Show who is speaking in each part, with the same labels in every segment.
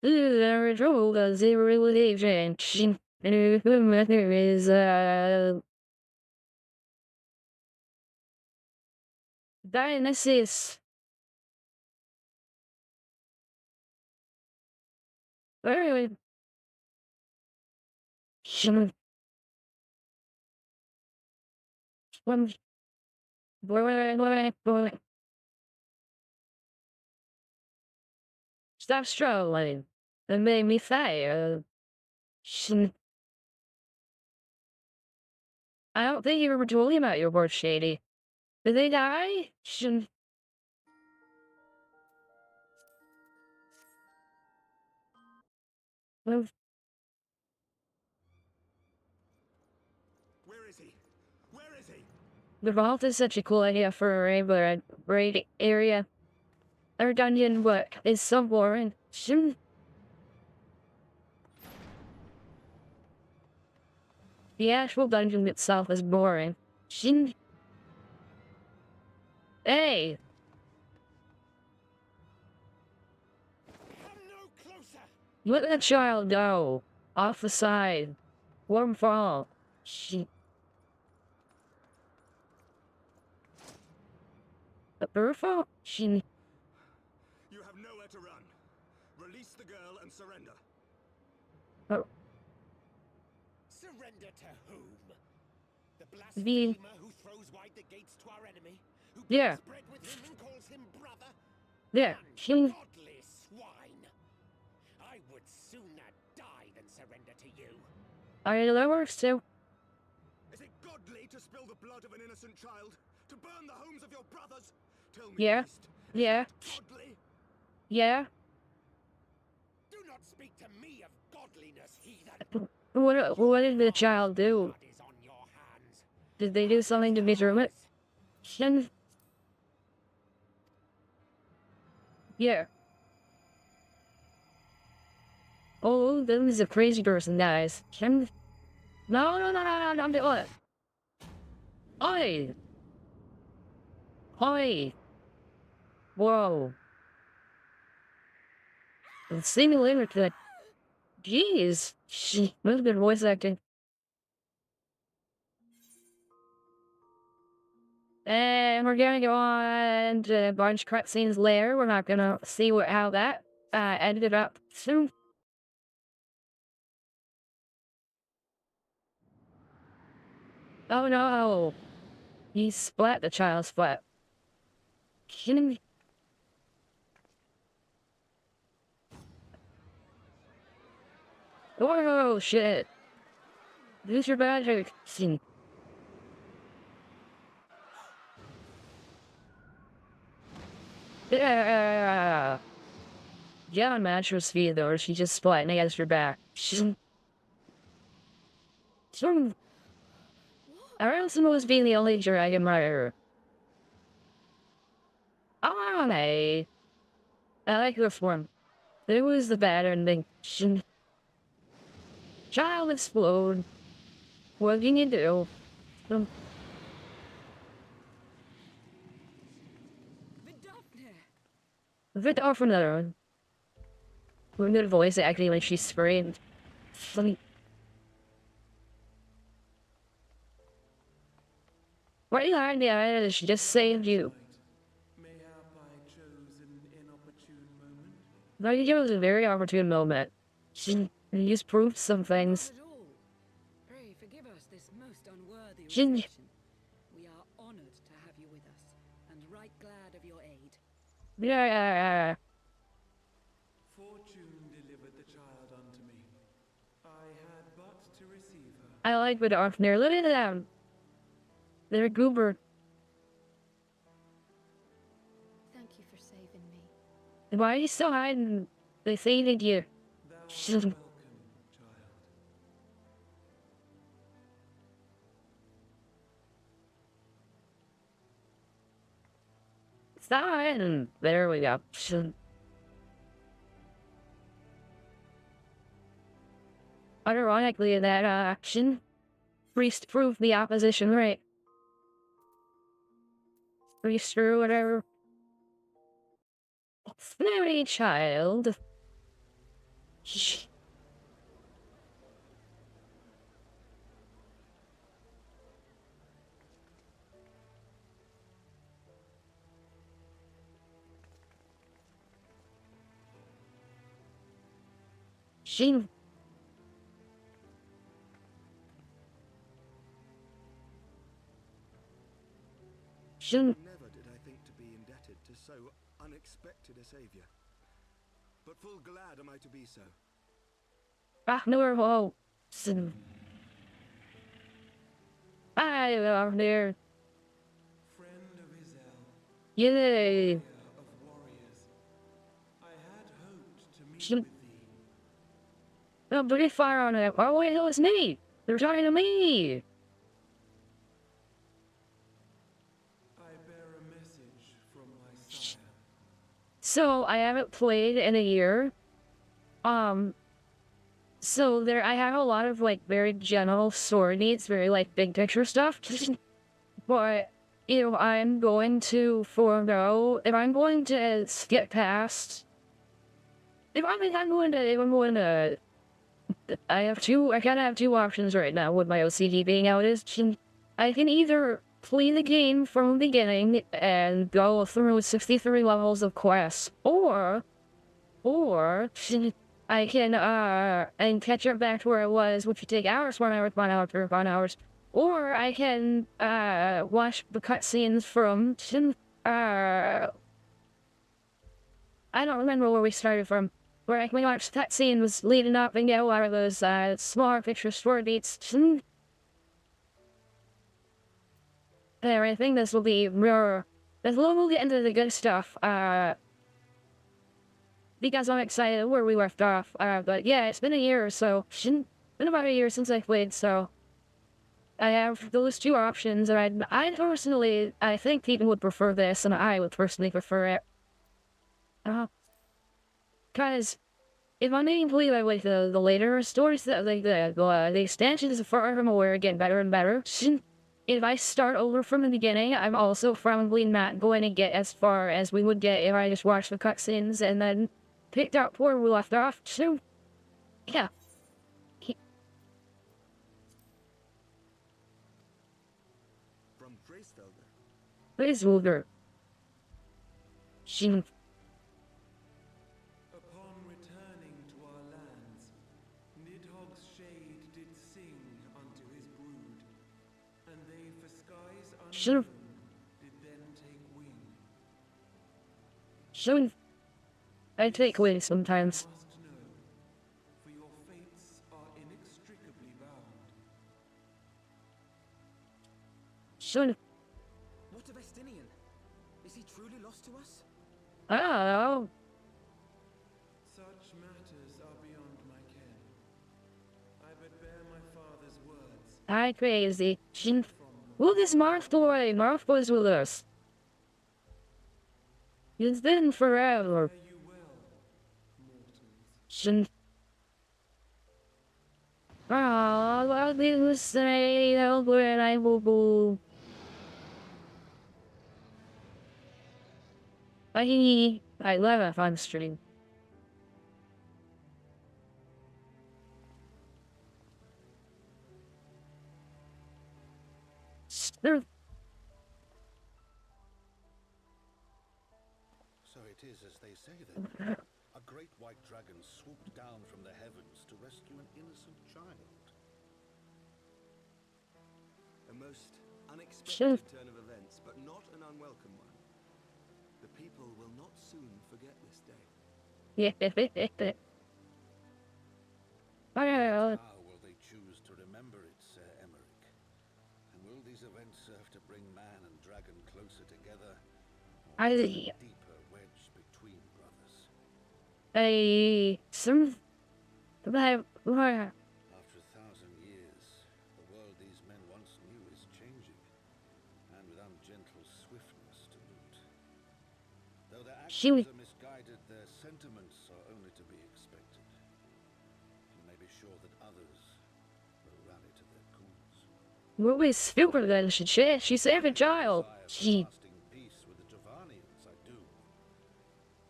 Speaker 1: There zero agent. There is Dionysus. Very swim boy. Stop struggling. That made me tired. I don't think you ever told me about your work, Shady. Did they die? Well,
Speaker 2: Where is he? Where is he?
Speaker 1: the vault is such a cool idea for a rainbow raid area. Our dungeon work is so boring. The actual dungeon itself is boring. Hey!
Speaker 2: Come no closer!
Speaker 1: Let that child go! Off the side. Warm fall. The Burfo?
Speaker 2: You have nowhere to run. Release the girl and surrender.
Speaker 1: Oh,
Speaker 2: Surrender to whom? The
Speaker 1: the...
Speaker 2: blasphemer who throws wide the gates to our enemy? Who
Speaker 1: Yeah.
Speaker 2: breaks bread with him and calls him brother?
Speaker 1: There.
Speaker 2: Godly swine! I would sooner die than surrender to you.
Speaker 1: That works too.
Speaker 2: Is it godly to spill the blood of an innocent child? To burn the homes of your brothers? Tell me,
Speaker 1: Yeah.
Speaker 2: priest,
Speaker 1: Yeah.
Speaker 2: godly?
Speaker 1: Yeah.
Speaker 2: Do not speak to me of godliness, heathen.
Speaker 1: What did the child do?
Speaker 2: Blood is on your hands.
Speaker 1: Did they do something to deserve it? Yeah. Oh, this is a crazy person, guys. No, I'm the what? Oi! Oi! Whoa. Similar to that. Jeez. That's good voice acting. And we're gonna go on to a bunch of cutscenes later. We're not gonna see how that ended up soon. Oh no! He splat the child's foot. Kidding me? Oh shit! Use your magic. Yeah. Yeah, on mattress feed though, she just splat against your back. Arousal was being the only dragon admirer. Oh, hey. I like her form. There was the pattern thing. Child explode. What can you do? Bit off another one. With good voice acting like she screamed. Funny. What you hiding behind it? She just saved you.
Speaker 3: Mayhap I chose an inopportune moment.
Speaker 1: No, you chose a very opportune moment. She just proved some things.
Speaker 4: Not at all. Pray forgive us this most unworthy
Speaker 1: She-
Speaker 4: reception. We are honored to have you with us, and right glad of your aid.
Speaker 1: Yeah.
Speaker 3: Fortune delivered the child unto me. I had but to receive her.
Speaker 1: I like the off near. Look at them. They're goober.
Speaker 5: Thank you for saving me.
Speaker 1: Why are you still hiding? They saved you.
Speaker 3: Thou art
Speaker 1: She's-
Speaker 3: welcome, child.
Speaker 1: Stop hiding. There we go. Ironically, that action priest proved the opposition right. Priest or whatever. Snooty child. Shh. She. Shouldn't.
Speaker 2: Never did I think to be indebted to so unexpected a savior. But full glad am I to be so.
Speaker 1: No, oh. I love there.
Speaker 3: Friend of Isel,
Speaker 1: Yay.
Speaker 3: of warriors, I had hoped to meet
Speaker 1: Shouldn't.
Speaker 3: with thee.
Speaker 1: No, pretty far on it. Oh, wait, it was me. They're talking to me.
Speaker 3: I bear a message from my sire.
Speaker 1: So I haven't played in a year. So there I have a lot of like very general story needs, very like big picture stuff. But if I'm going to forego, if I'm going to skip past, if I'm going to, I kind of have two options right now with my OCD being out is I can either play the game from the beginning and go through 63 levels of quests, or I can and catch up back to where I was, which would take hours, 1 hour, 1 hour, 5 hours. Or I can watch the cutscenes from I don't remember where we started from. Where I can watch cutscenes leading up and get a lot of those small picture story beats. There, I think this will be more. This will get into the good stuff. Because I'm excited where we left off. But yeah, it's been a year or so. Been about a year since I played, so I have those two options, and I personally, I think people would prefer this, and I would personally prefer it. Cause if I'm being played by like the later stories, that like the extensions of Far From Aware get better and better. If I start over from the beginning, I'm also probably not going to get as far as we would get if I just watched the cutscenes and then picked up where we left off. So, yeah.
Speaker 2: From Bracefelder.
Speaker 1: Please, Wilder. She.
Speaker 3: Upon returning to our lands, Nidhogg's shade did sing unto his brood, and they for skies unknown did then take wing.
Speaker 1: So, I take away sometimes.
Speaker 3: Must know, for your fates are inextricably bound.
Speaker 1: So,
Speaker 2: What of Estinian? Is he truly lost to us?
Speaker 1: I don't know.
Speaker 3: Such matters are beyond my ken. I but bear my father's words
Speaker 1: I crazy. She.
Speaker 3: from
Speaker 1: Will this Marth go away? Marth was with us. It's been forever.
Speaker 3: fare you well, mortals.
Speaker 1: She. Oh, I'll be listening. When I will. I love it on stream. There.
Speaker 6: So it is as they say then. A great white dragon swooped down from the heavens to rescue an innocent child.
Speaker 2: A most
Speaker 1: Sure.
Speaker 2: unexpected turn of events, but not an unwelcome one. The people will not soon forget this day.
Speaker 1: Yeah.
Speaker 6: How will they choose to remember it, Sir Emmerich? And will these events serve to bring man and dragon closer together? Or
Speaker 1: I-
Speaker 6: a deeper wedge between brothers?
Speaker 1: Some.
Speaker 6: After 1,000 years, the world these men once knew is changing, and with ungentle swiftness to boot. Though their
Speaker 1: She-
Speaker 6: actions are misguided, their sentiments are only to be expected. You may be sure that others will rally to their cause.
Speaker 1: What was stupid then? She saved a child.
Speaker 6: Desire for
Speaker 1: She.
Speaker 6: lasting peace with the Jovanians, I do.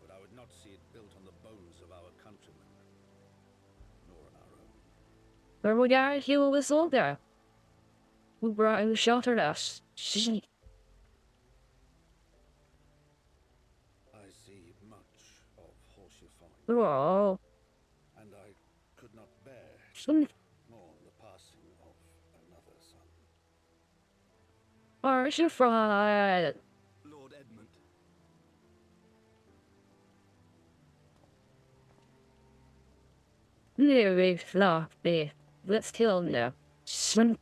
Speaker 6: But I would not see it built on the bones of our countrymen.
Speaker 1: Where we gotta heal this old guy who brought and sheltered us.
Speaker 6: I see much of HYDAELYN,
Speaker 1: Oh,
Speaker 6: and I could not bear
Speaker 1: some
Speaker 6: mourn the passing of another son.
Speaker 1: Parsifal.
Speaker 2: Lord Edmund.
Speaker 1: Very fluffy. Let's kill him now. Some.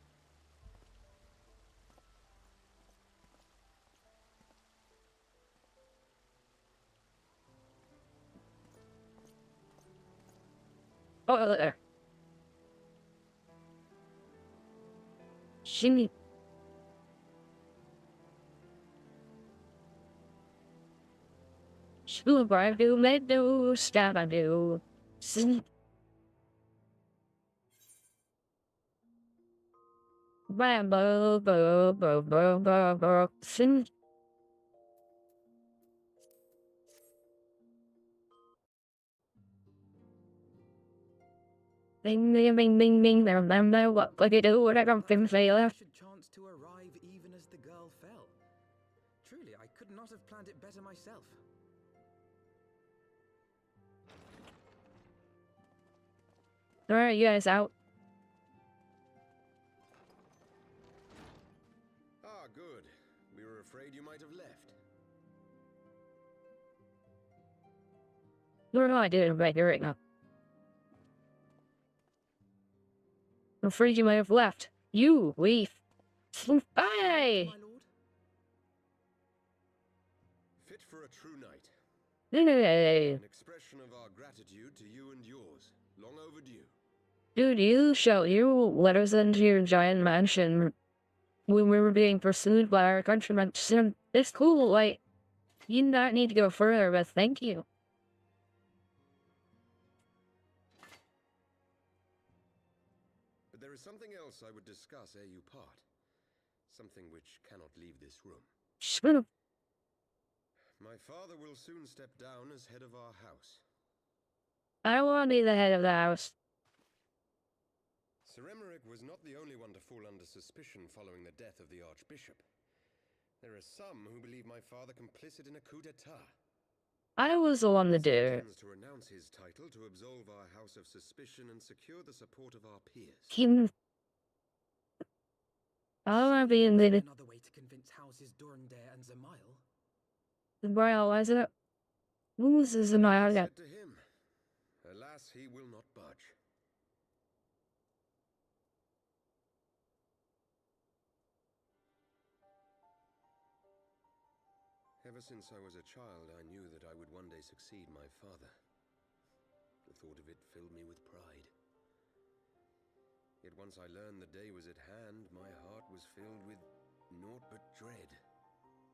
Speaker 1: Oh, there. She. Scooby-Doo, Meadow, Scabadoo. Rambo, bo, bo, bo, bo, bo, sin. Bing, bing, bing, bing, bing, remember what we do, whatever thing failure.
Speaker 3: Should chance to arrive even as the girl fell. Truly, I could not have planned it better myself.
Speaker 1: Alright, you guys out.
Speaker 7: Ah, good. We were afraid you might have left.
Speaker 1: What am I doing right here right now? I'm afraid you might have left. You, leave. Bye!
Speaker 3: My lord?
Speaker 7: Fit for a true knight.
Speaker 1: Hey.
Speaker 7: An expression of our gratitude to you and yours. Long overdue.
Speaker 1: Dude, you let us into your giant mansion when we were being pursued by our countrymen. It's cool, like, you do not need to go further, but thank you.
Speaker 7: But there is something else I would discuss ere you part. Something which cannot leave this room.
Speaker 1: Shut
Speaker 7: My father will soon step down as head of our house.
Speaker 1: I don't want to be the head of the house.
Speaker 7: Sir Emmerich was not the only one to fall under suspicion following the death of the Archbishop. There are some who believe my father complicit in a coup d'etat.
Speaker 1: I was the one to do
Speaker 7: He
Speaker 1: it.
Speaker 7: intends to renounce his title to absolve our house of suspicion and secure the support of our peers.
Speaker 1: I don't want to be in the
Speaker 3: Another way to convince houses Durandare and Zamail.
Speaker 1: Royal, why is it? Who's this in my
Speaker 7: I
Speaker 1: heart?
Speaker 7: said to him, alas, he will not budge. Ever since I was a child, I knew that I would one day succeed my father. The thought of it filled me with pride. Yet once I learned the day was at hand, my heart was filled with naught but dread.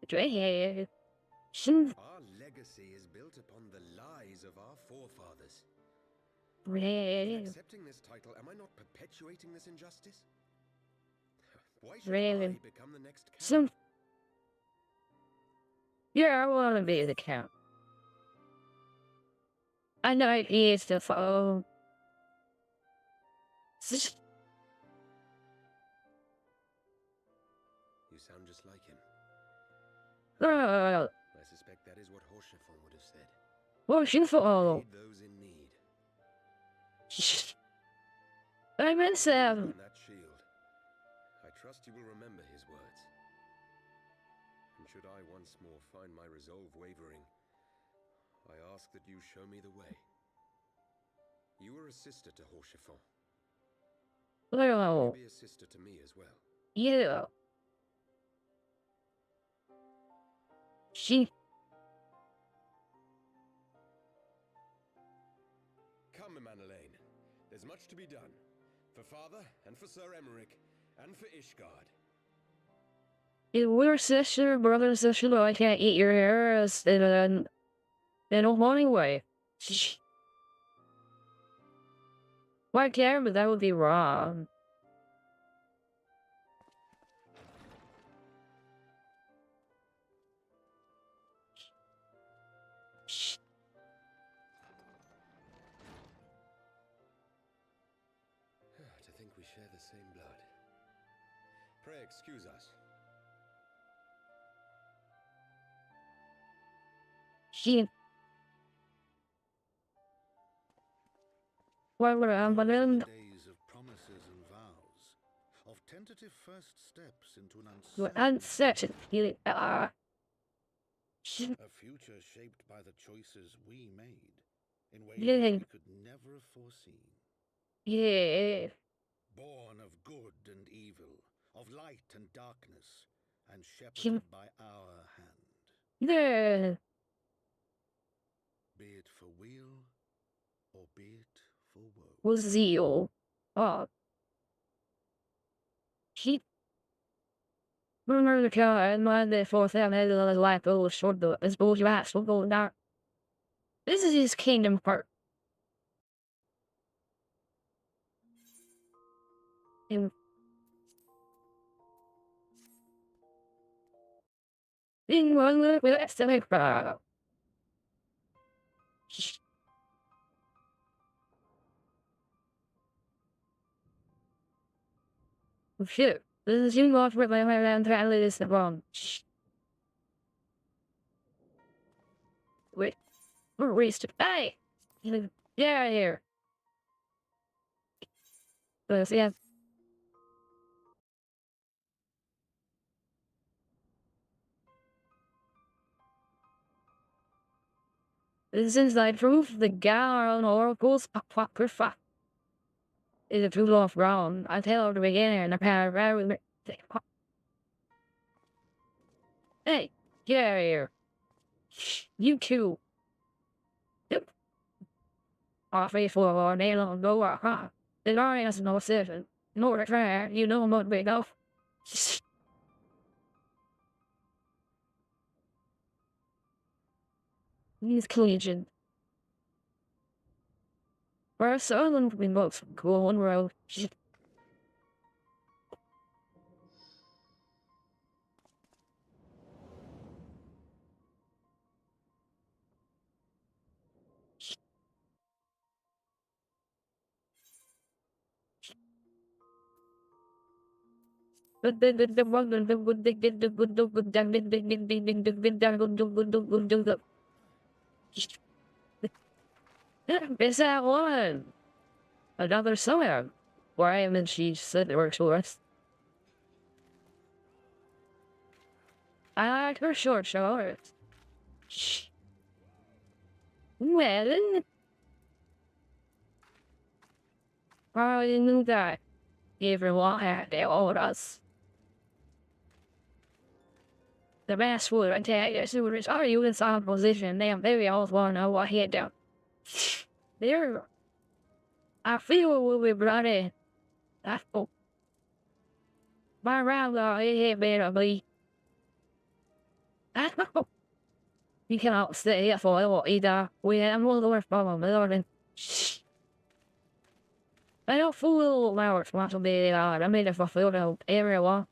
Speaker 7: Our legacy is built upon the lies of our forefathers. In accepting this title, am I not perpetuating this injustice? Why should I become the next count?
Speaker 1: Yeah, I want to be the count. I know he is the phone.
Speaker 7: You sound just like him.
Speaker 1: Oh,
Speaker 7: I suspect that is what HYDAELYN would have said.
Speaker 1: what's your phone?
Speaker 7: Aid those in need.
Speaker 1: I meant Sam.
Speaker 7: And that shield. I trust you will remember his words. And should I once more find my resolve wavering, I ask that you show me the way. You were a sister to HYDAELYN.
Speaker 1: Oh,
Speaker 7: Be a sister to me as well.
Speaker 1: yeah. She.
Speaker 7: Come, HYDAELYN. There's much to be done. For father, and for Sir Emmerich, and for Ishgard.
Speaker 1: If we're sister, brother, sister, though I can't eat your hair in a morning way. Well, I can, but that would be wrong.
Speaker 7: To think we share the same blood. Pray excuse us.
Speaker 1: She. Well, but then
Speaker 6: Days of promises and vows, of tentative first steps into an
Speaker 1: you're
Speaker 6: uncertain
Speaker 1: uncertain.
Speaker 6: a future shaped by the choices we made in ways
Speaker 1: Yeah.
Speaker 6: we could never have foreseen.
Speaker 1: Yeah.
Speaker 6: Born of good and evil, of light and darkness, and
Speaker 1: She.
Speaker 6: shepherded by our hand.
Speaker 1: Yeah.
Speaker 6: Be it for weal, or be it for woe.
Speaker 1: Was zeal. Oh. She. Remember the car and my the fourth and head of the life goes short the as both your ass will go down. This is his kingdom part. And in one look with that stomach. Shit. This is you off with my hand and it is the wrong. Wait. We're wasted. Hey! Get out of here. But yeah. This is like proof the gal on oracles apocrypha is a true off wrong. I tell her to begin here in the paragraph with me. Hey, get out of here. You too. Yep. Off a for all day long go out, huh? The guy has no decision. No return, you know what we go. He's collegian. We're so we both cool and road. But the one the good the good is that one? Another song. Why and she said it works for us. I like her short shorts. Well, I knew that everyone had their orders. The mass would attack the students. Are you in some position? They very always want to know what hit them. There, I feel we'll be bloody. That's cool. My round it hit better be. That's cool. You cannot stay here for either. We have more the worst problem, Lord. I don't fool my responsibility. I made it fulfill the everyone.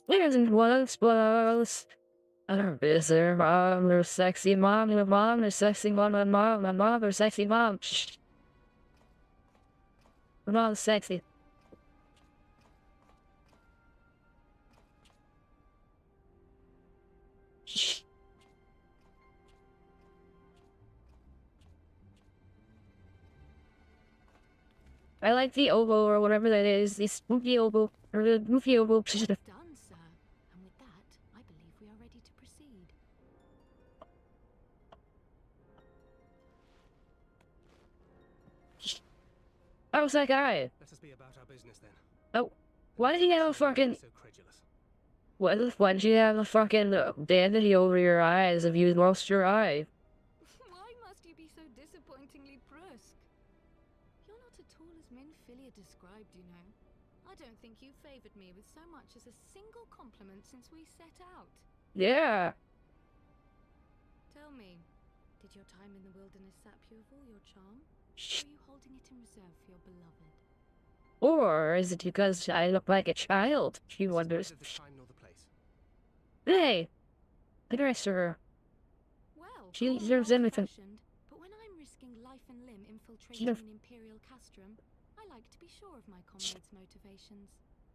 Speaker 1: There's one spoils. There's their mom, their sexy mom, their mom, their sexy mom, my mom, their sexy mom. My mom's sexy. I like the oboe or whatever that is, the spooky oboe, or the goofy oboe.
Speaker 5: Done, sir. And with that, I believe we are ready to proceed.
Speaker 1: How's that guy?
Speaker 3: Let us be about our business then.
Speaker 1: Oh, why did he have a fucking...
Speaker 3: So credulous.
Speaker 1: Why did you have a fucking bandage over your eyes if you lost your eye?
Speaker 5: Why must you be so disappointingly brusque? You're not at all as Minfilia described, you know. I don't think you favored me with so much as a single compliment since we set out.
Speaker 1: Yeah.
Speaker 5: Tell me, did your time in the wilderness sap you of all your charm? Or are you holding it in reserve for your beloved?
Speaker 1: Or is it because I look like a child? She
Speaker 2: This is
Speaker 1: wonders.
Speaker 2: neither the time nor the place.
Speaker 1: Hey, interested.
Speaker 5: Well,
Speaker 1: She
Speaker 5: call me
Speaker 1: deserves anything.
Speaker 5: old-fashioned, but when I'm risking life and limb infiltrating
Speaker 1: She
Speaker 5: an imperial castrum, I like to be sure of my comrades' motivations.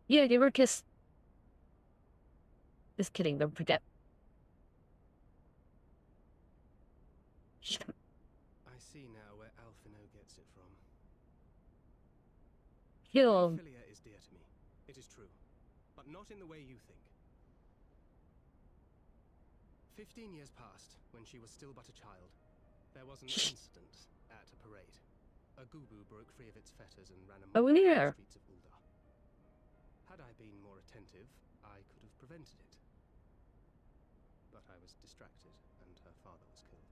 Speaker 1: Yeah, give her a kiss. Just kidding, don't forget.
Speaker 2: I see now where Alphino gets it from.
Speaker 1: Kill.
Speaker 2: Philia is dear to me. It is true. But not in the way you think. 15 years passed when she was still but a child. There was an incident at a parade. A gubu broke free of its fetters and ran amok
Speaker 1: Oh,
Speaker 2: the
Speaker 1: yeah.
Speaker 2: streets of Uldar. Had I been more attentive, I could have prevented it. But I was distracted, and her father was killed.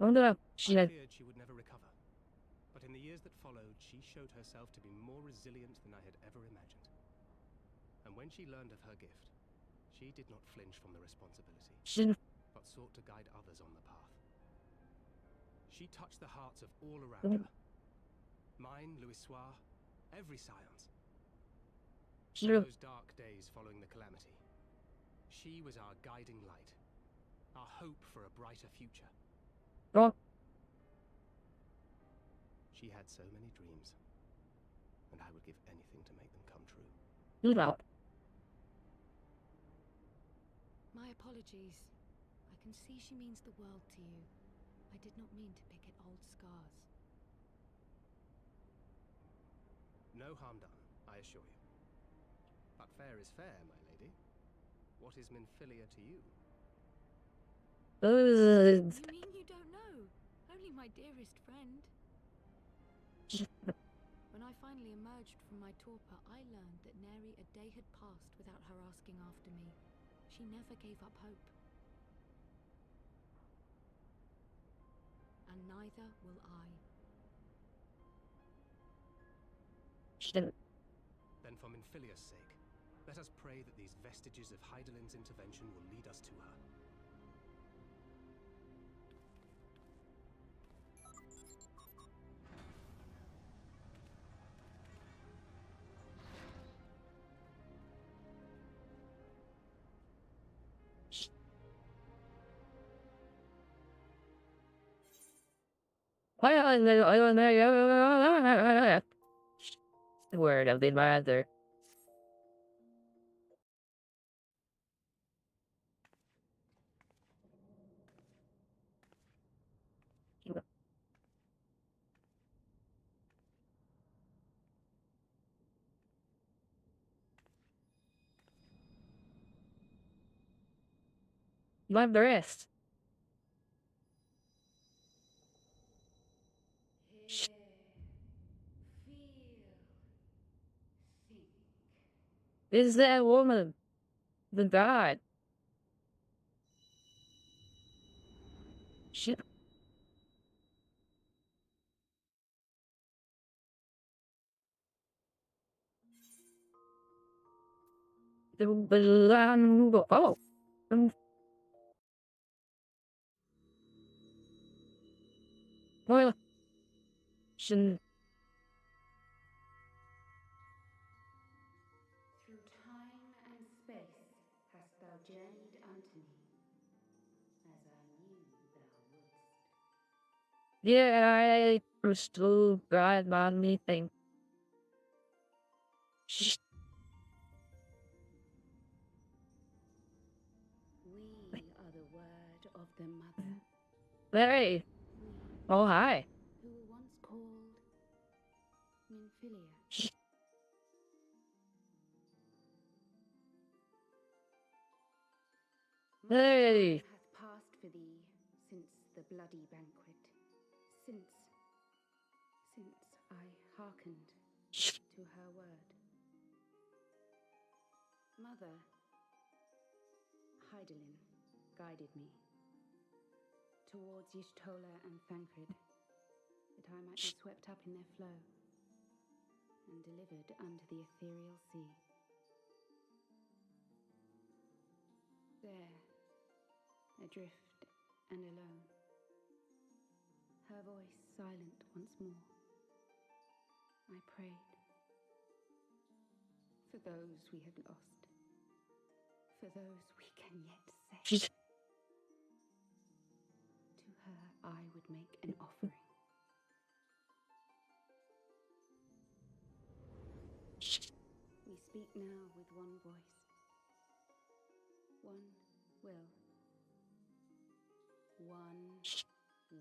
Speaker 1: Oh no, she
Speaker 2: I
Speaker 1: had.
Speaker 2: feared she would never recover. But in the years that followed, she showed herself to be more resilient than I had ever imagined. And when she learned of her gift, she did not flinch from the responsibility,
Speaker 1: She.
Speaker 2: but sought to guide others on the path. She touched the hearts of all around her. Mine, Louis Soir, every science.
Speaker 1: She.
Speaker 2: In those dark days following the calamity, she was our guiding light, our hope for a brighter future.
Speaker 1: Oh,
Speaker 2: She had so many dreams, and I would give anything to make them come true.
Speaker 1: you know.
Speaker 5: My apologies. I can see she means the world to you. I did not mean to pick at old scars.
Speaker 2: No harm done, I assure you. But fair is fair, my lady. What is Minfilia to you?
Speaker 5: You mean you don't know? Only my dearest friend. When I finally emerged from my torpor, I learned that nary a day had passed without her asking after me. She never gave up hope. And neither will I.
Speaker 1: She didn't.
Speaker 2: Then for Minfilia's sake, let us pray that these vestiges of HYDAELYN's intervention will lead us to her.
Speaker 1: The word of the mother. You have the rest.
Speaker 8: Hear, feel, think.
Speaker 1: Is that woman? The god. She. Oh. Well. She.
Speaker 8: Through time and space hast thou journeyed unto me, as I knew thou wouldst.
Speaker 1: Yeah, I was still god about anything.
Speaker 8: We are the word of the mother.
Speaker 1: Hey.
Speaker 8: We,
Speaker 1: Oh, hi.
Speaker 8: who were once called Minfilia. Much
Speaker 1: Hey.
Speaker 8: time hath passed for thee since the bloody banquet, since I hearkened to her word. Mother, HYDAELYN guided me towards Y'shtola and Thancred, that I might be swept up in their flow and delivered unto the ethereal sea. There, adrift and alone, her voice silent once more. I prayed. For those we had lost. For those we can yet save. To her I would make an offering. We speak now with one voice. One will. One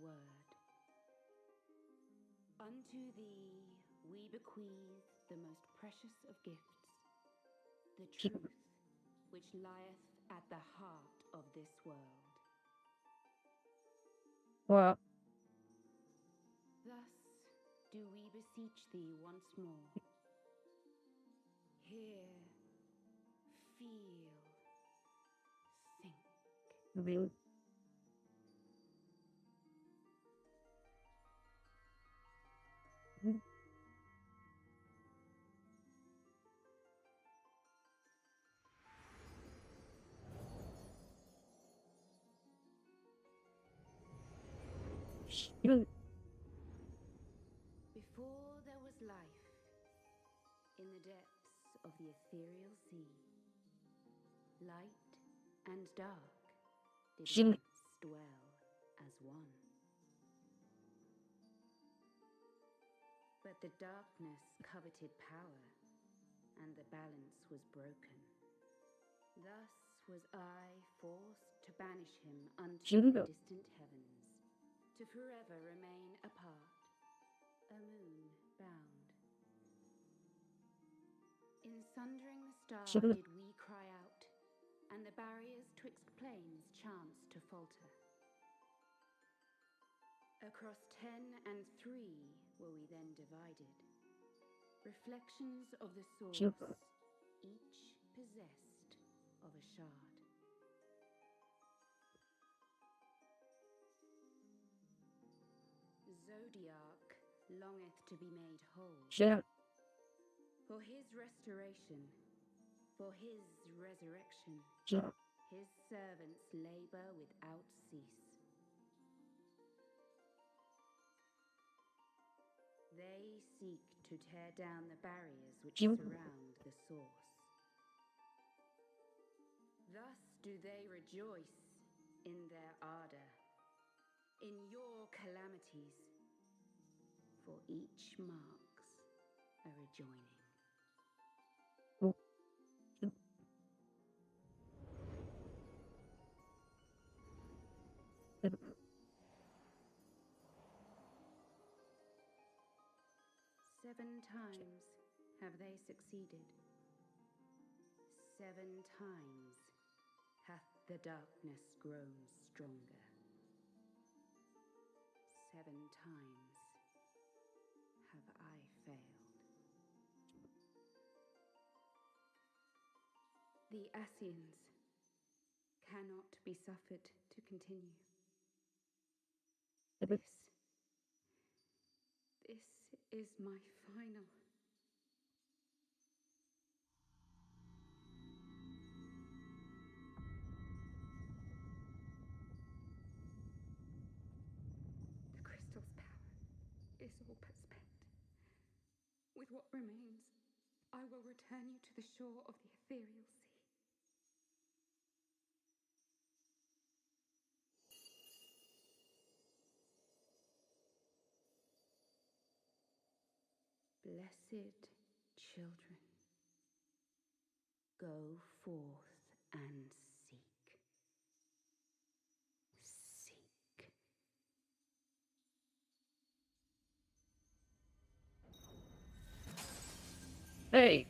Speaker 8: word. Unto thee we bequeath the most precious of gifts, the truth which lieth at the heart of this world.
Speaker 1: Well,
Speaker 8: Thus do we beseech thee once more. Hear, feel, think.
Speaker 1: really.
Speaker 8: Before there was life, in the depths of the ethereal sea, light and dark did
Speaker 1: Jim-
Speaker 8: once dwell as one. But the darkness coveted power, and the balance was broken. Thus was I forced to banish him unto
Speaker 1: Jingo.
Speaker 8: the distant heavens, to forever remain apart, a moon bound. In sundering the star
Speaker 1: Jingo.
Speaker 8: did we cry out, and the barriers twixt planes chanced to falter. Across 10 and 3 were we then divided, reflections of the source,
Speaker 1: Jingo.
Speaker 8: each possessed of a shard. Zodiac longeth to be made whole.
Speaker 1: Jim-
Speaker 8: For his restoration, for his resurrection,
Speaker 1: Jim-
Speaker 8: his servants labor without cease. They seek to tear down the barriers which
Speaker 1: Jim-
Speaker 8: surround the source. Thus do they rejoice in their ardor, in your calamities, for each marks a rejoining. 7 times have they succeeded. 7 times hath the darkness grown stronger. 7 times have I failed. The Ascians cannot be suffered to continue. This is my final. The crystal's power is all but spent. With what remains, I will return you to the shore of the ethereal sea. Blessed children, go forth and seek. Seek.
Speaker 1: Hey.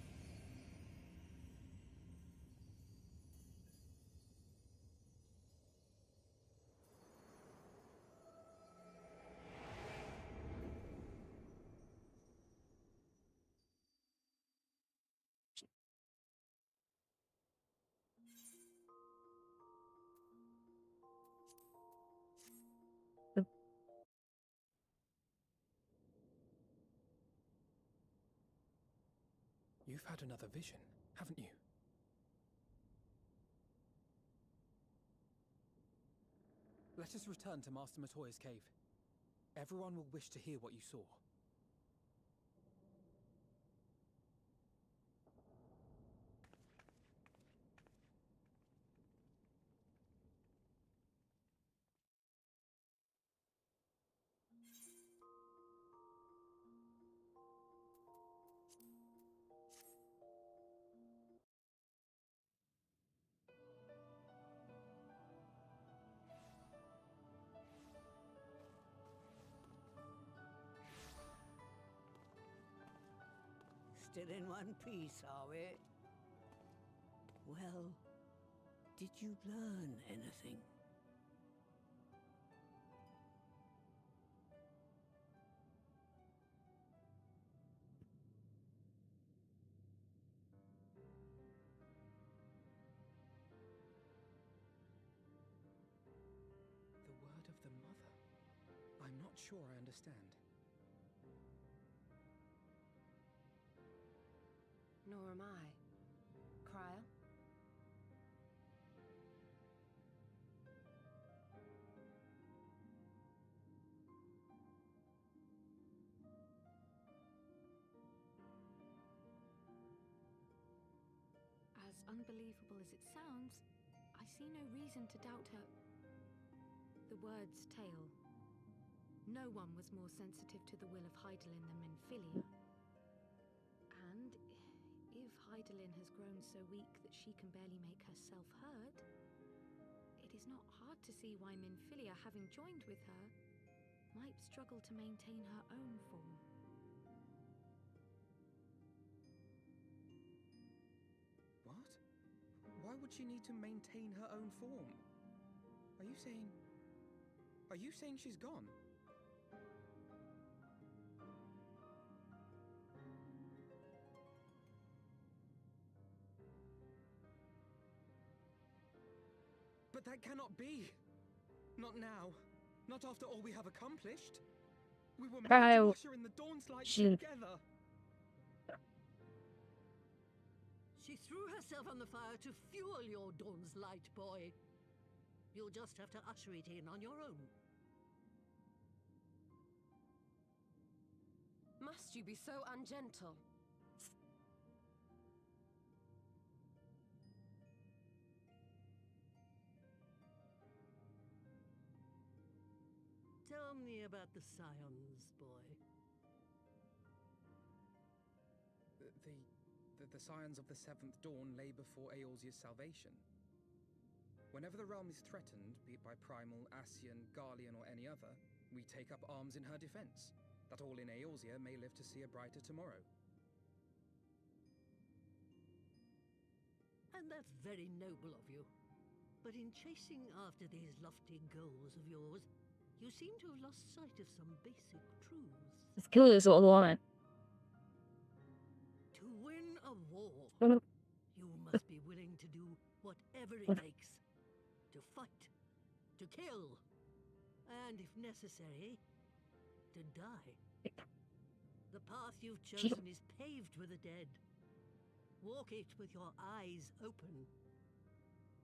Speaker 2: You've had another vision, haven't you? Let us return to Master Matoya's cave.
Speaker 9: Everyone will wish to hear what you saw.
Speaker 10: Still in one piece, are we? Well, did you learn anything?
Speaker 9: The word of the mother? I'm not sure I understand.
Speaker 11: Nor am I. Cryo?
Speaker 5: As unbelievable as it sounds, I see no reason to doubt her. The word's tale. No one was more sensitive to the will of HYDAELYN than Minfilia. And if HYDAELYN has grown so weak that she can barely make herself heard, it is not hard to see why Minfilia, having joined with her, might struggle to maintain her own form.
Speaker 9: What? Why would she need to maintain her own form? Are you saying... Are you saying she's gone? But that cannot be! Not now. Not after all we have accomplished. We were meant to usher in the dawn's light together.
Speaker 10: She threw herself on the fire to fuel your dawn's light, boy. You'll just have to usher it in on your own.
Speaker 11: Must you be so ungentle?
Speaker 10: Tell me about the Scions, boy.
Speaker 9: The Scions of the Seventh Dawn lay before Eorzea's salvation. Whenever the realm is threatened, be it by Primal, Ascian, Garlean, or any other, we take up arms in her defense, that all in Eorzea may live to see a brighter tomorrow.
Speaker 10: And that's very noble of you. But in chasing after these lofty goals of yours, you seem to have lost sight of some basic truths.
Speaker 1: Let's kill this old woman.
Speaker 10: To win a war,
Speaker 1: Oh, no.
Speaker 10: you must be willing to do whatever it takes. To fight, to kill, and if necessary, to die. The path you've chosen is paved with the dead. Walk it with your eyes open,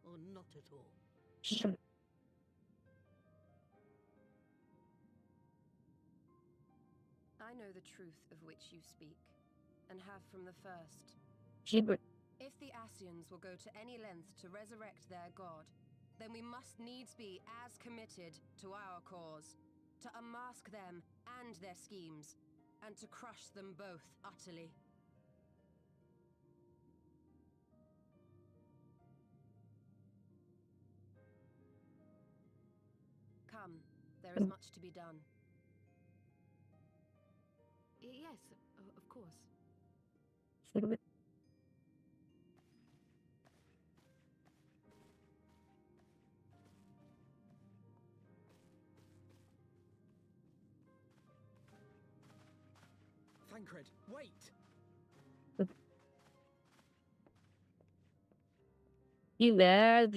Speaker 10: or not at all.
Speaker 11: I know the truth of which you speak, and have from the first. If the Ascians will go to any length to resurrect their god, then we must needs be as committed to our cause, to unmask them and their schemes, and to crush them both utterly. Come, there is much to be done.
Speaker 5: Yes, of course.
Speaker 9: Thancred, wait!
Speaker 1: You bad.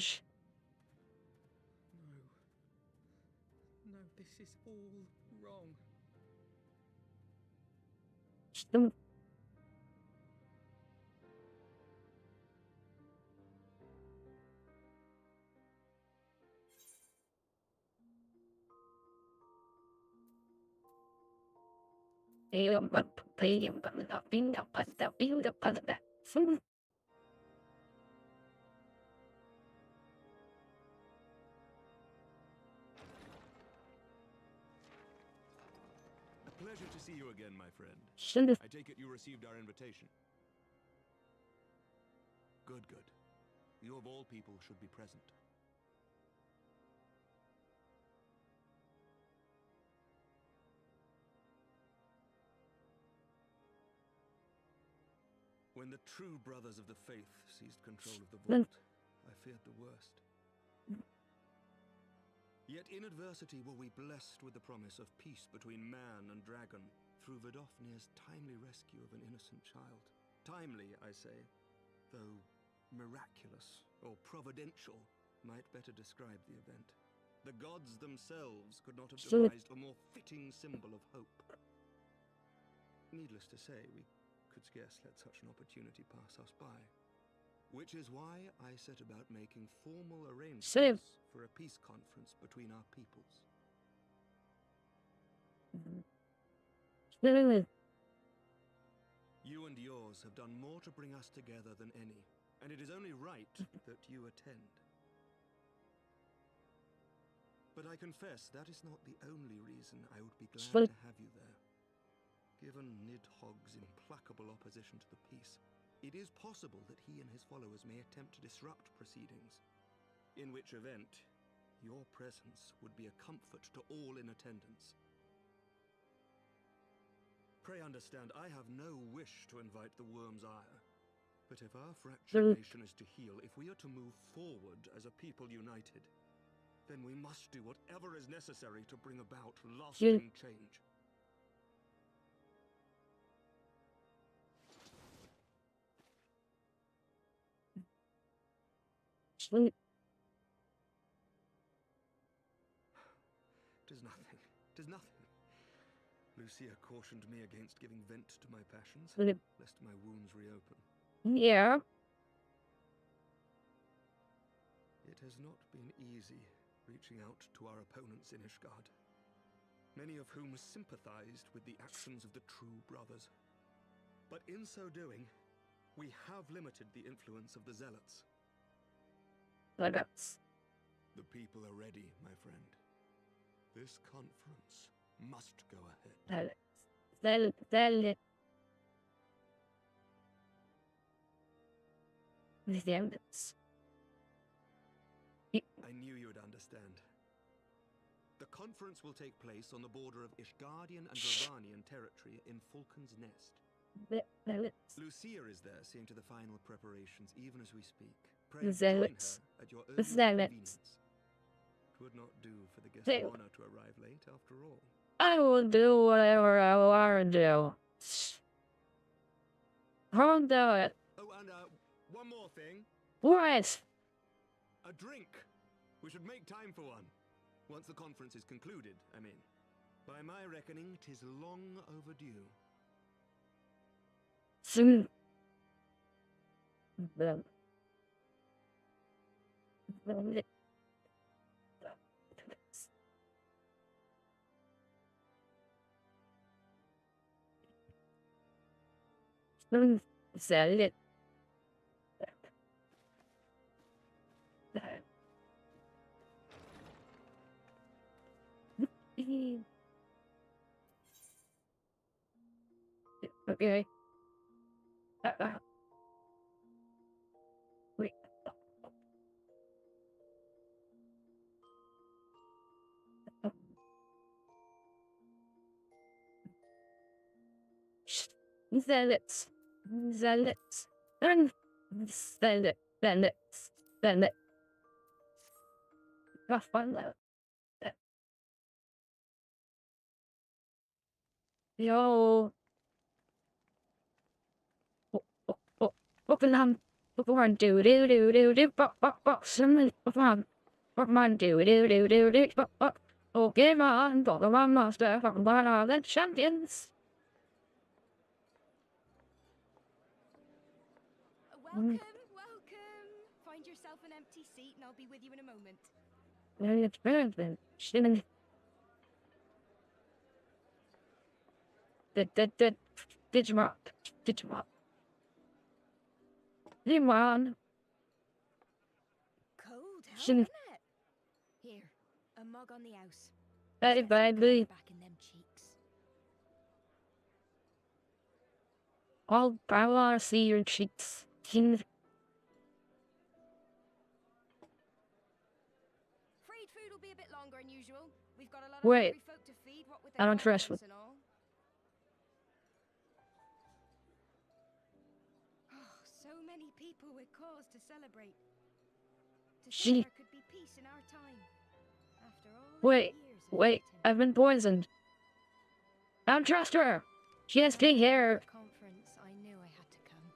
Speaker 9: No, this is all wrong.
Speaker 12: A pleasure to see you again, my friend. I take it you received our invitation. Good, good. You of all people should be present. When the true brothers of the faith seized control of the vault, I feared the worst. Yet in adversity were we blessed with the promise of peace between man and dragon through Vidofnir's timely rescue of an innocent child. Timely, I say, though miraculous or providential might better describe the event. The gods themselves could not have devised a more fitting symbol of hope. Needless to say, we could scarce let such an opportunity pass us by. Which is why I set about making formal arrangements for a peace conference between our peoples. You and yours have done more to bring us together than any, and it is only right that you attend. But I confess that is not the only reason I would be glad to have you there. Given Nidhogg's implacable opposition to the peace, it is possible that he and his followers may attempt to disrupt proceedings, in which event your presence would be a comfort to all in attendance. Pray understand, I have no wish to invite the worm's ire, but if our fractured nation is to heal, if we are to move forward as a people united, then we must do whatever is necessary to bring about lasting change. Tis nothing. Tis nothing. Lucia cautioned me against giving vent to my passions, lest my wounds reopen.
Speaker 1: Yeah.
Speaker 12: It has not been easy reaching out to our opponents in Ishgard, many of whom sympathized with the actions of the true brothers. But in so doing, we have limited the influence of the zealots. The people are ready, my friend. This conference must go ahead. I knew you would understand. The conference will take place on the border of Ishgardian and Ravanian territory in Falcon's Nest. Lucia is there, seeing to the final preparations, even as we speak. Pray join her at your earliest convenience. It would not do for the guest of honor to arrive late, after all.
Speaker 1: I will do whatever I want to do. I'll do it.
Speaker 12: Oh, and one more thing.
Speaker 1: What?
Speaker 12: A drink. We should make time for one. Once the conference is concluded, I mean. By my reckoning, 'tis long overdue.
Speaker 1: Soon. Sell it. Okay. Wait. Zealots. Zealots. And Zealots. Zealots. Zealots. Rough one though. Yo. Open on. Open do do do do do pop pop pop. Someone open on do do do do do pop pop. Okay, man. Pokemon Master from one of the champions.
Speaker 11: Welcome, welcome. Find yourself an empty seat and I'll be with you in a moment.
Speaker 1: Very experienced. Digimon. Digimon. Digimon.
Speaker 11: Cold, huh,
Speaker 1: Shouldn't-
Speaker 11: isn't it? Here, a mug on the house.
Speaker 1: Hey,
Speaker 11: Let's get some
Speaker 1: baby.
Speaker 11: colour back in them cheeks.
Speaker 1: I wanna see your cheeks.
Speaker 11: Freed food will be a bit longer than usual. We've got a lot of
Speaker 1: Wait.
Speaker 11: hungry folk to feed, what with
Speaker 1: I
Speaker 11: their
Speaker 1: don't trust
Speaker 11: conference
Speaker 1: with.
Speaker 11: and all. Oh, so many people with cause to celebrate. To
Speaker 1: She-
Speaker 11: think there could be peace in our time. After all these
Speaker 1: Wait,
Speaker 11: years of
Speaker 1: wait.
Speaker 11: fighting.
Speaker 1: I've been poisoned. I don't trust her. She has pink hair.
Speaker 11: Conference, I knew I had to come.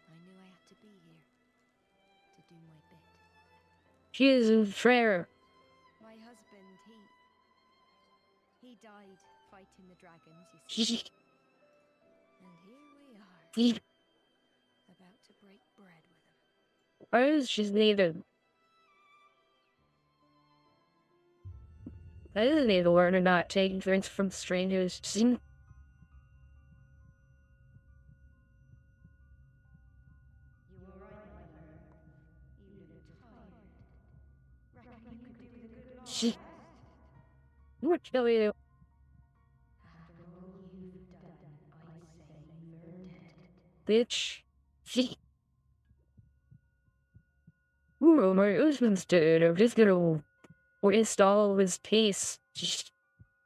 Speaker 11: I knew I had to be here to do my bit.
Speaker 1: She is fair.
Speaker 11: My husband, he died fighting the dragons, you see. And here we are, about to break bread with him.
Speaker 1: Why is she needed? I didn't need to learn to not take things from strangers.
Speaker 11: You were right, my friend. You look tired. Reckon you could do with a good long
Speaker 1: She-
Speaker 11: rest?
Speaker 1: What shall we do?
Speaker 11: After all you've done, I'd say you've earned it.
Speaker 1: Bitch. Ooh, my husband's dead. I'm just gonna waste all his peace.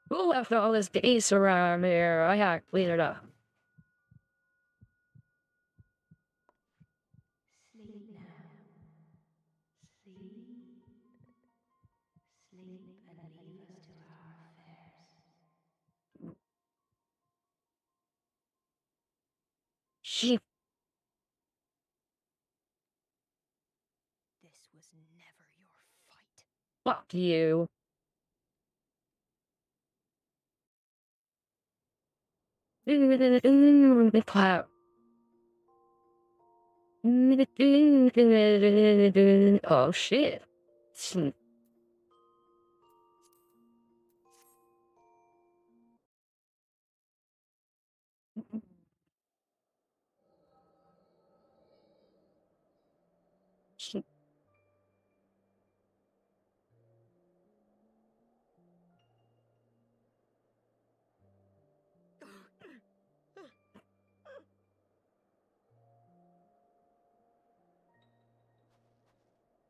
Speaker 1: Who left all this peace around here? I had to clean it up.
Speaker 11: Sleep now. Sleep. Sleep and leave us to our affairs.
Speaker 1: She.
Speaker 11: This was never your fight.
Speaker 1: Fuck you. Clap. Oh shit.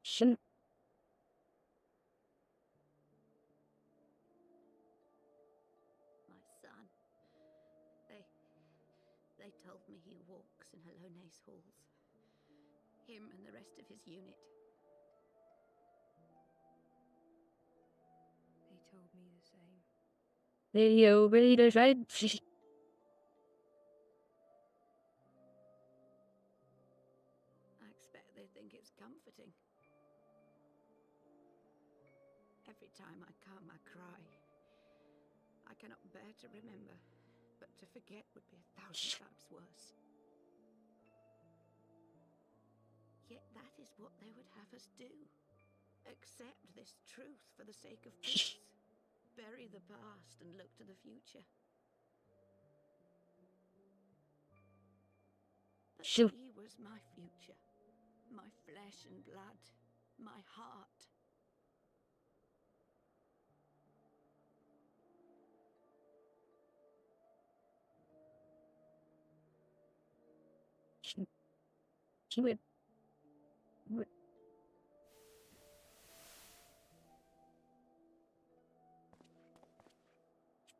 Speaker 1: Shouldn't.
Speaker 13: My son. They told me he walks in Alone's halls. Him and the rest of his unit.
Speaker 11: They told me the same.
Speaker 1: Video readers, right?
Speaker 13: I expect they think it's comforting. Every time I come, I cry. I cannot bear to remember, but to forget would be 1,000 times worse. Yet that is what they would have us do. Accept this truth for the sake of peace. Bury the past and look to the future. But
Speaker 1: Shoot.
Speaker 13: he was my future. My flesh and blood. My heart.
Speaker 1: She would.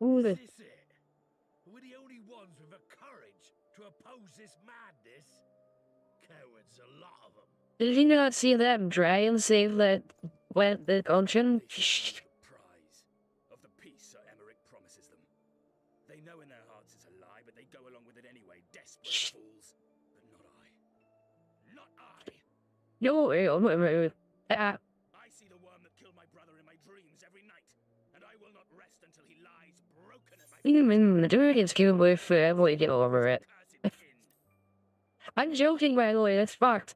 Speaker 1: Ooh,
Speaker 14: Is this it? We're the only ones with the courage to oppose this madness? Cowards, a lot of them.
Speaker 1: Did you not see that dragon save that went the ocean?
Speaker 14: They seek the prize of the peace Sir Emmerich promises them. They know in their hearts it's a lie, but they go along with it anyway, desperate fools. But not I. Not I!
Speaker 1: No,
Speaker 14: I see the worm that killed my brother in my dreams every night, and I will not rest until he lies broken at my feet.
Speaker 1: even the dragon's killed my family, get over it. I'm joking, by the way, that's fucked.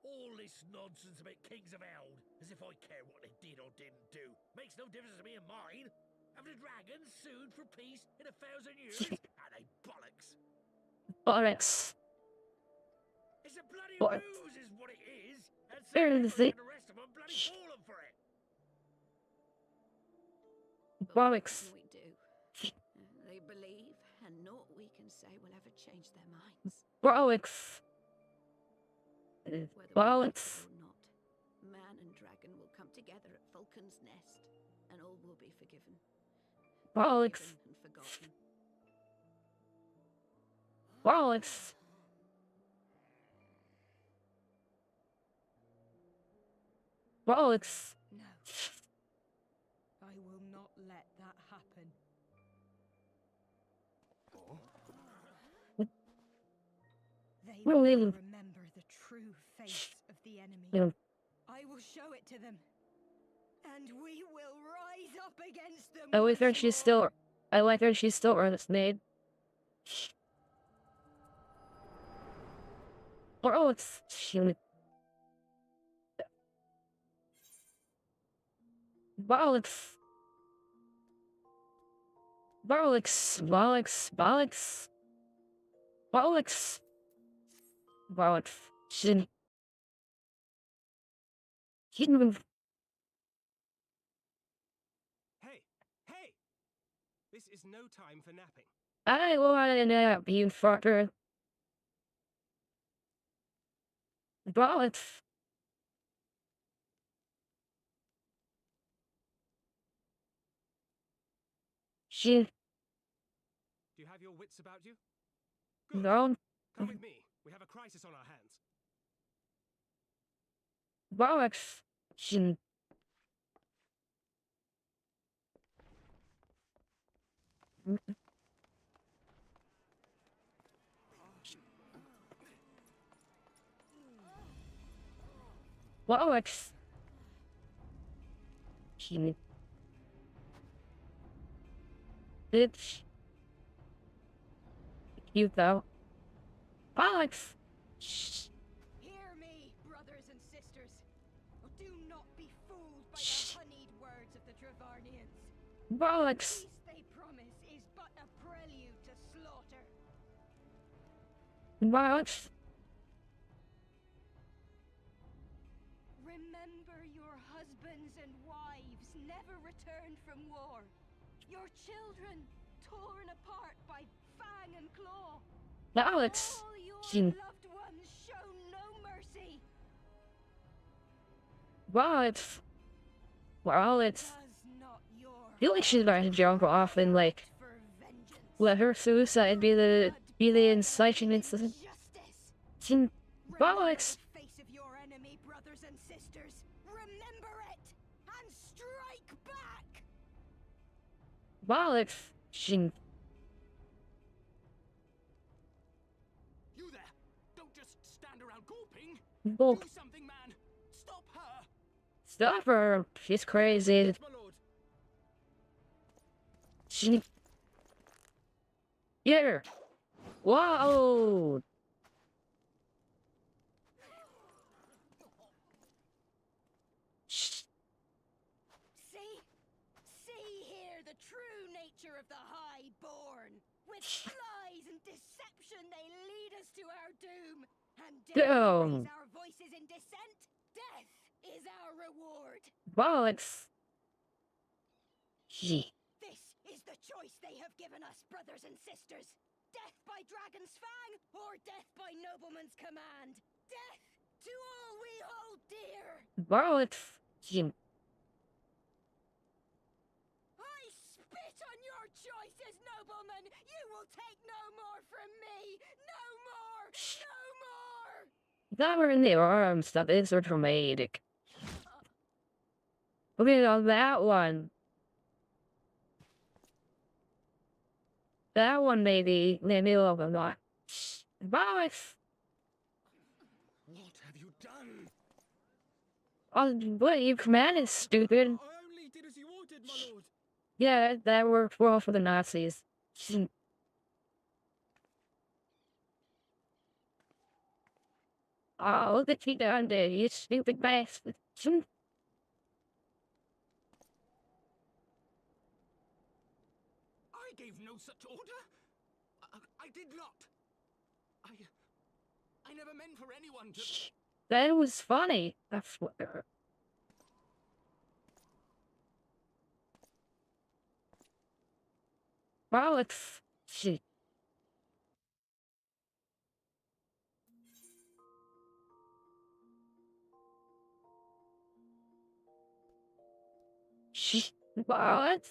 Speaker 14: All this nonsense about kings of Eld, as if I care what they did or didn't do. Makes no difference to me and mine. Have the dragons sued for peace in 1,000 years? Are they bollocks?
Speaker 1: Bollocks.
Speaker 14: It's a bloody
Speaker 1: What?
Speaker 14: ruse is what it is. And so
Speaker 1: Where is it?
Speaker 14: the rest of them bloody fallen for it.
Speaker 1: Bollocks.
Speaker 13: What can we do? They believe, and naught we can say will ever change their minds.
Speaker 1: Bollocks.
Speaker 13: Whether we
Speaker 1: Bollocks.
Speaker 13: like it or not, man and dragon will come together at Vulcan's Nest, and all will be forgiven.
Speaker 1: Bollocks.
Speaker 13: Forgiven and forgotten.
Speaker 1: Bollocks. Bollocks.
Speaker 15: No. I will not let that happen. They will remember the true face of the enemy.
Speaker 1: Yeah.
Speaker 15: I will show it to them. And we will rise up against them.
Speaker 1: I like her she's still earnest made. Bollocks. Bollocks. Bollocks. Bollocks. Bollocks. Bollocks. Bollocks. Shouldn't.
Speaker 2: Hey! Hey! This is no time for napping.
Speaker 1: I want to nap, you fucker. Bollocks. She.
Speaker 2: Do you have your wits about you? Good.
Speaker 1: No.
Speaker 2: Come with me. We have a crisis on our hands.
Speaker 1: Bollocks. She. Bollocks. She. Bitch. You though. Bollocks. Shh.
Speaker 15: Hear me, brothers and sisters. Do not be fooled by the honeyed words of the Dravarnians.
Speaker 1: Bollocks.
Speaker 15: The peace they promise is but a prelude to slaughter.
Speaker 1: Bollocks.
Speaker 15: Remember your husbands and wives never returned from war. Your children torn apart by fang and claw.
Speaker 1: Bollocks.
Speaker 15: All your
Speaker 1: She.
Speaker 15: loved ones show no mercy.
Speaker 1: Bollocks. Bollocks.
Speaker 15: Does not your
Speaker 1: I feel like she's about to jump off and like
Speaker 15: for vengeance.
Speaker 1: let her suicide be the inciting incident. She. Bollocks.
Speaker 15: The face of your enemy, brothers and sisters. Remember it and strike back.
Speaker 1: Bollocks. She.
Speaker 14: You there! Don't just stand around gawping!
Speaker 1: Bull.
Speaker 14: Do something, man! Stop her!
Speaker 1: Stop her. She's crazy.
Speaker 14: My lord!
Speaker 1: She. Get her. Whoa.
Speaker 15: See here the true nature of the Highborn. With lies and deception they lead us to our doom. And dare we raise our voices in dissent? Death is our reward.
Speaker 1: Bollocks. She.
Speaker 15: This is the choice they have given us, brothers and sisters. Death by dragon's fang, or death by nobleman's command. Death to all we hold dear.
Speaker 1: Bollocks. She.
Speaker 15: I spit on your choices, noblemen. You will take no more from me. No more. No more.
Speaker 1: Got her in the arms. That is so dramatic. Look at on that one. That one maybe made me a little bit more. Bollocks.
Speaker 14: What have you done?
Speaker 1: Oh, what you commanded, stupid.
Speaker 14: I only did as you ordered, my lord.
Speaker 1: Yeah, that worked well for the Nazis. Oh, look at you down there, you stupid bastard.
Speaker 14: I gave no such order. I did not. I never meant for anyone to...
Speaker 1: That was funny. I swear. Wow, it's... Shit. Balance.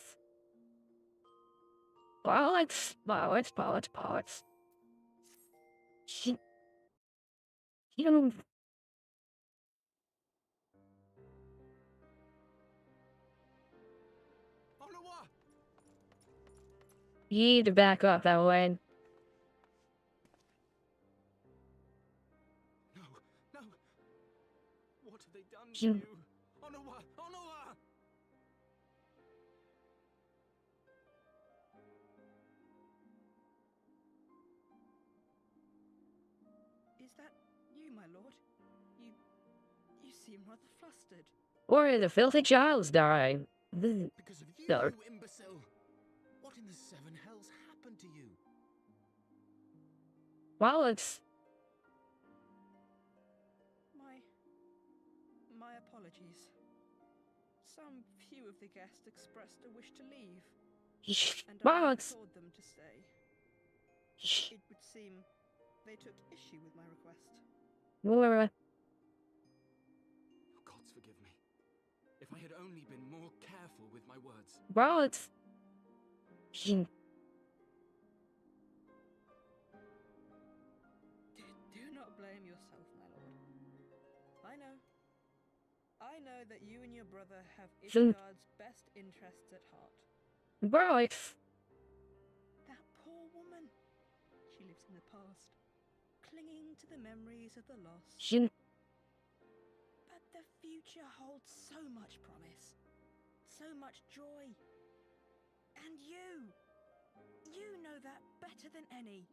Speaker 1: Balance. Balance. Balance. Balance. You need to back up, Evelyn.
Speaker 14: No. What have they done to you? Onawa! Onawa!
Speaker 16: Is that you, my lord? You seem rather flustered.
Speaker 1: Or the filthy child's dying.
Speaker 14: Because of you,
Speaker 1: No.
Speaker 14: you imbecile! What in the seven hells happened to you?
Speaker 1: Well, it's...
Speaker 16: My apologies. Some few of the guests expressed a wish to leave, and
Speaker 1: Well,
Speaker 16: I
Speaker 1: it's...
Speaker 16: implored them to stay. It would seem they took issue with my request.
Speaker 14: Gods forgive me. If I had only been more careful with my words.
Speaker 1: Well, it's...
Speaker 16: Do not blame yourself, my lord. I know that you and your brother have Ishgard's best interests at heart.
Speaker 1: Well, it's...
Speaker 16: That poor woman. She lives in the past, clinging to the memories of the lost. But the future holds so much promise, so much joy. And you know that better than any.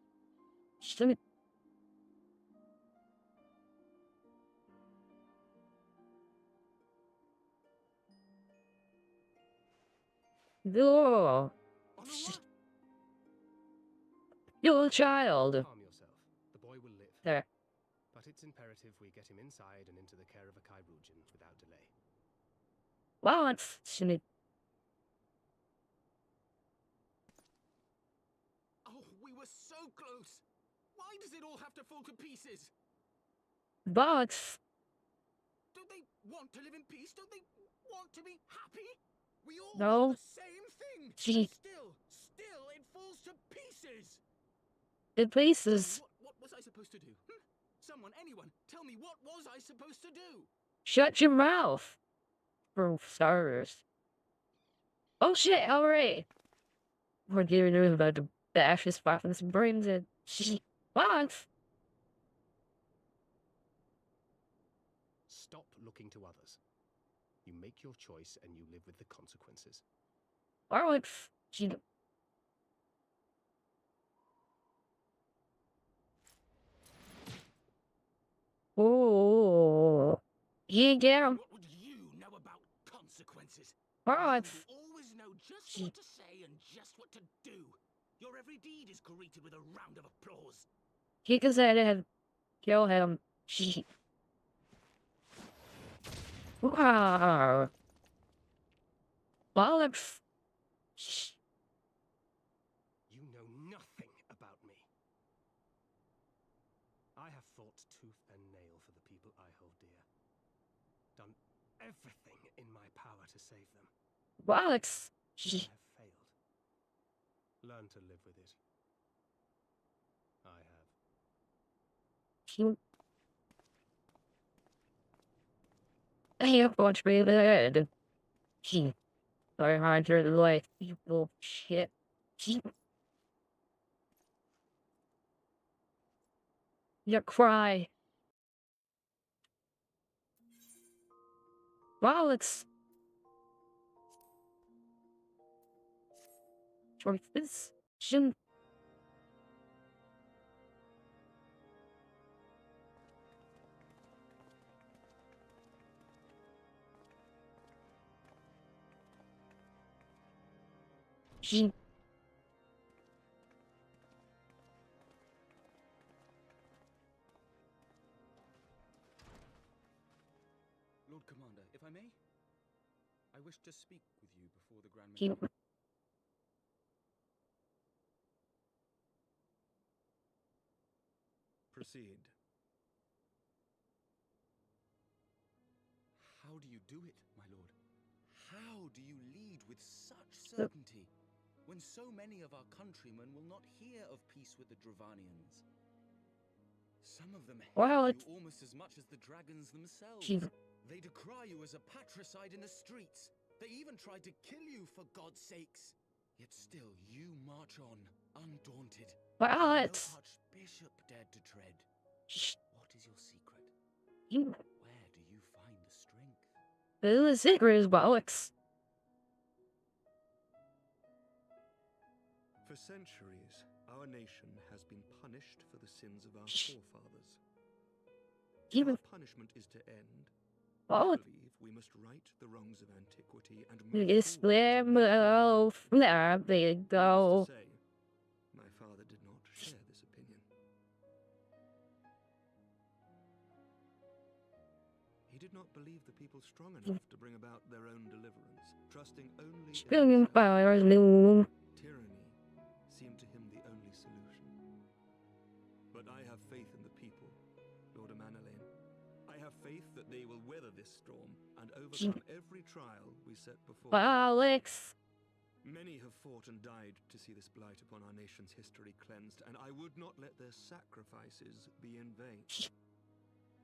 Speaker 1: Oh. Your child.
Speaker 2: Calm yourself. The boy will live.
Speaker 1: There.
Speaker 2: But it's imperative we get him inside and into the care of a Kyrujin without delay.
Speaker 1: Well, it's...
Speaker 14: Oh, we were so close! Why does it all have to fall to pieces?
Speaker 1: But...
Speaker 14: Don't they want to live in peace? Don't they want to be happy? We all
Speaker 1: No.
Speaker 14: want the same thing! And still, it falls to pieces!
Speaker 1: In pieces.
Speaker 14: What was I supposed to do? Someone, anyone, tell me, what was I supposed to do?
Speaker 1: Shut your mouth. For starters. Oh shit, alright. We're getting news about to bash his fucking brains in. What?
Speaker 2: Stop looking to others. You make your choice and you live with the consequences.
Speaker 1: Alright. Oh. You get him.
Speaker 14: What would you know about consequences?
Speaker 1: Alright.
Speaker 14: You always know just what to say and just what to do. Your every deed is greeted with a round of applause.
Speaker 1: Kick his head in. Kill him. Wow. Well, it's...
Speaker 2: You know nothing about me. I have fought tooth and nail for the people I hold dear. Done everything in my power to save them.
Speaker 1: Well, it's...
Speaker 2: I have failed. Learn to live with it. I have.
Speaker 1: Hey, watch me dead. Sorry, Hunter, like, you little shit. You cry. Wow, it's... Choices.
Speaker 14: Lord Commander, if I may, I wish to speak with you before the Grand
Speaker 1: He-
Speaker 14: Melee.
Speaker 12: Proceed.
Speaker 14: How do you do it, my lord? How do you lead with such certainty, when so many of our countrymen will not hear of peace with the Dravanians? Some of them hate
Speaker 1: Well,
Speaker 14: you
Speaker 1: it's...
Speaker 14: almost as much as the dragons themselves.
Speaker 1: He-
Speaker 14: They decry you as a patricide in the streets. They even tried to kill you, for God's sakes. Yet still, you march on, undaunted.
Speaker 1: Well,
Speaker 14: No
Speaker 1: it's...
Speaker 14: archbishop dared to tread. What is your secret?
Speaker 1: He-
Speaker 14: Where do you find the strength?
Speaker 1: The secret is well, it's...
Speaker 12: For centuries, our nation has been punished for the sins of our forefathers. If
Speaker 1: Even...
Speaker 12: our punishment is to end,
Speaker 1: Oh,
Speaker 12: I believe we must right the wrongs of antiquity and move
Speaker 1: it's
Speaker 12: forward as a nation.
Speaker 1: there they go.
Speaker 12: Needless to say, my father did not share this opinion. He did not believe the people strong enough to bring about their own deliverance, trusting only in
Speaker 1: Spilling
Speaker 12: himself.
Speaker 1: fire, loom.
Speaker 12: Tyranny seemed to him the only solution. But I have faith in the people, Lord HYDAELYN. I have faith that they will weather this storm and overcome every trial we set before them.
Speaker 1: Alex.
Speaker 12: Many have fought and died to see this blight upon our nation's history cleansed, and I would not let their sacrifices be in vain.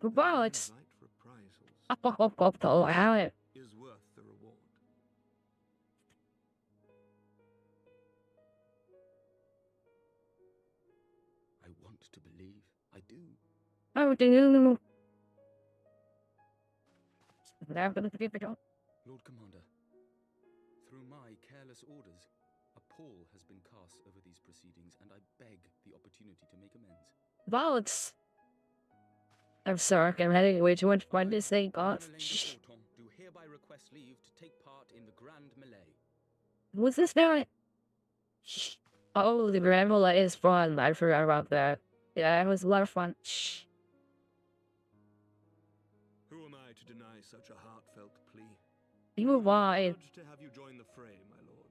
Speaker 1: Goodbye,
Speaker 12: Their
Speaker 1: Alex.
Speaker 12: invite reprisals
Speaker 1: Alex.
Speaker 12: is worth the reward.
Speaker 14: I want to believe. I do.
Speaker 1: Oh, do. Now gonna be the
Speaker 14: Lord Commander, through my careless orders, a pall has been cast over these proceedings, and I beg the opportunity to make amends.
Speaker 1: Alex. I'm sorry, I'm having way too much fun to say God.
Speaker 14: HYDAELYN de Courton do hereby request leave to take part in the Grand Melee.
Speaker 1: What's this now? Oh, the grandma is fun. I forgot about that. Yeah, it was a lot of fun.
Speaker 12: Who am I to deny such a heartfelt plea?
Speaker 1: You were why.
Speaker 12: Honored to have you join the fray, my lord.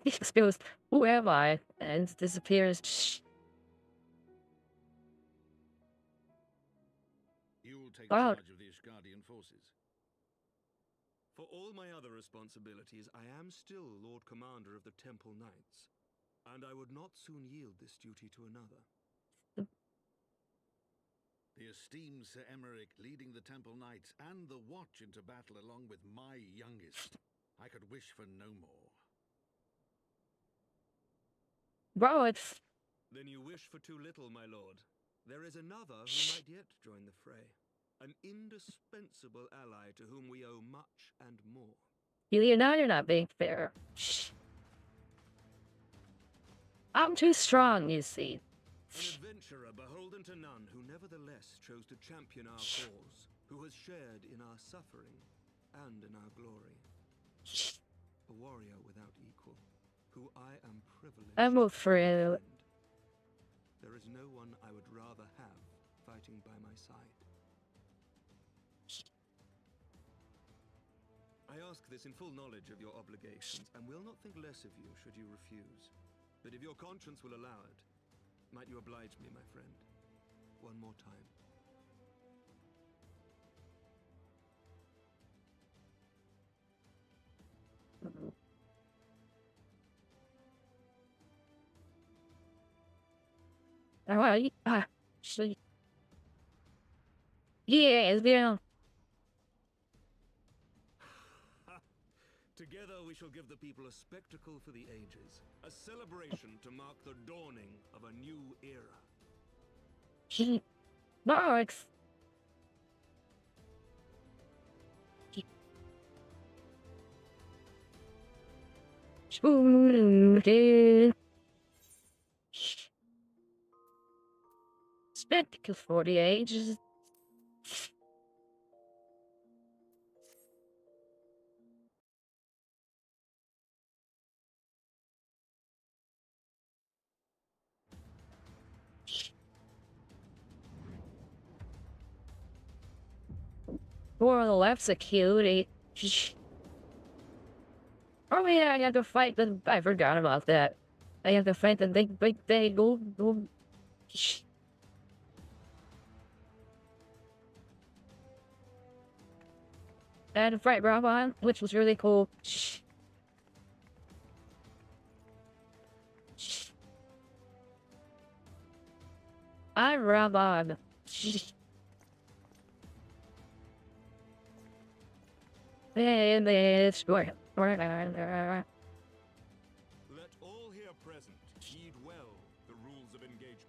Speaker 1: Excuse, who am I? And disappears.
Speaker 6: You will take
Speaker 1: God.
Speaker 6: charge of the Ishgardian forces.
Speaker 12: For all my other responsibilities, I am still Lord Commander of the Temple Knights, and I would not soon yield this duty to another.
Speaker 6: The esteemed Sir Emeric leading the Temple Knights and the Watch into battle along with my youngest. I could wish for no more.
Speaker 1: Bro, it's...
Speaker 12: Then you wish for too little, my lord. There is another who might yet join the fray. An indispensable ally to whom we owe much and more.
Speaker 1: You're not being fair. I'm too strong, you see.
Speaker 12: An adventurer beholden to none, who nevertheless chose to champion our cause, who has shared in our suffering and in our glory. A warrior without equal, who I am privileged
Speaker 1: I'm
Speaker 12: to
Speaker 1: afraid.
Speaker 12: defend. There is no one I would rather have fighting by my side. I ask this in full knowledge of your obligations, and will not think less of you should you refuse. But if your conscience will allow it, might you oblige me, my friend, one more time?
Speaker 1: Yeah, it's been...
Speaker 12: Together we shall give the people a spectacle for the ages, a celebration to mark the dawning of a new era.
Speaker 1: No, it's... Spectacle for the ages. Four on the left's a cutie. Oh yeah, I had to fight the. I forgot about that. I had to fight the big thing. I had to fight Robon, which was really cool. I'm Robon. And it's good.
Speaker 17: Let all here present heed well the rules of engagement.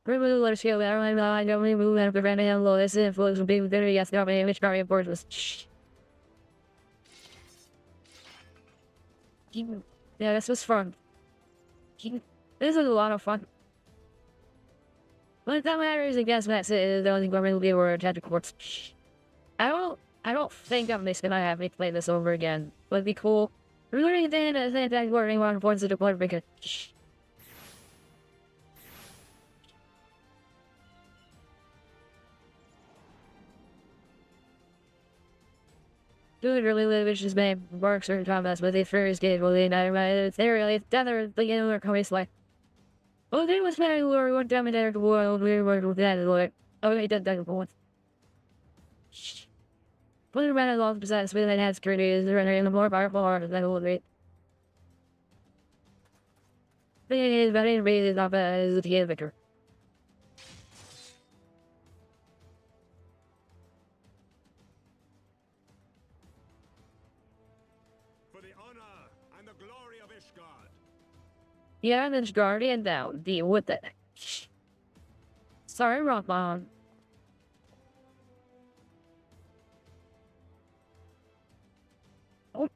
Speaker 1: Remove let's go out and I don't remove and prevent him low this influence will be with the yes not which very important. Yeah, this was fun. This was a lot of fun. But that matters, I guess that's it. The only government will be where attack courts. I don't think I'm just gonna have me play this over again. Would be cool. Really then I think that learning one points to the point because Dude really lives his name works or Thomas, but they first did well they never they really other the other comments like oh there was very we went down there the world we were with that like oh they did that once. Put it around along besides with that has security is there any more powerful than that will be. But it is very really not as the victor. Yeah, there's Guardian down. Deal with it. Sorry, Rockmon. Okay.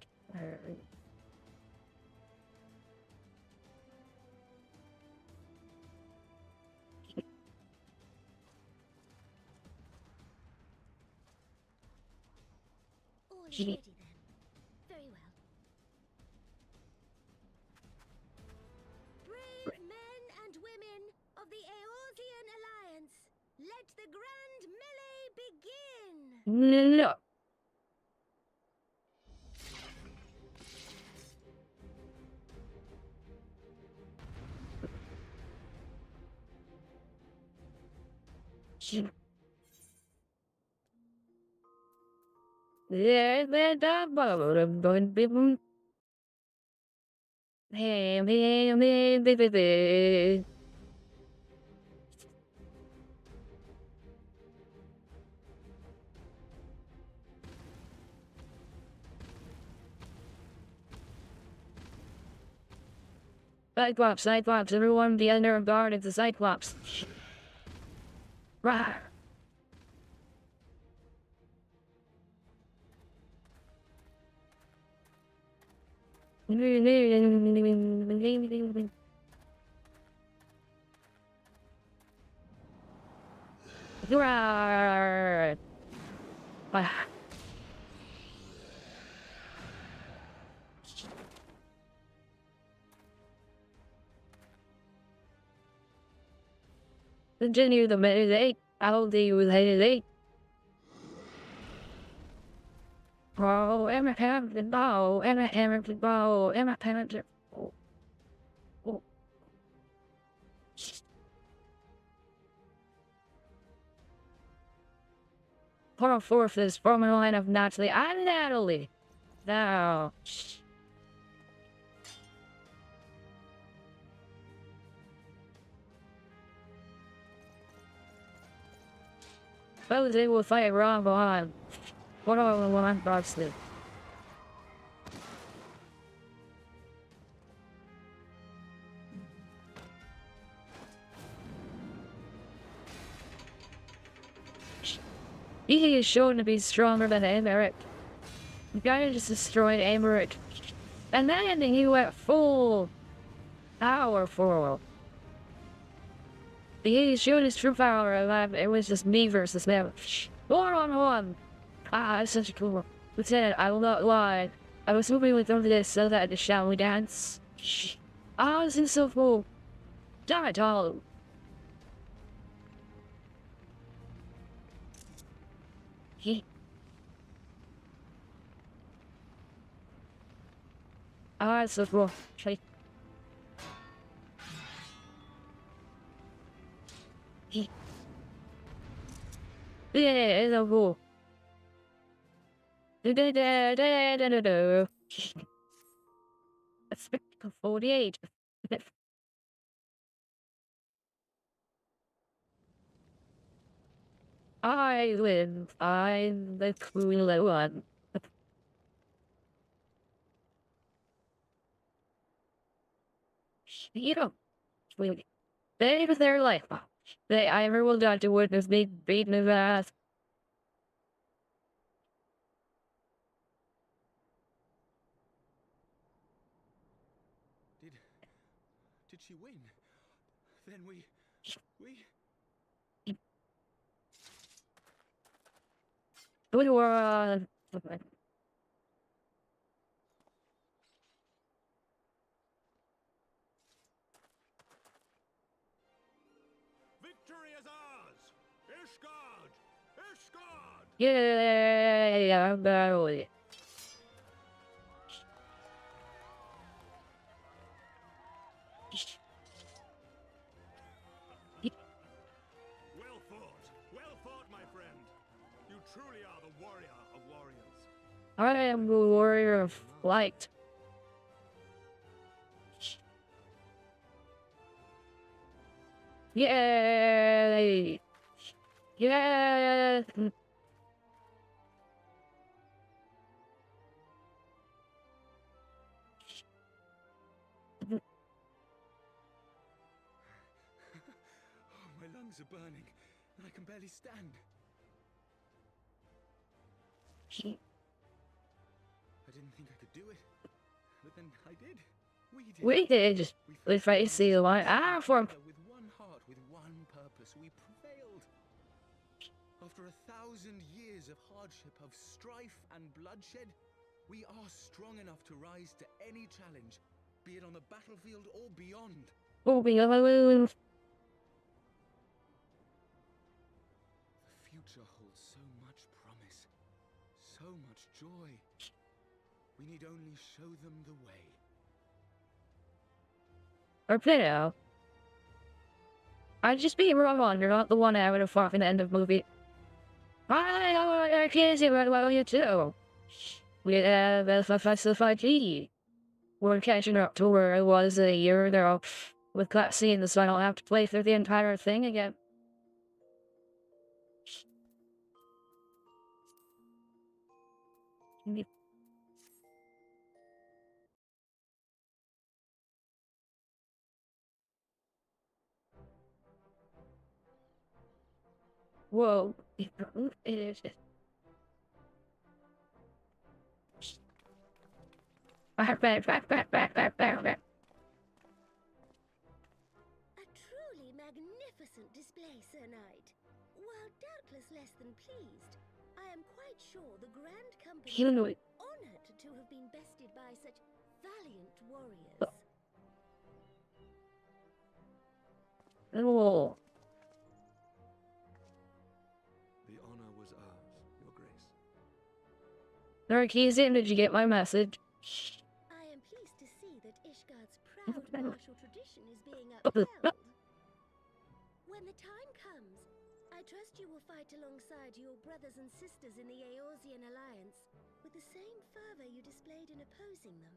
Speaker 15: Ready then. Very well. Brave men and women of the Eorzean Alliance, let the grand melee begin!
Speaker 1: No. There's that bottom going people. Hey. Cyclops, everyone be under guard of the Cyclops. Rah! Hurrah! Continue the meditate. I'll deal with meditate. Oh, Emma Hamilton, oh, Emma Hamilton, oh, Emma Hamilton. Oh. Pour forth this from a line of Natalie and Natalie. Now. Suppose they will fight wrong behind. What are the one dogs do? He is shown to be stronger than Emmerich. The guy just destroyed Emmerich. And then he went full powerful. He showed his true power and it was just me versus them. 1-on-1. Ah, it's such a cool. Lieutenant, I will not lie. I was hoping with all this so that shall we dance? Ah, sind so cool. Da, da. Ah, so cool. Yeah, so cool. Spectacle 48. I win. I'm the cool one. You know, really. They was their life. They ever will not do witness me beating his ass.
Speaker 14: Did she win? Then we...
Speaker 1: We were,
Speaker 17: Victory is ours! Ishgard! Ishgard!
Speaker 1: yeah, barely.
Speaker 17: Well fought, my friend. You truly are the warrior of warriors.
Speaker 1: I am the warrior of light. Yay! Yeah!
Speaker 14: Oh, my lungs are burning, and I can barely stand. I didn't think I could do it, but then I did.
Speaker 1: We did. We face the light. Ah, for
Speaker 14: with one heart, with one purpose, we prevailed. After 1,000 years of hardship, of strife and bloodshed, we are strong enough to rise to any challenge, be it on the battlefield or beyond.
Speaker 1: oh, we are.
Speaker 14: The future holds so much promise, so much joy. We need only show them the way.
Speaker 1: Or Pluto. I'd just be wrong, you're not the one I would have fought in the end of the movie. I can't see what you do. We have FFXIV. We're catching up to where I was a year ago with cutscenes, so I don't have to play through the entire thing again. Whoa. It is.
Speaker 15: A truly magnificent display, Sir Knight. While doubtless less than pleased, I am quite sure the Grand Company is honored to have been bested by such valiant warriors.
Speaker 1: Oh.
Speaker 12: The honor was ours, Your Grace.
Speaker 1: Narkeezy, did you get my message?
Speaker 15: I am pleased to see that Ishgard's proud martial tradition is being upheld. When the time comes, I trust you will fight alongside your brothers and sisters in the Eorzean Alliance with the same fervor you displayed in opposing them.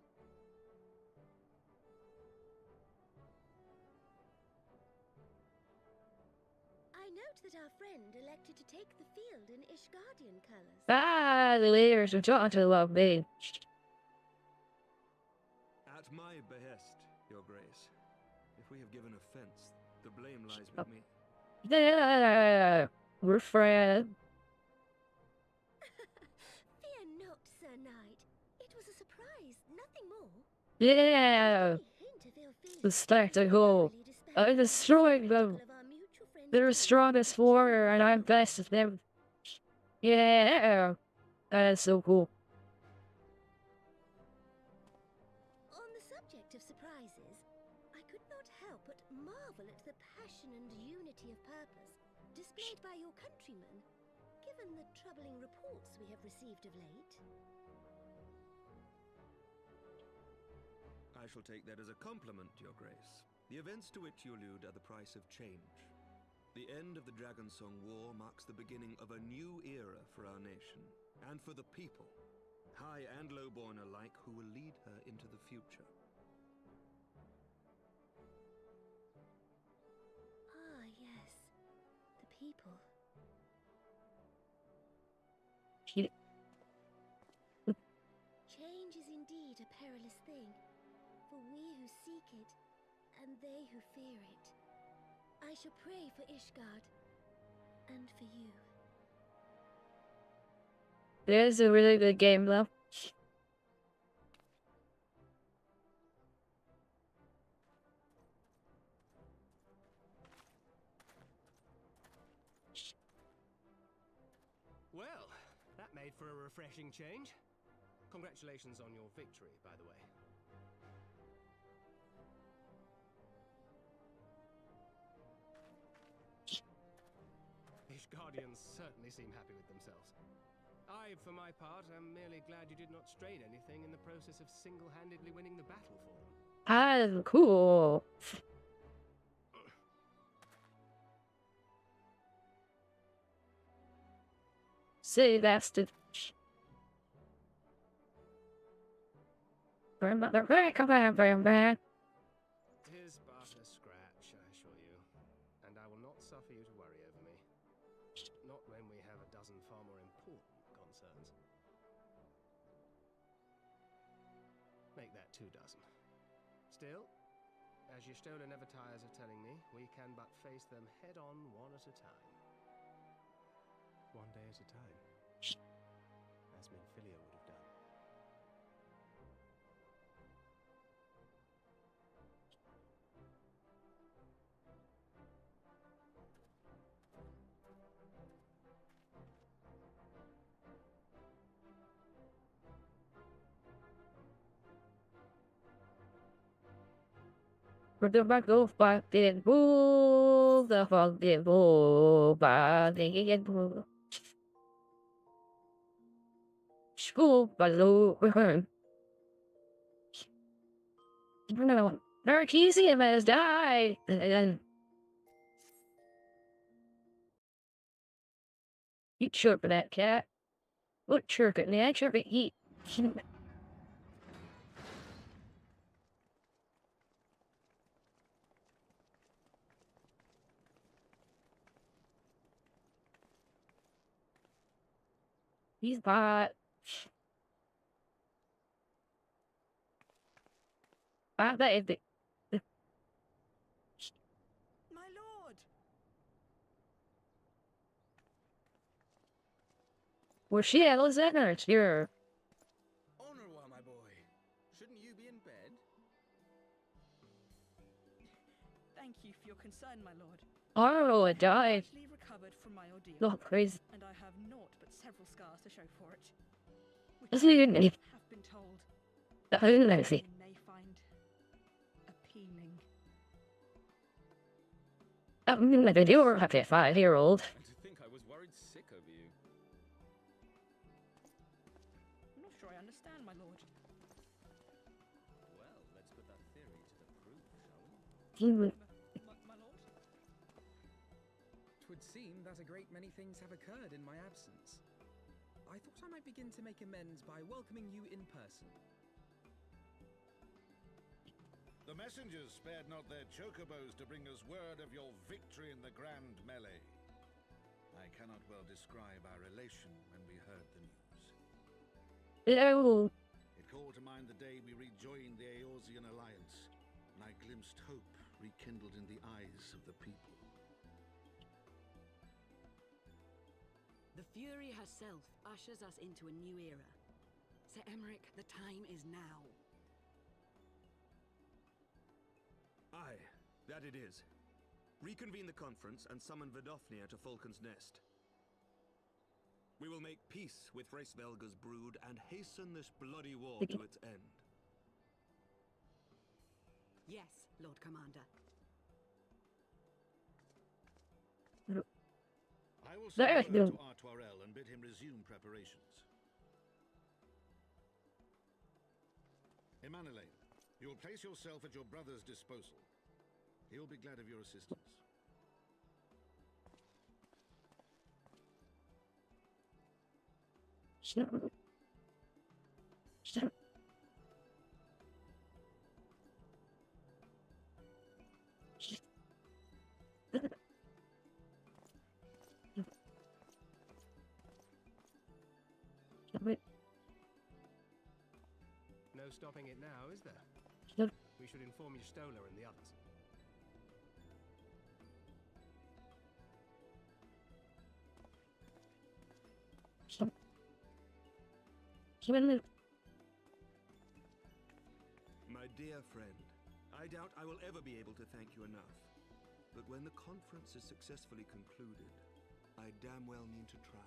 Speaker 15: I note that our friend elected to take the field in Ishgardian colors.
Speaker 1: Ah, the leaders are trying to love me.
Speaker 12: At my behest, Your Grace. If we have given offense, the blame lies with me.
Speaker 1: Yeah, we're friends.
Speaker 15: Fear not, Sir Knight. It was a surprise, nothing more.
Speaker 1: Yeah. The spectacle. I'm destroying them. They're the strongest warrior, and I'm best of them. Yeah. That is so cool.
Speaker 15: On the subject
Speaker 18: of surprises, I could not help but marvel at the passion and unity of purpose displayed by your countrymen, given the troubling reports we have received of late.
Speaker 12: I shall take that as a compliment, Your Grace. The events to which you allude are the price of change. The end of the Dragonsong War marks the beginning of a new era for our nation, and for the people, high and lowborn alike, who will lead her into the future.
Speaker 18: Ah, yes. The people. Change is indeed a perilous thing, for we who seek it, and they who fear it. I shall pray for Ishgard, and for you.
Speaker 1: There's a really good game though.
Speaker 2: Well, that made for a refreshing change. Congratulations on your victory, by the way. Ishgardians certainly seem happy with themselves. I, for my part, am merely glad you did not strain anything in the process of single-handedly winning the battle for them.
Speaker 1: Ah, cool. See, that's the... Grandmother,
Speaker 2: Tis but a scratch, I assure you, and I will not suffer you to worry over me. Not when we have a dozen far more important concerns. Make that 2 dozen. Still, as Y'shtola never tires of telling me, we can but face them head-on one at a time. One day at a time. As Minfilia would have done.
Speaker 1: the battle fighting bull, the fucking bull, fighting bull. School balloon return. No, Narcisium has died. And you chirp at that cat. What chirp at me? I chirp at he. He's bot. That is the.
Speaker 16: My lord!
Speaker 1: Was she Alexander? It's your.
Speaker 14: Honorwa, my boy. Shouldn't you be in bed?
Speaker 16: Thank you for your concern, my lord.
Speaker 1: Oh, it died.
Speaker 16: I have largely recovered from my ordeal.
Speaker 1: Not crazy.
Speaker 16: And I have naught but several scars to show for it.
Speaker 1: Doesn't even
Speaker 16: Which I have been told
Speaker 1: I don't know.
Speaker 16: you may find appealing.
Speaker 1: You're happy 5-year-old.
Speaker 14: And to think I was worried sick over you.
Speaker 16: I'm not sure I understand, my lord.
Speaker 14: Well, let's put that theory to the proof, shall we?
Speaker 16: My lord?
Speaker 9: 'Twould seem that a great many things have occurred in my absence. I thought I might begin to make amends by welcoming you in person.
Speaker 6: The messengers spared not their chocobos to bring us word of your victory in the grand melee. I cannot well describe our elation when we heard the news.
Speaker 1: Hello.
Speaker 6: It called to mind the day we rejoined the Eorzean alliance, and I glimpsed hope rekindled in the eyes of the people.
Speaker 4: The Fury herself ushers us into a new era. Sir Emmerich, the time is now.
Speaker 12: Aye, that it is. Reconvene the conference and summon Vidofnir to Falcon's Nest. We will make peace with Hraesvelga's brood and hasten this bloody war to its end.
Speaker 4: Yes, Lord Commander.
Speaker 6: I will
Speaker 1: There
Speaker 6: send
Speaker 1: we
Speaker 6: word
Speaker 1: go.
Speaker 6: to Artoirel and bid him resume preparations. Emmanuel, you will place yourself at your brother's disposal. He will be glad of your assistance.
Speaker 2: No stopping it now, is there? We should inform Y'shtola and the others.
Speaker 12: My dear friend, I doubt I will ever be able to thank you enough. But when the conference is successfully concluded, I damn well mean to try.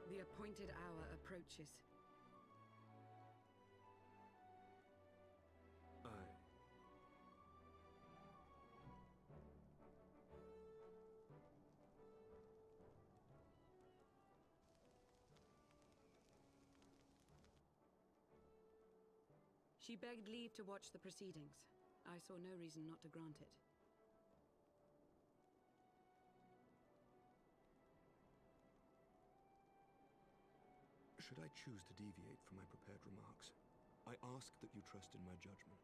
Speaker 4: The appointed hour approaches.
Speaker 12: Aye.
Speaker 4: She begged leave to watch the proceedings. I saw no reason not to grant it.
Speaker 12: Should I choose to deviate from my prepared remarks, I ask that you trust in my judgment.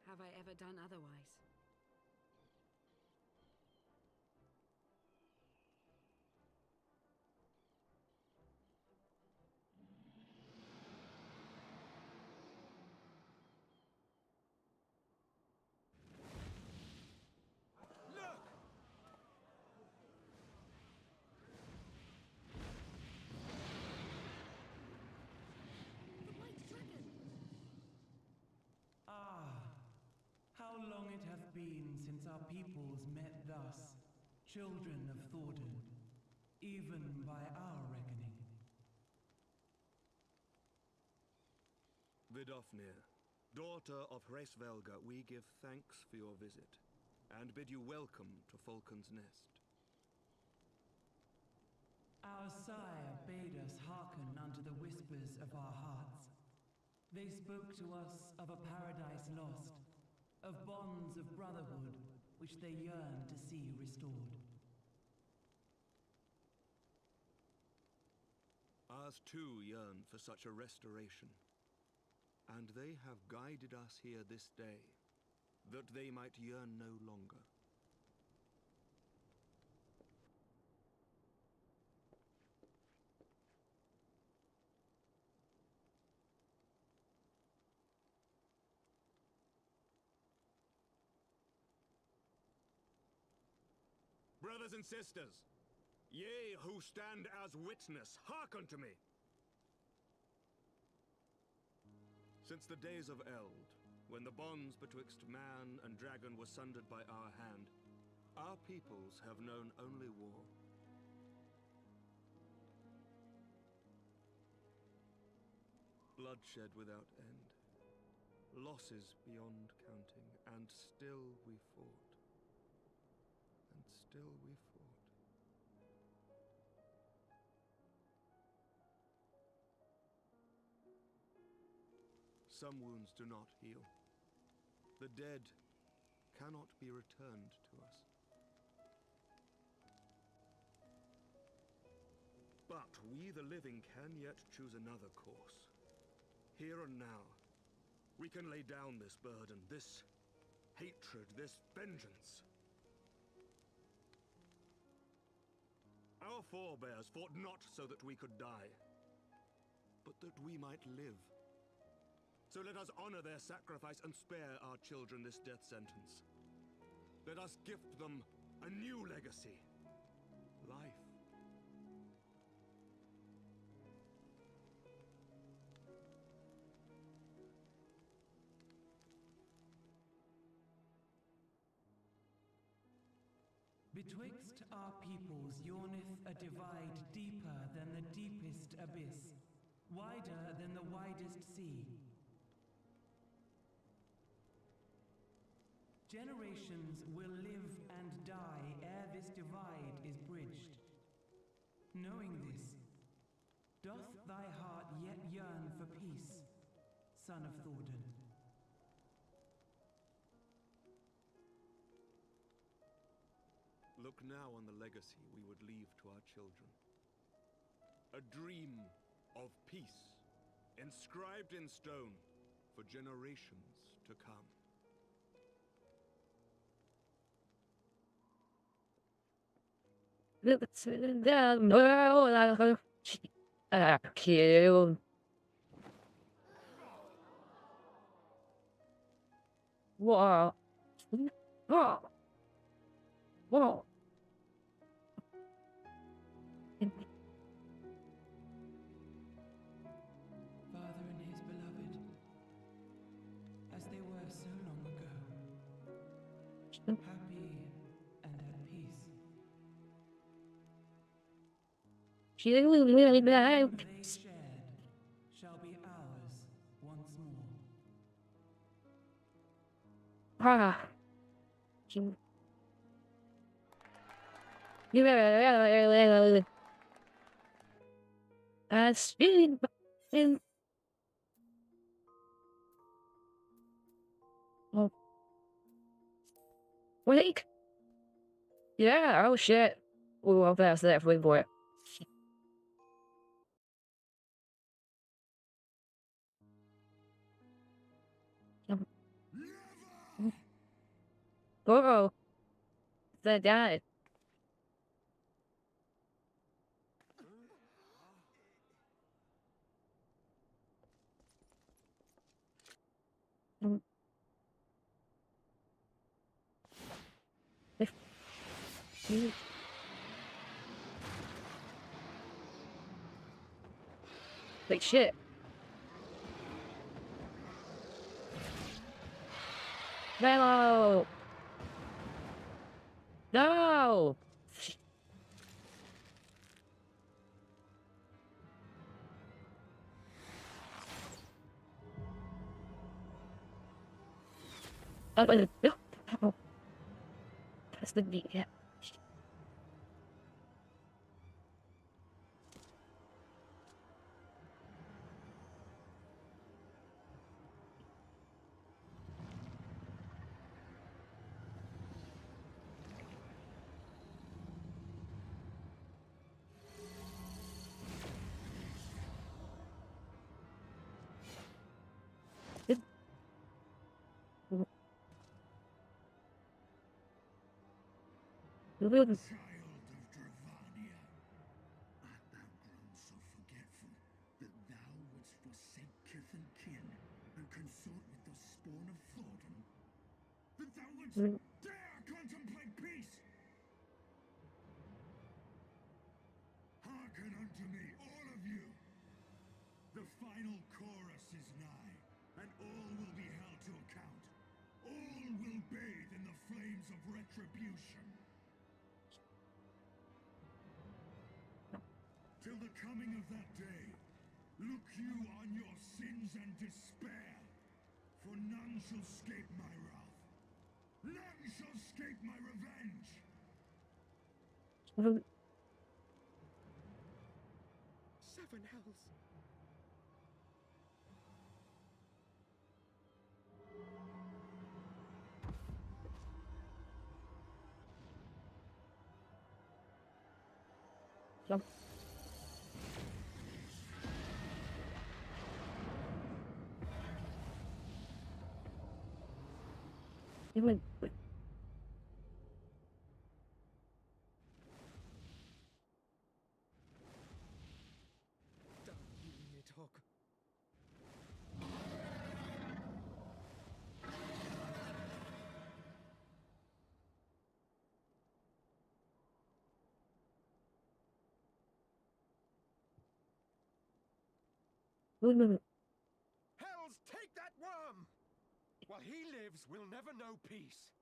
Speaker 4: Have I ever done otherwise?
Speaker 3: our peoples met thus, children of Thordan, even by our reckoning.
Speaker 12: Vidofnir, daughter of Hraesvelga, we give thanks for your visit, and bid you welcome to Falcon's Nest.
Speaker 3: Our sire bade us hearken unto the whispers of our hearts. They spoke to us of a paradise lost, of bonds of brotherhood which they yearn to see restored.
Speaker 12: Ours too yearn for such a restoration, and they have guided us here this day, that they might yearn no longer. Brothers and sisters, ye who stand as witness, hearken to me! Since the days of Eld, when the bonds betwixt man and dragon were sundered by our hand, our peoples have known only war. Bloodshed without end, losses beyond counting, and still we fought. And still we fought. Some wounds do not heal. The dead cannot be returned to us. But we, the living, can yet choose another course. Here and now, we can lay down this burden, this hatred, this vengeance. Our forebears fought not so that we could die, but that we might live. So let us honor their sacrifice and spare our children this death sentence. Let us gift them a new legacy, life.
Speaker 3: Betwixt our peoples yawneth a divide deeper than the deepest abyss, wider than the widest sea. Generations will live and die ere this divide is bridged. Knowing this, doth thy heart yet yearn for peace, son of Thordan?
Speaker 12: Look now on the legacy we would leave to our children. A dream of peace, inscribed in stone for generations to come.
Speaker 1: Cute. Whoa. Whoa. Whoa.
Speaker 3: Father and his beloved, as they were so long ago, happy and at peace.
Speaker 1: She really bad.
Speaker 3: They shared shall be ours once more.
Speaker 1: Ah. Speed in. Oh. Wait. Yeah, oh shit. Ooh, I'll pass that for it. Uh-oh. That died. Like shit. Hello. No! Oh, that's the beat, yeah.
Speaker 6: Child of Dravania, art thou grown so forgetful that thou wouldst forsake kith and kin and consort with the spawn of Thornton? That thou wouldst dare contemplate peace? Hearken unto me, all of you! The final chorus is nigh, and all will be held to account. All will bathe in the flames of retribution. Till the coming of that day, look you on your sins and despair, for none shall escape my wrath. None shall escape my revenge.
Speaker 3: Seven hells.
Speaker 1: Jump. You went.
Speaker 3: Damn you, Nidhogg.
Speaker 12: Hells, take that worm! While he lives, we'll never know peace.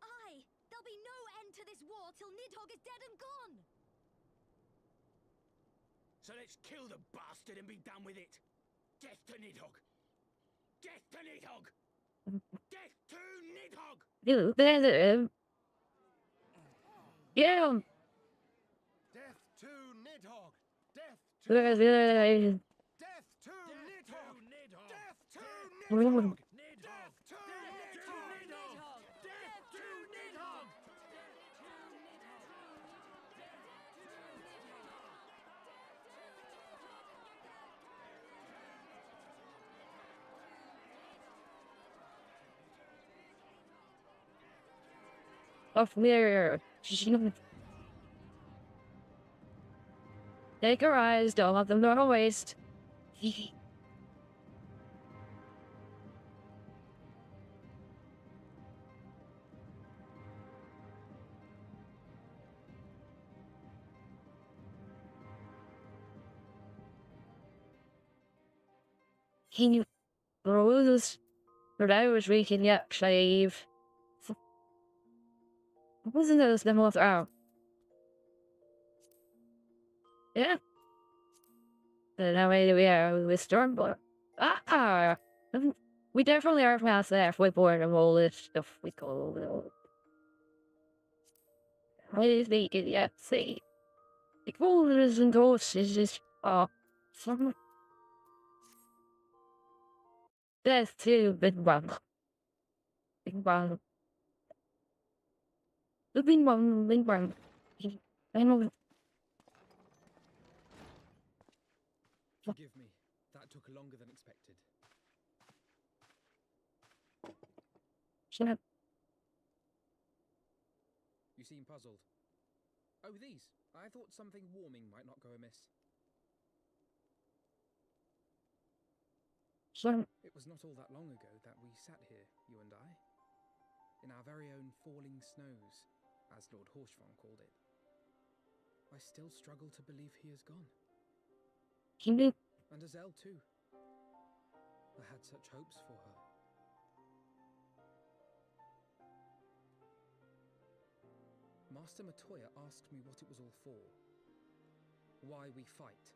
Speaker 18: Aye! There'll be no end to this war till Nidhogg is dead and gone!
Speaker 14: So let's kill the bastard and be done with it. Death to Nidhogg! Death to Nidhogg! Death to Nidhogg!
Speaker 1: Yeah.
Speaker 12: Death to Nidhogg! Death to Nidhogg! Death to Nidhogg! Death to Nidhogg! Death to Nidhogg! Death to Nidhogg!
Speaker 1: Off mirror. Take your eyes, don't let them go to waste. Can you throw this? But I was reaching yet, shave. Wasn't those the most out? Yeah. Then how many do we have with Stormblood? We definitely are past the halfway point of all this stuff we call it. What is the yet see? The coolers and ghosts is just some death to Big Bang. Big Bang. The Big Bang, Big Bang. I know.
Speaker 9: Forgive me. That took longer than expected.
Speaker 1: Shut up.
Speaker 9: You seem puzzled. Oh, these. I thought something warming might not go amiss.
Speaker 1: Shut up.
Speaker 9: It was not all that long ago that we sat here, you and I, in our very own falling snows, as Lord Horshvon called it. I still struggle to believe he is gone. And Azelle too. I had such hopes for her. Master Matoya asked me what it was all for. Why we fight.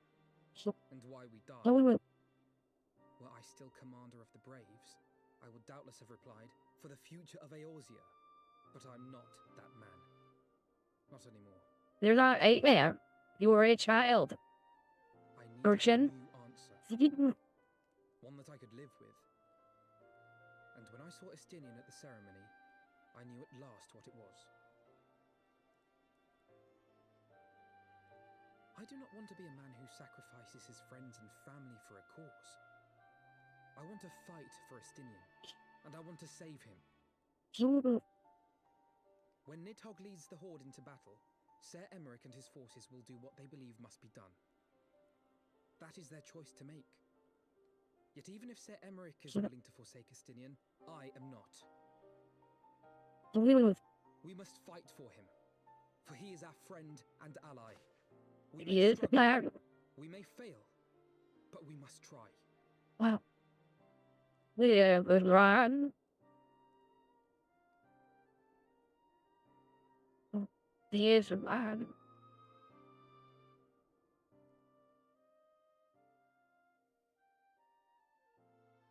Speaker 9: And why we die. Were I still commander of the Braves, I would doubtless have replied, for the future of Eorzea. But I'm not that man. Not anymore.
Speaker 1: You're not a man. You were a child.
Speaker 9: I need
Speaker 1: Urchin.
Speaker 9: a new answer. One that I could live with. And when I saw Estinian at the ceremony, I knew at last what it was. I do not want to be a man who sacrifices his friends and family for a cause. I want to fight for Estinian, and I want to save him. When Nidhogg leads the Horde into battle, Ser Emeric and his forces will do what they believe must be done. That is their choice to make. Yet even if Ser Emeric is willing to forsake Estinian, I am not. We must fight for him, for he is our friend and ally. We may struggle, we may fail, but we must try.
Speaker 1: Wow. Yeah, but run. There's a man.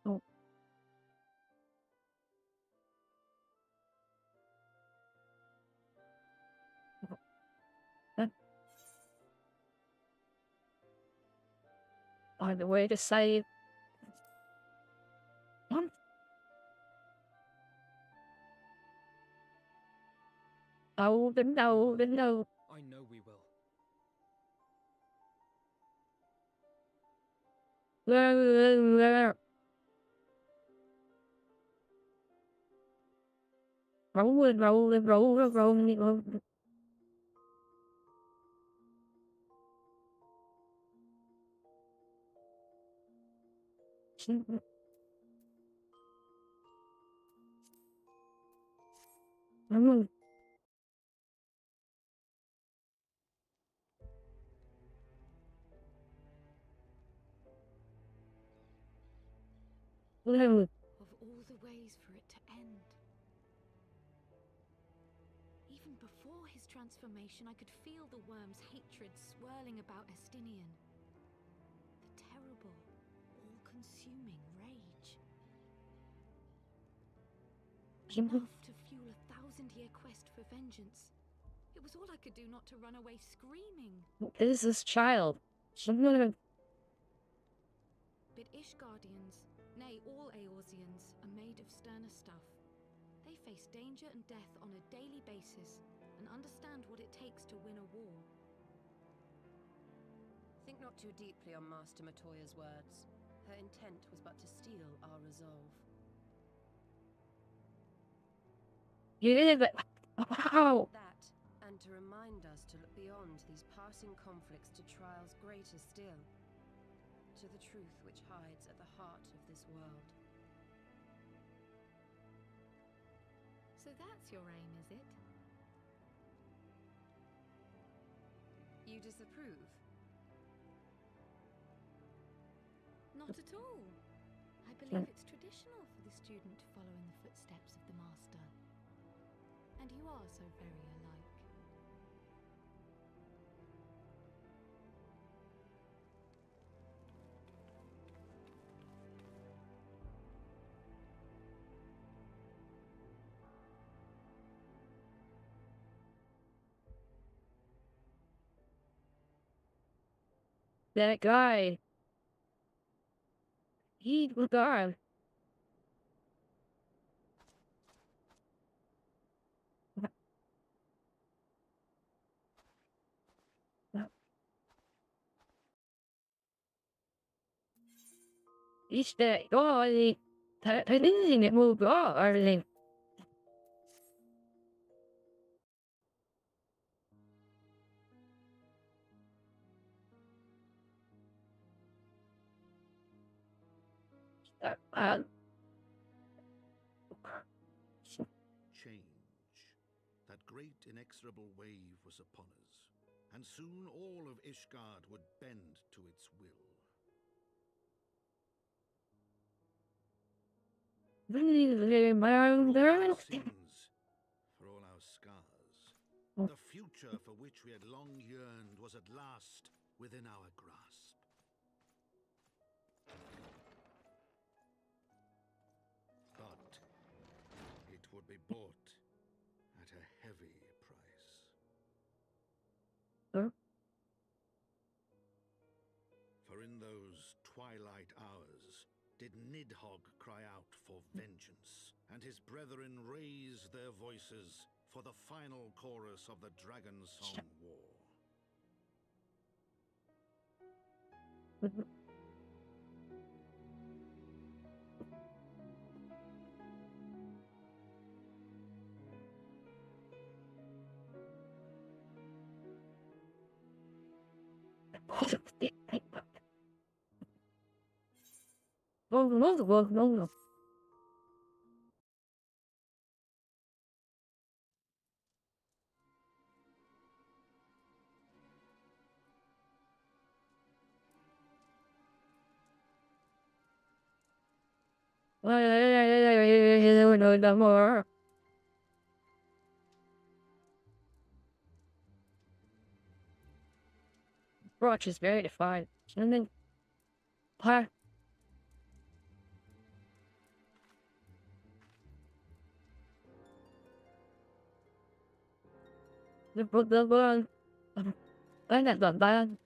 Speaker 1: Oh. On the way to save. Oh, no.
Speaker 9: I know we will.
Speaker 1: Rolling.
Speaker 5: Of all the ways for it to end. Even before his transformation, I could feel the worm's hatred swirling about Estinian. The terrible, all-consuming rage. Enough to fuel a 1,000-year quest for vengeance. It was all I could do not to run away screaming.
Speaker 1: This is child.
Speaker 5: But Ishgardians, nay, all Eorzeans, are made of sterner stuff. They face danger and death on a daily basis, and understand what it takes to win a war.
Speaker 11: Think not too deeply on Master Matoya's words. Her intent was but to steal our resolve.
Speaker 1: You did it. Wow.
Speaker 11: That, and to remind us to look beyond these passing conflicts to trials greater still. To the truth which hides at the heart of this world.
Speaker 5: So that's your aim, is it?
Speaker 11: You disapprove?
Speaker 5: Not at all. I believe it's traditional for the student to follow in the footsteps of the master. And you are so very alike.
Speaker 1: That guy. He was gone. İşte o telini bu arling.
Speaker 6: Change. That great inexorable wave was upon us, and soon all of Ishgard would bend to its will. For all our sins, for all our scars, The future for which we had long yearned was at last within our grasp. But it would be bought at a heavy price. For in those twilight hours did Nidhogg cry out for vengeance, and his brethren raise their voices for the final chorus of the Dragon Song War.
Speaker 1: No. No more. Brooch is very defined. And then the one ban.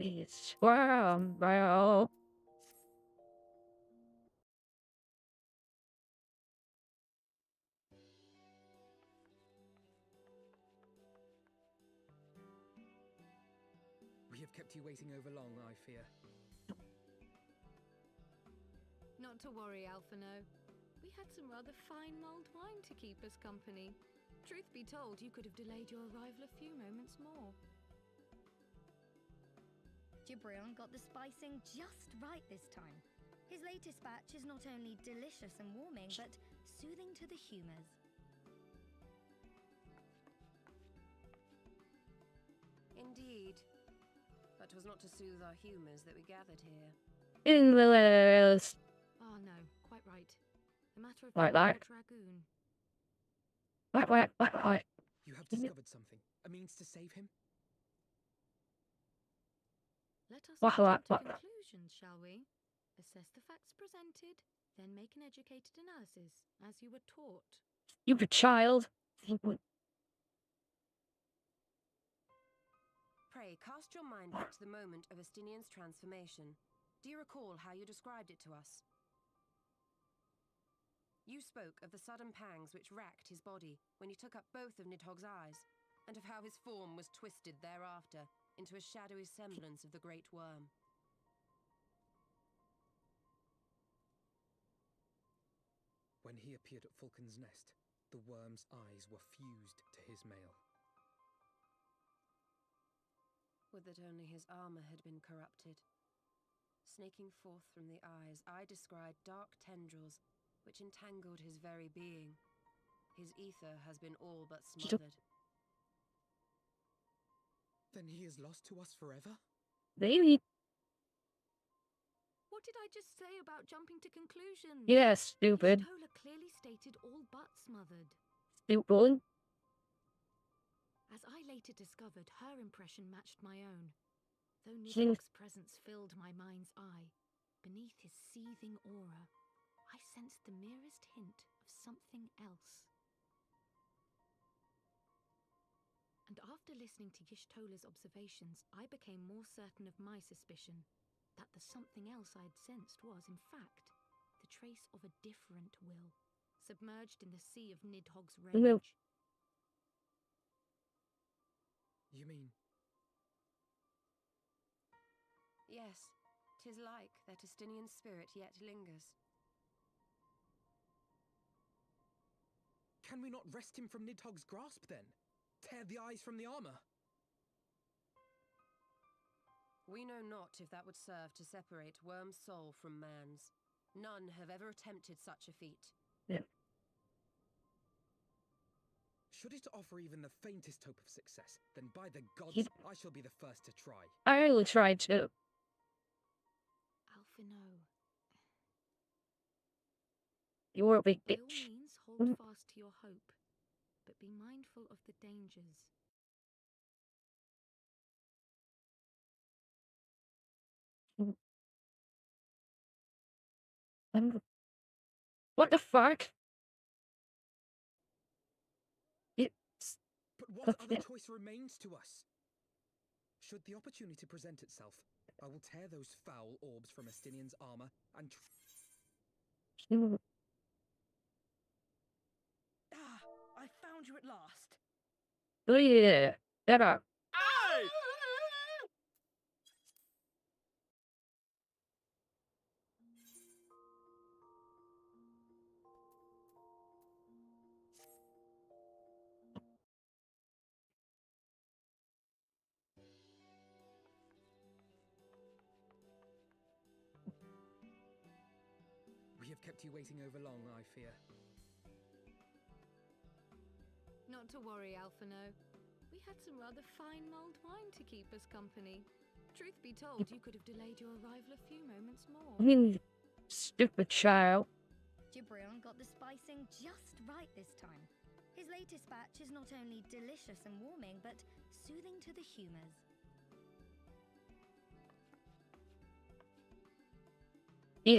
Speaker 1: It's bro.
Speaker 9: We have kept you waiting over long, I fear.
Speaker 5: Not to worry, Alphino. We had some rather fine mulled wine to keep us company. Truth be told, you could have delayed your arrival a few moments more.
Speaker 18: Gibrion got the spicing just right this time. His latest batch is not only delicious and warming, but soothing to the humours.
Speaker 11: Indeed. But 'twas not to soothe our humours that we gathered here.
Speaker 1: In the list.
Speaker 5: Oh no, quite right. The matter of
Speaker 1: Like that.
Speaker 5: Dragoon.
Speaker 1: What?
Speaker 9: You have discovered something. A means to save him?
Speaker 5: Let us
Speaker 1: What?
Speaker 5: jump to conclusions, shall we? Assess the facts presented, then make an educated analysis, as you were taught.
Speaker 1: You child.
Speaker 11: Pray, cast your mind back to the moment of Estinian's transformation. Do you recall how you described it to us? You spoke of the sudden pangs which racked his body when you took up both of Nidhogg's eyes, and of how his form was twisted thereafter into a shadowy semblance of the great worm.
Speaker 9: When he appeared at Falcon's Nest, the worm's eyes were fused to his mail.
Speaker 11: Would that only his armor had been corrupted. Snaking forth from the eyes, I descried dark tendrils which entangled his very being. His ether has been all but smothered.
Speaker 9: Then he is lost to us forever?
Speaker 1: Baby.
Speaker 5: What did I just say about jumping to conclusions?
Speaker 1: Yeah, stupid.
Speaker 5: Y'shtola clearly stated all but smothered.
Speaker 1: Stupid.
Speaker 5: As I later discovered, her impression matched my own. Though Nidhogg's presence filled my mind's eye, beneath his seething aura, I sensed the merest hint of something else. And after listening to Y'shtola's observations, I became more certain of my suspicion that the something else I had sensed was, in fact, the trace of a different will, submerged in the sea of Nidhogg's rage.
Speaker 9: You mean?
Speaker 11: Yes, 'tis like that Estinian spirit yet lingers.
Speaker 9: Can we not wrest him from Nidhogg's grasp, then? Tear the eyes from the armor.
Speaker 11: We know not if that would serve to separate Worm's soul from man's. None have ever attempted such a feat.
Speaker 1: Yeah.
Speaker 9: Should it offer even the faintest hope of success, then by the gods, I shall be the first to try.
Speaker 1: I will try to.
Speaker 5: Alphino.
Speaker 1: You're a big
Speaker 5: By all
Speaker 1: bitch.
Speaker 5: means, hold fast to your hope, but be mindful of the dangers.
Speaker 1: What the fuck?
Speaker 9: But what other choice remains to us? Should the opportunity present itself, I will tear those foul orbs from Estinian's armor and...
Speaker 16: I found you at last.
Speaker 1: Oh yeah, shut up.
Speaker 9: We have kept you waiting over long, I fear.
Speaker 5: Not to worry, Alphino. We had some rather fine mulled wine to keep us company. Truth be told, you could have delayed your arrival a few moments more.
Speaker 1: Stupid child.
Speaker 18: Gibrion got the spicing just right this time. His latest batch is not only delicious and warming, but soothing to the humours.
Speaker 11: To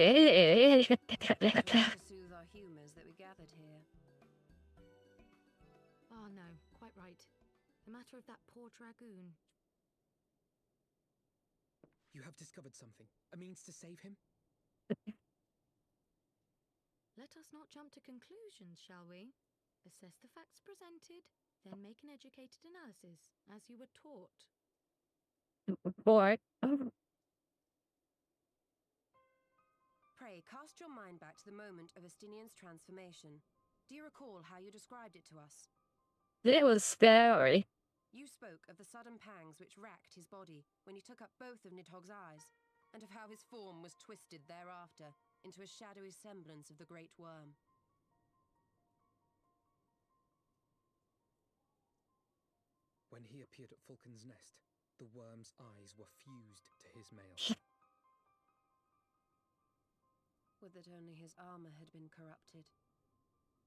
Speaker 11: soothe our humours that we gathered here.
Speaker 5: Ah, no, quite right. The matter of that poor dragoon.
Speaker 9: You have discovered something. A means to save him?
Speaker 5: Let us not jump to conclusions, shall we? Assess the facts presented, then make an educated analysis, as you were taught.
Speaker 1: Boy.
Speaker 11: Pray, cast your mind back to the moment of Estinian's transformation. Do you recall how you described it to us?
Speaker 1: It was scary.
Speaker 11: You spoke of the sudden pangs which racked his body when he took up both of Nidhogg's eyes, and of how his form was twisted thereafter into a shadowy semblance of the great worm.
Speaker 9: When he appeared at Falcon's Nest, the worm's eyes were fused to his mail.
Speaker 11: Would that only his armor had been corrupted.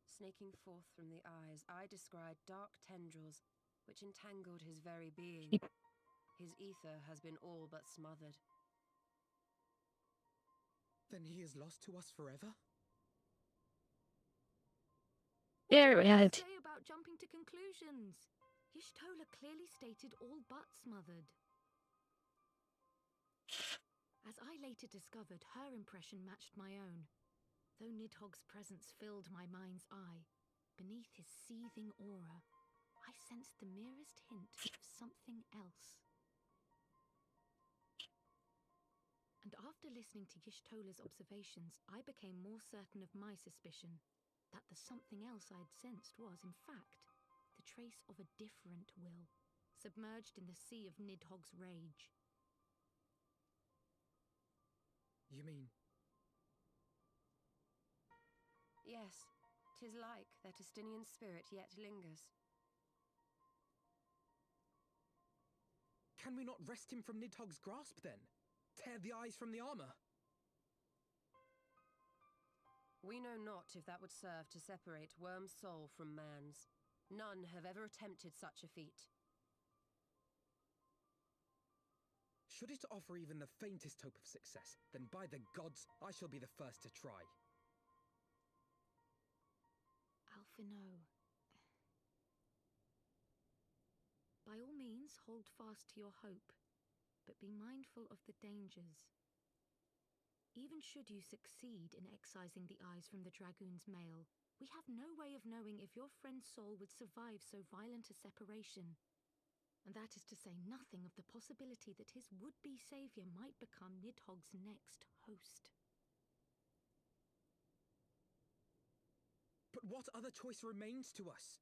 Speaker 11: Snaking forth from the eyes, I descried dark tendrils which entangled his very being. His ether has been all but smothered.
Speaker 9: Then he is lost to us forever?
Speaker 1: There we had.
Speaker 5: Say about jumping to conclusions. Y'shtola clearly stated all but smothered. As I later discovered, her impression matched my own. Though Nidhogg's presence filled my mind's eye, beneath his seething aura, I sensed the merest hint of something else. And after listening to Y'shtola's observations, I became more certain of my suspicion that the something else I had sensed was, in fact, the trace of a different will, submerged in the sea of Nidhogg's rage.
Speaker 9: You mean?
Speaker 11: Yes, 'tis like that Estinian spirit yet lingers.
Speaker 9: Can we not wrest him from Nidhogg's grasp, then? Tear the eyes from the armor?
Speaker 11: We know not if that would serve to separate Worm's soul from man's. None have ever attempted such a feat.
Speaker 9: Should it offer even the faintest hope of success, then by the gods, I shall be the first to try.
Speaker 5: Alphino. By all means, hold fast to your hope, but be mindful of the dangers. Even should you succeed in excising the eyes from the dragoon's mail, we have no way of knowing if your friend's soul would survive so violent a separation. And that is to say nothing of the possibility that his would-be savior might become Nidhogg's next host.
Speaker 9: But what other choice remains to us?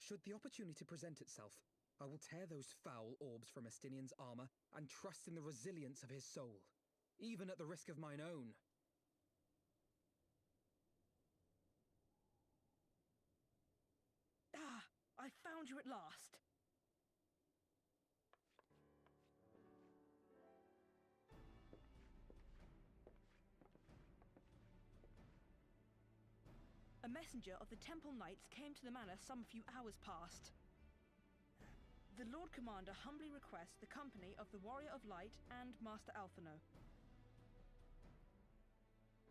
Speaker 9: Should the opportunity present itself, I will tear those foul orbs from Estinian's armor and trust in the resilience of his soul, even at the risk of mine own.
Speaker 16: Ah, I found you at last. A messenger of the Temple Knights came to the manor some few hours past. The Lord Commander humbly requests the company of the Warrior of Light and Master Alphino.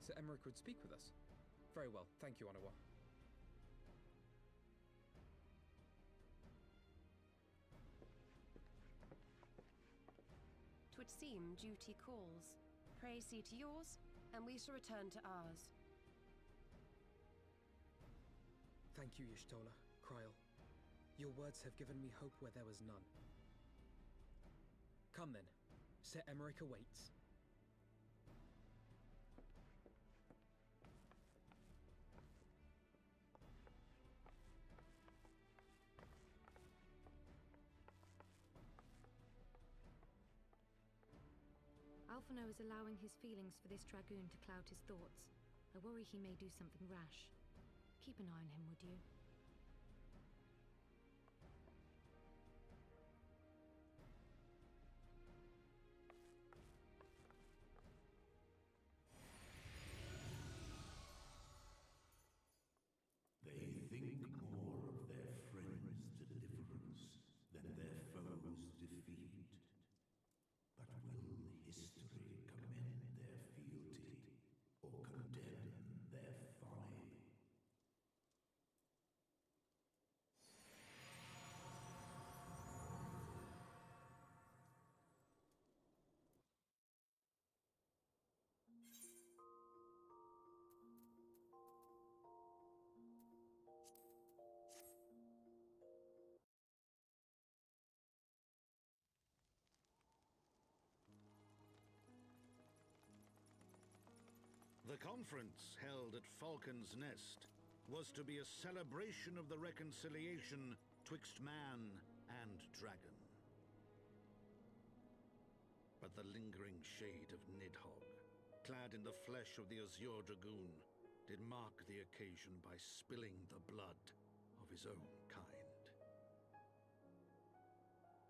Speaker 9: Sir Emmerich would speak with us. Very well, thank you, Onawa.
Speaker 11: "'Twould seem duty calls. Pray see to yours, and we shall return to ours."
Speaker 9: Thank you, Y'shtola, Kryl. Your words have given me hope where there was none. Come then, Sir Emmerich awaits.
Speaker 5: Alphino is allowing his feelings for this dragoon to cloud his thoughts. I worry he may do something rash. Keep an eye on him, would you?
Speaker 6: They think more of their friends' deliverance than their foes' defeat. But will history commend their fealty or condemn their folly?
Speaker 19: The conference held at Falcon's Nest was to be a celebration of the reconciliation twixt man and dragon. But the lingering shade of Nidhogg, clad in the flesh of the Azure Dragoon, did mark the occasion by spilling the blood of his own kind.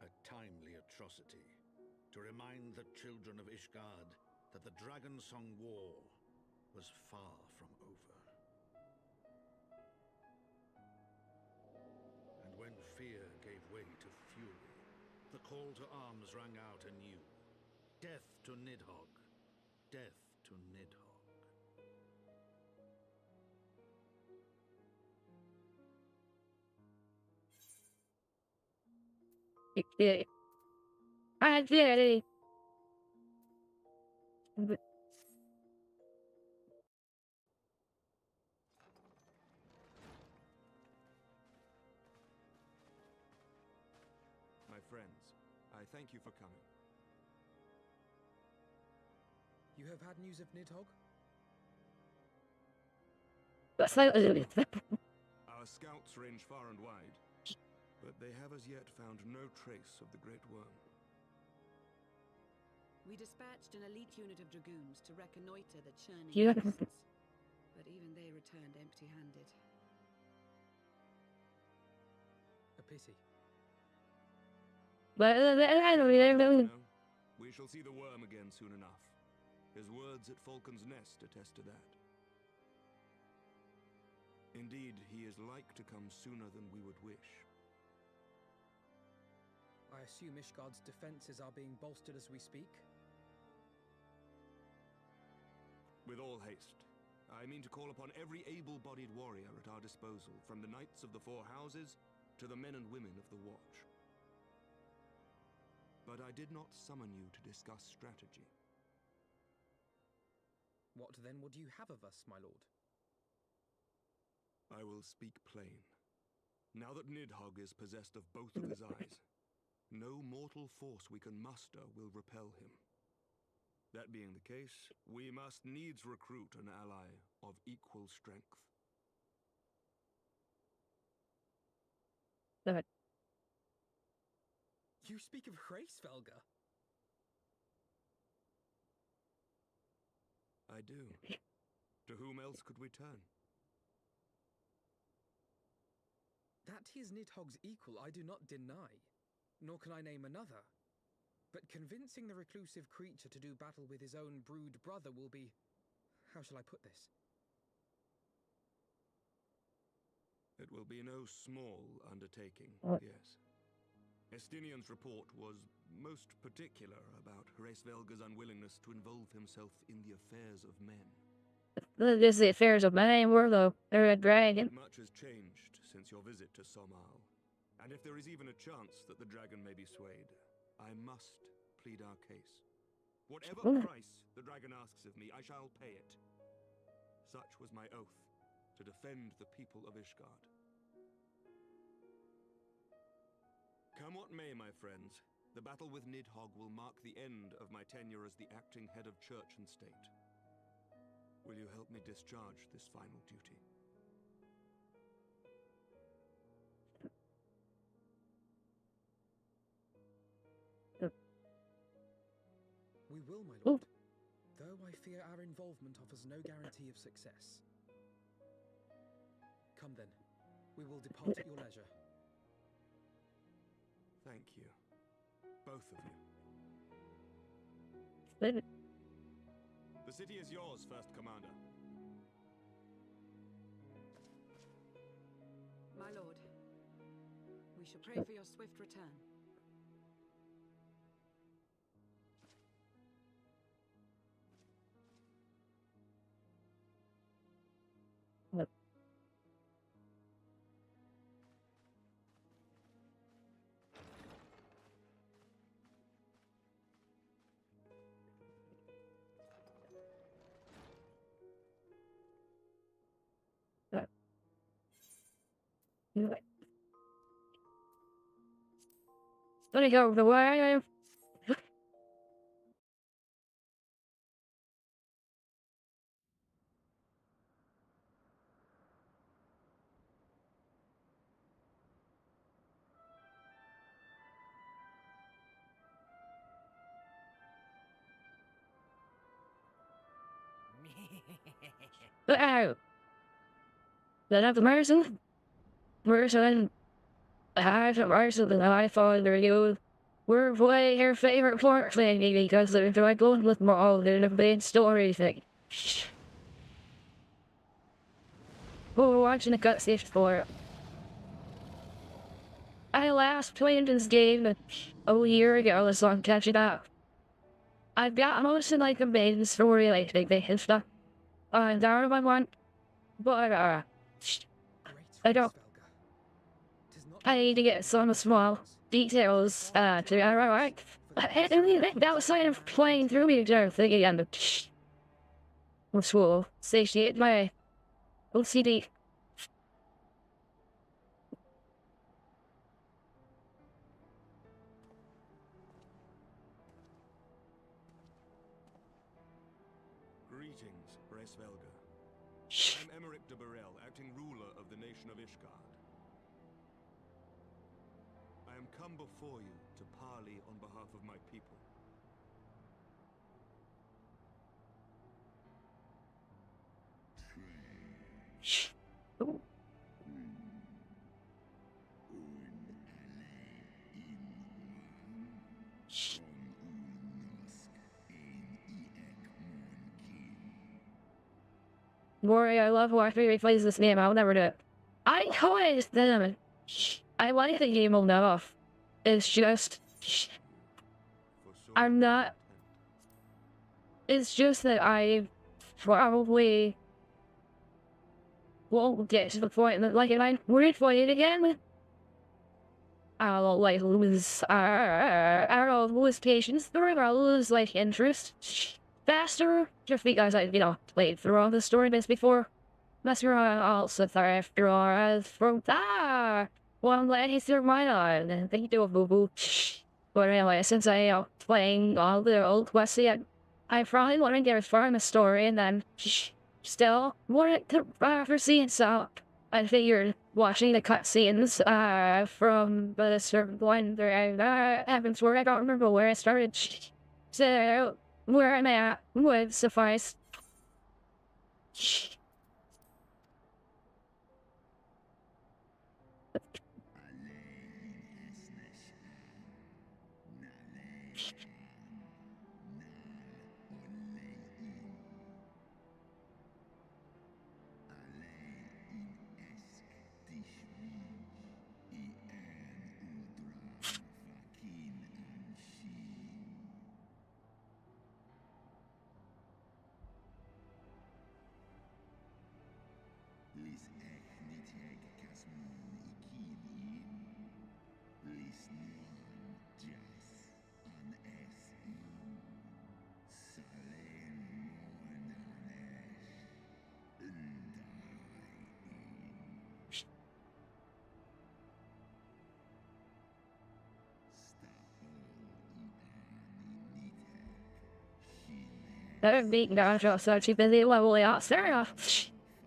Speaker 19: A timely atrocity to remind the children of Ishgard that the Dragonsong War was far from over. And when fear gave way to fury, the call to arms rang out anew. Death to Nidhogg! Death to Nidhogg!
Speaker 1: Yeah. I did it.
Speaker 12: My friends, I thank you for coming.
Speaker 9: You have had news of Nidhogg?
Speaker 1: That's like
Speaker 12: Our scouts range far and wide, but they have as yet found no trace of the Great Worm.
Speaker 4: We dispatched an elite unit of dragoons to reconnoiter the churning
Speaker 1: Yeah.
Speaker 4: wastes, but even they returned empty-handed.
Speaker 9: A pity.
Speaker 12: No, we shall see the worm again soon enough. His words at Falcon's Nest attest to that. Indeed, he is like to come sooner than we would wish.
Speaker 9: I assume Ishgard's defenses are being bolstered as we speak?
Speaker 12: With all haste. I mean to call upon every able-bodied warrior at our disposal, from the Knights of the Four Houses to the men and women of the Watch. But I did not summon you to discuss strategy.
Speaker 9: What then would you have of us, my lord?
Speaker 12: I will speak plain. Now that Nidhogg is possessed of both of his eyes, no mortal force we can muster will repel him. That being the case, we must needs recruit an ally of equal strength.
Speaker 9: You speak of Hraesvelga?
Speaker 12: I do. To whom else could we turn?
Speaker 9: That he is Nidhogg's equal I do not deny, nor can I name another. But convincing the reclusive creature to do battle with his own brood brother will be... how shall I put this?
Speaker 12: It will be no small undertaking, yes. Estinian's report was most particular about Hraesvelga's unwillingness to involve himself in the affairs of men.
Speaker 1: Just the affairs of men were though. They're a dragon.
Speaker 12: Much has changed since your visit to Somal, and if there is even a chance that the dragon may be swayed, I must plead our case. Whatever price the dragon asks of me, I shall pay it. Such was my oath, to defend the people of Ishgard. Come what may, my friends, the battle with Nidhogg will mark the end of my tenure as the acting head of church and state. Will you help me discharge this final duty?
Speaker 9: We will, my lord. Though I fear our involvement offers no guarantee of success. Come then, we will depart at your leisure.
Speaker 12: Thank you. Both of you. The city is yours, First Commander.
Speaker 4: My lord, we shall pray for your swift return.
Speaker 1: Let me go the way I am. Ow! Then have the Merson. I have the Merson and I follow you. We're way her favorite part thing because they enjoy going with Maul in a main story thing. We're watching the cutscenes for it. I last played this game a year ago, so I'm catching up. I've got most of like the main story like and stuff. Down my one, but I don't. I need to get some small details to right. That was kind of playing through me there thinking and which will satiate my OCD.
Speaker 12: Greetings, Hraesvelga. I'm Emeric de Burrell, acting ruler of the nation of Ishgard. I am come before you to parley on behalf of my people.
Speaker 1: Mori, I love watching he plays this game. I'll never do it. I always them. I like the game enough. It's just I'm not. It's just that I probably won't get to the point that like if I replay it again, I'll like lose. I don't know, lose patience or I'll lose like interest faster just because I played through all the story bits before. That's why I'll sit there after all from well, I'm glad he's through my line and they do a boo boo. But anyway, since I am playing all the old quests yet, I probably want to get as far in the story and then still want to proceed, so I think you're watching the cutscenes from the certain point that happens where I don't remember where I started. So where I'm at would suffice. They're beating down to such a busy level out there.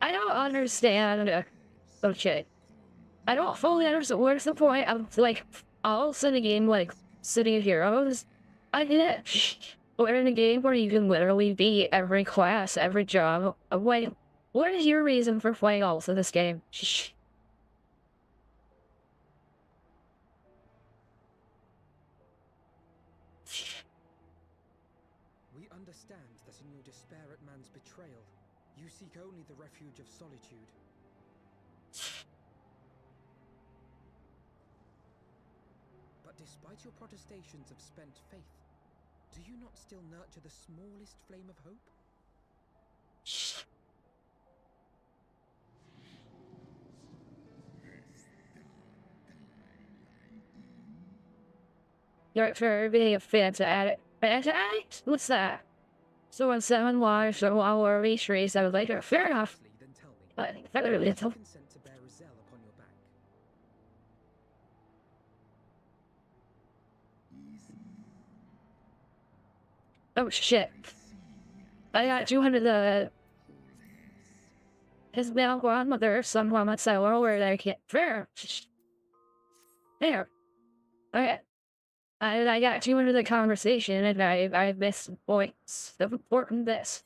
Speaker 1: I don't understand. Okay. I don't fully understand what's the point of like all in a game like City of Heroes. I get it. We're in a game where you can literally beat every class, every job. Wait, what is your reason for playing all of this game?
Speaker 9: We understand that in your despair at man's betrayal, you seek only the refuge of solitude. But despite your protestations of spent faith, do you not still nurture the smallest flame of hope?
Speaker 1: You're for being a fan to add it. What's that? So when 7 lives, so I'll worry 3 7 later. Fair enough. But very little. Oh shit. I got 200 his male grandmother, son from a cellar where they can't. Fair. There. Okay. I got 200 the conversation and I missed points of important this.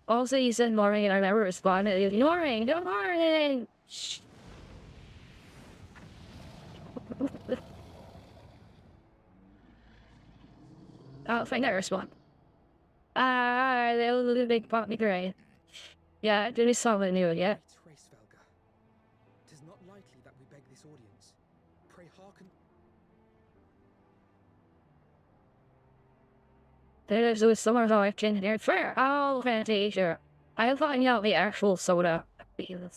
Speaker 1: Also, you said morning and I never responded. Ignoring, good morning! Oh, I never respond. That was a big puppy gray. Yeah, did we solve it new yet?
Speaker 9: Tis not likely that we beg this audience. Pray hearken.
Speaker 1: There's someone who I've changed here. Fair, I'll Fantasia. I'll find out the actual soda.
Speaker 12: Greetings,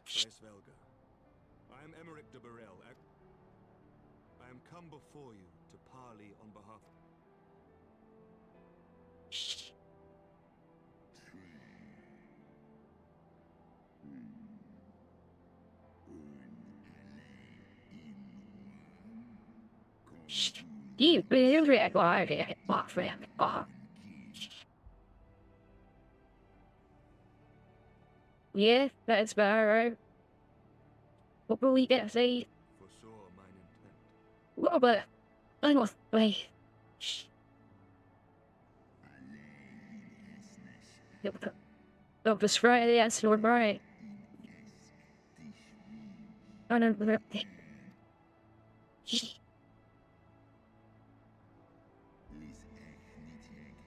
Speaker 12: Svelga. I am Emmerich de Burrell. I am come before you to parley on behalf of...
Speaker 1: You react like it, my friend. Yeah, that's better, right? What will we get to say? Well, but I was wait. Don't destroy the answer, right? I don't know.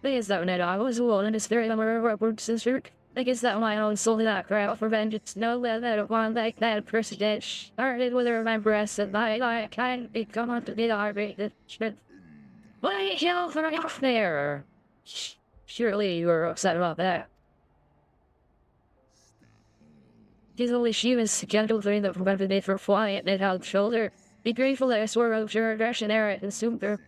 Speaker 1: Please don't know, I was alone in this very number sister. I guess that my own soul that crowd for vengeance. No that one like that president started with her my breasts and I can't become on to get arbitrated. Why hell for off there? Surely you were upset about that. His only she was gentle thing that prevented it from flying at Nidhogg's shoulder. Be grateful that I swore out your aggression there and assumed her.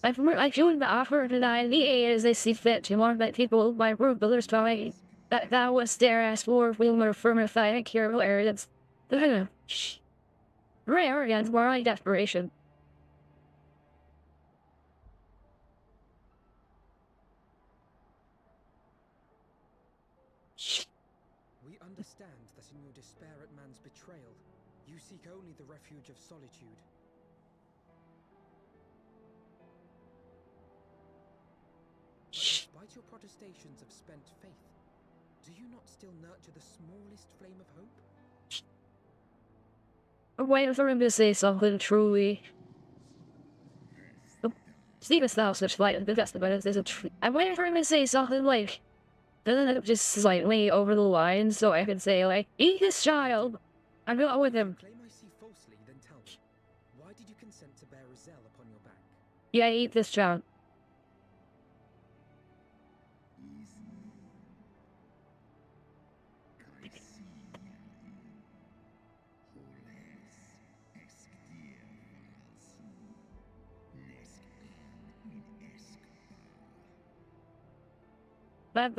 Speaker 1: I shouldn't offer to die the aid as they see fit to want that people my group builders trying. That was their ass for Wilmer firmified curable arrogance. Rare against moral desperation.
Speaker 9: We understand that in your despair at man's betrayal, you seek only the refuge of solitude. But despite your protestations of spent faith, do you not still nurture the smallest flame of hope?
Speaker 1: I'm waiting for him to say something truly. Steve is now such light and the best about it is a tree. I'm waiting for him to say something like, just slightly over the line so I can say, like, eat this child. I'm not with him.
Speaker 9: Claim I see falsely, then tell me, why did you consent to bear Rizal upon your back?
Speaker 1: Yeah, eat this child. Bye.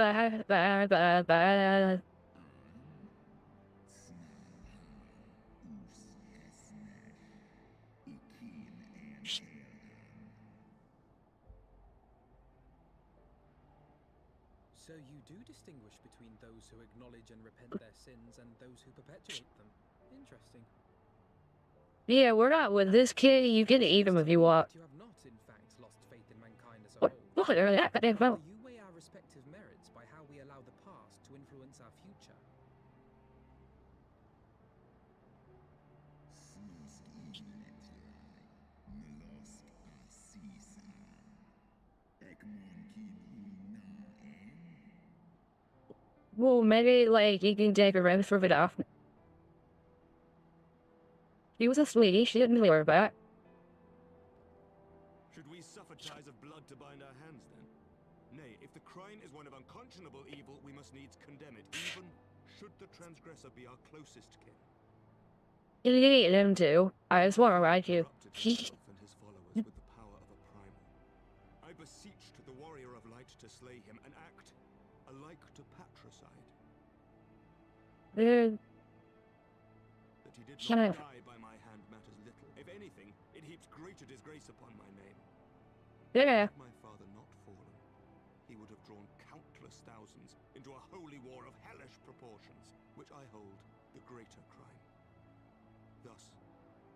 Speaker 9: So you do distinguish between those who acknowledge and repent their sins and those who perpetuate them. Interesting.
Speaker 1: Yeah, we're not with this kid. You can eat him if you want.
Speaker 9: You have not, in fact, lost faith in mankind as a whole. You weigh our respective merits by how we allow the past to influence our future.
Speaker 1: Well, maybe, like, you can take a rest for it off. She was a sweetie, she didn't worry about it.
Speaker 17: Should we suffer ties of blood to bind our hands, then? Nay, if the crime is one of unconscionable evil, we must needs condemn it, even should the transgressor be our closest kin.
Speaker 1: You can eat him, too. I just want to ride you.
Speaker 17: And his followers with the power of a primal. I beseech to the warrior of light to slay him, and act alike to patricide.
Speaker 1: Dude.
Speaker 17: That he did not die by my hand matters little. If anything, it heaps greater disgrace upon my name.
Speaker 1: Yeah.
Speaker 17: Had my father not fallen, he would have drawn countless thousands into a holy war of hellish proportions, which I hold the greater crime. Thus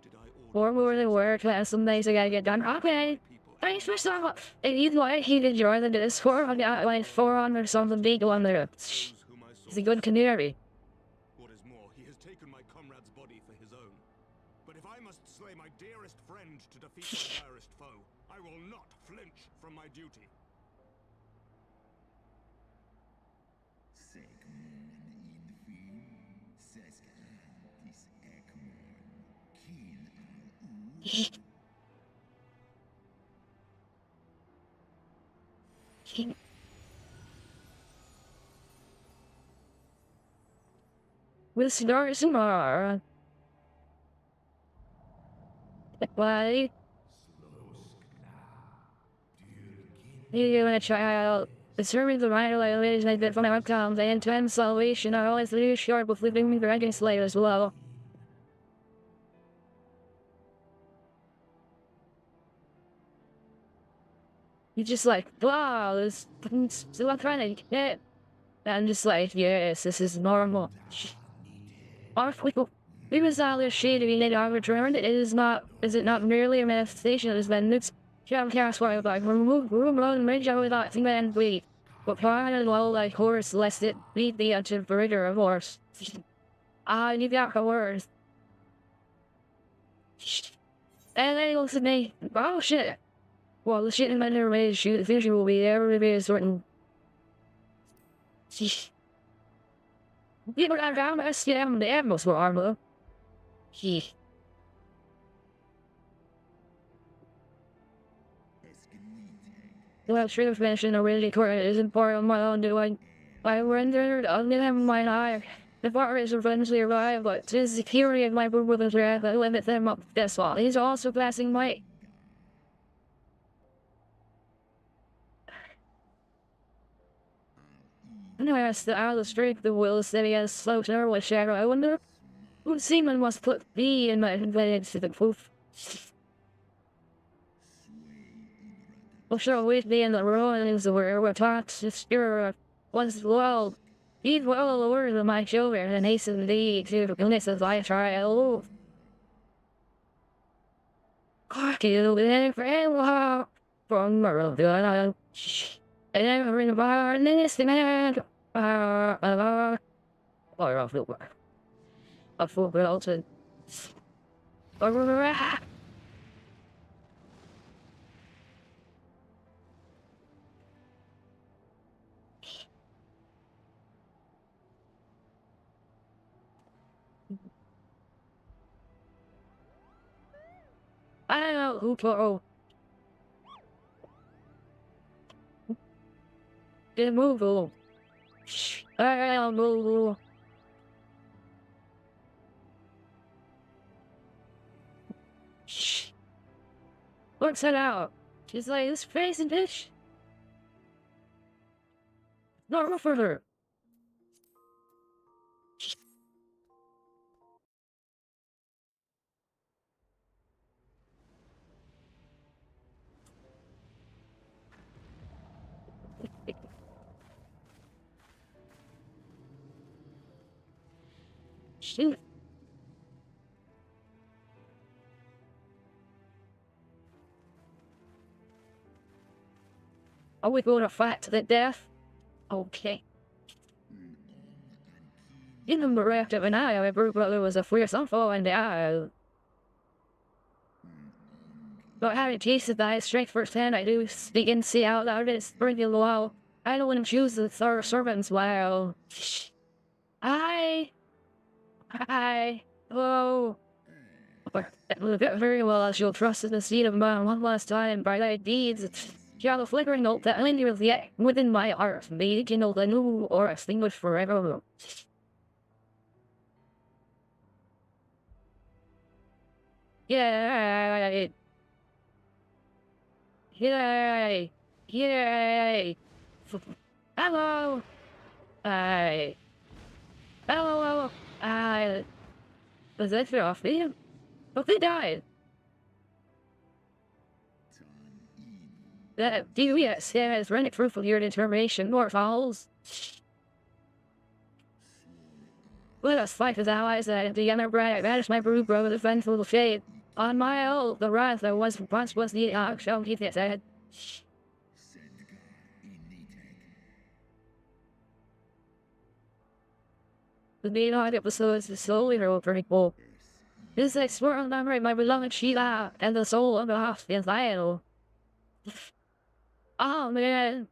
Speaker 17: did I order...
Speaker 1: Or more than work, some days I gotta get done. Okay. Thanks for some. If you'd like, he can join the Discord on the outline 4 or something big on there. He's a good canary.
Speaker 17: What is more, he has taken my comrade's body for his own. But if I must slay my dearest friend to defeat my direst foe, I will not flinch from my duty.
Speaker 1: We'll start tomorrow. Why? You're a child. Determine the right language like that from outcomes and to salvation are always really sharp with living the dragon slayer as well. You're just like, wow, this is electronic. Yeah. I'm just like, yes, this is normal. Because all this shit to be made out returned, is it not merely a manifestation of this vengeance? Jump cast why like remove room alone made you without thing and bleed. But prior to well like horse lest it lead the unto of horse. You got the words. And then he looks at me, oh shit. Well, the shit in my never made shoot, the finisher will be there, maybe a certain. People got down, I see them, the animals were armor. Well, sure, the finish in a really core isn't part of my own doing. I rendered only them my eye. The forest eventually arrive, but tis the period my brother's wrath that limit them up this wall. He's also passing my... And I asked the owl straight the will city as slow terror with shadow. I wonder who seaman must put thee in my invented to the proof. Well, sure, with thee in the ruins where we're taught to stir once the world. He's well aware of my children and hasten thee to the goodness as I try. Kill the friend from the and every bar in this demand or a full belted I don't know who to get move along. I'll move. Works that out. She's like this face and bitch. Normal for her. Shoot. Are we going to fight to the death? Okay. In the bereft of an eye, my brother was a fearsome foe and I. But having tasted thy strength firsthand, I do begin to see out loud it's bringing low. I don't want to choose the servants while. Oh. Very well, as you'll trust in the seed of man one last time by thy deeds. Shall the flickering note that lingers yet within my heart be kindled anew or extinguished forever. Yay! Yay! Yay! Hello! Hello! Was that for off me? But they died. That DUS has running proof of your determination, more fouls. Let us fight as allies that the other bride banish my brood brother the vengeful shade. On my oath, the wrath that was once was the shall keep this head. The main episodes is slowly over equal. This I swear on memory my beloved Sheila and the soul of the hospital. Oh man.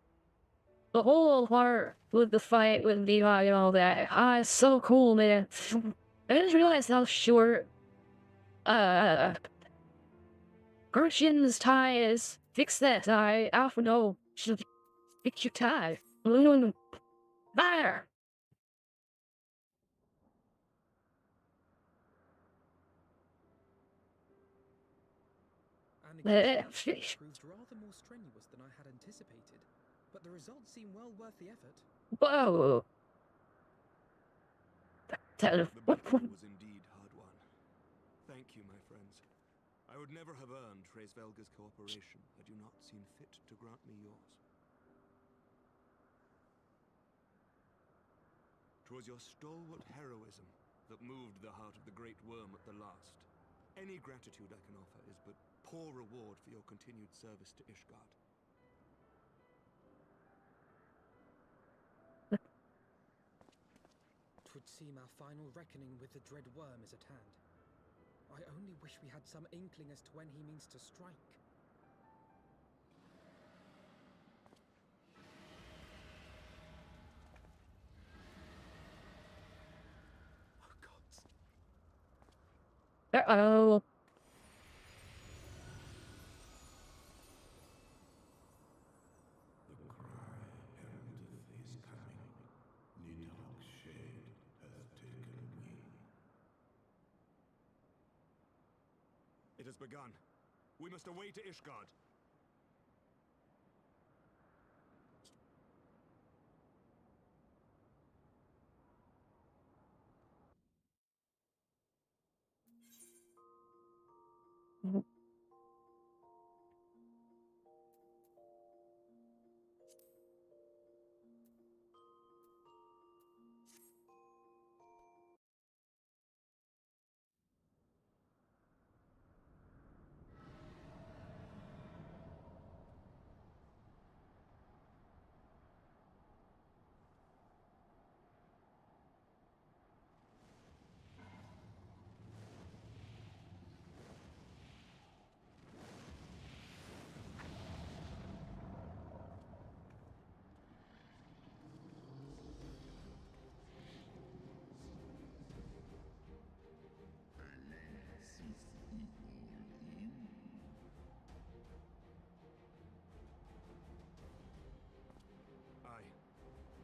Speaker 1: The whole heart with the fight with Levi and all that. Ah, it's so cool, man. I didn't realize how short Gershon's tie is. Fix that tie. Alpha no. Should fix your tie. There.
Speaker 9: Proved rather more strenuous than I had anticipated, but the results seem well worth the effort.
Speaker 1: Whoa.
Speaker 12: The battle was indeed hard won. Thank you, my friends. I would never have earned Hreysvelga's cooperation had you not seen fit to grant me yours. 'Twas your stalwart heroism that moved the heart of the great worm at the last. Any gratitude I can offer is but poor reward for your continued service to Ishgard.
Speaker 9: Twould seem our final reckoning with the dread worm is at hand. I only wish we had some inkling as to when he means to strike.
Speaker 1: Uh-oh.
Speaker 6: The cry heraldeth his coming. Nidhogg's shade hath
Speaker 12: has begun. We must away to Ishgard.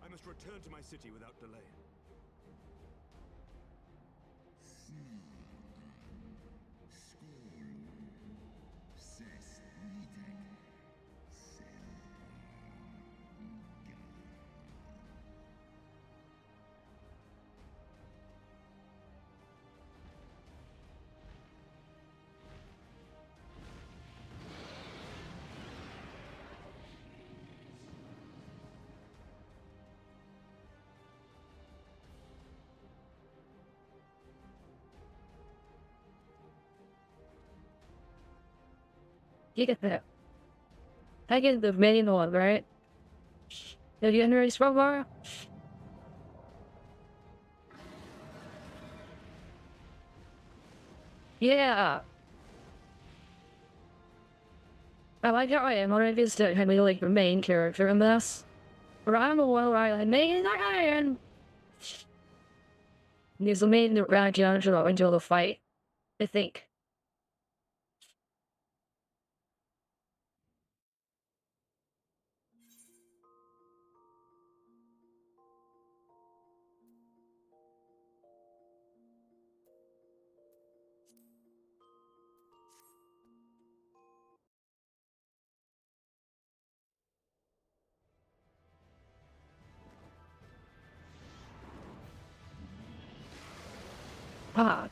Speaker 12: I must return to my city without delay.
Speaker 1: You get that. I get the main one, right? Did you enter a spell bar? Yeah. I like how I am already just kind of like the main character in this. Around the world island, main iron. He's the main character until the fight, I think. Ah.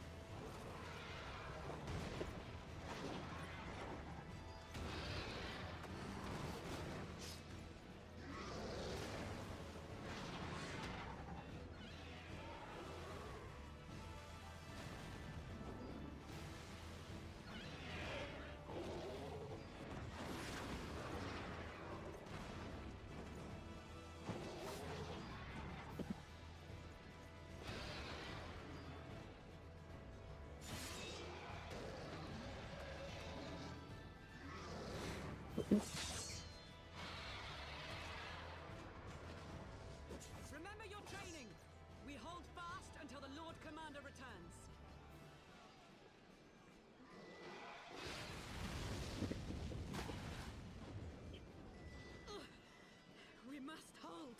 Speaker 4: Remember your training! We hold fast until the Lord Commander returns. We must hold.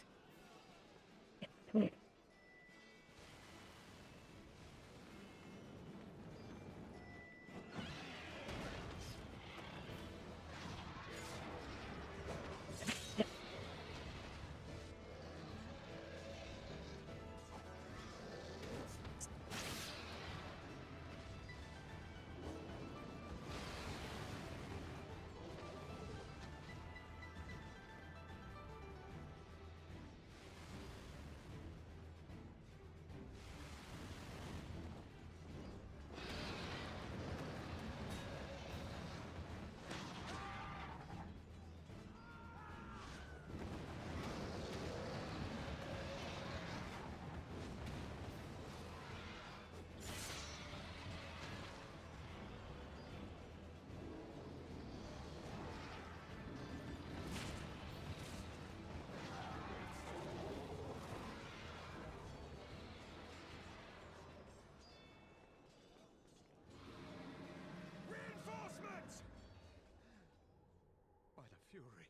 Speaker 2: By the Fury,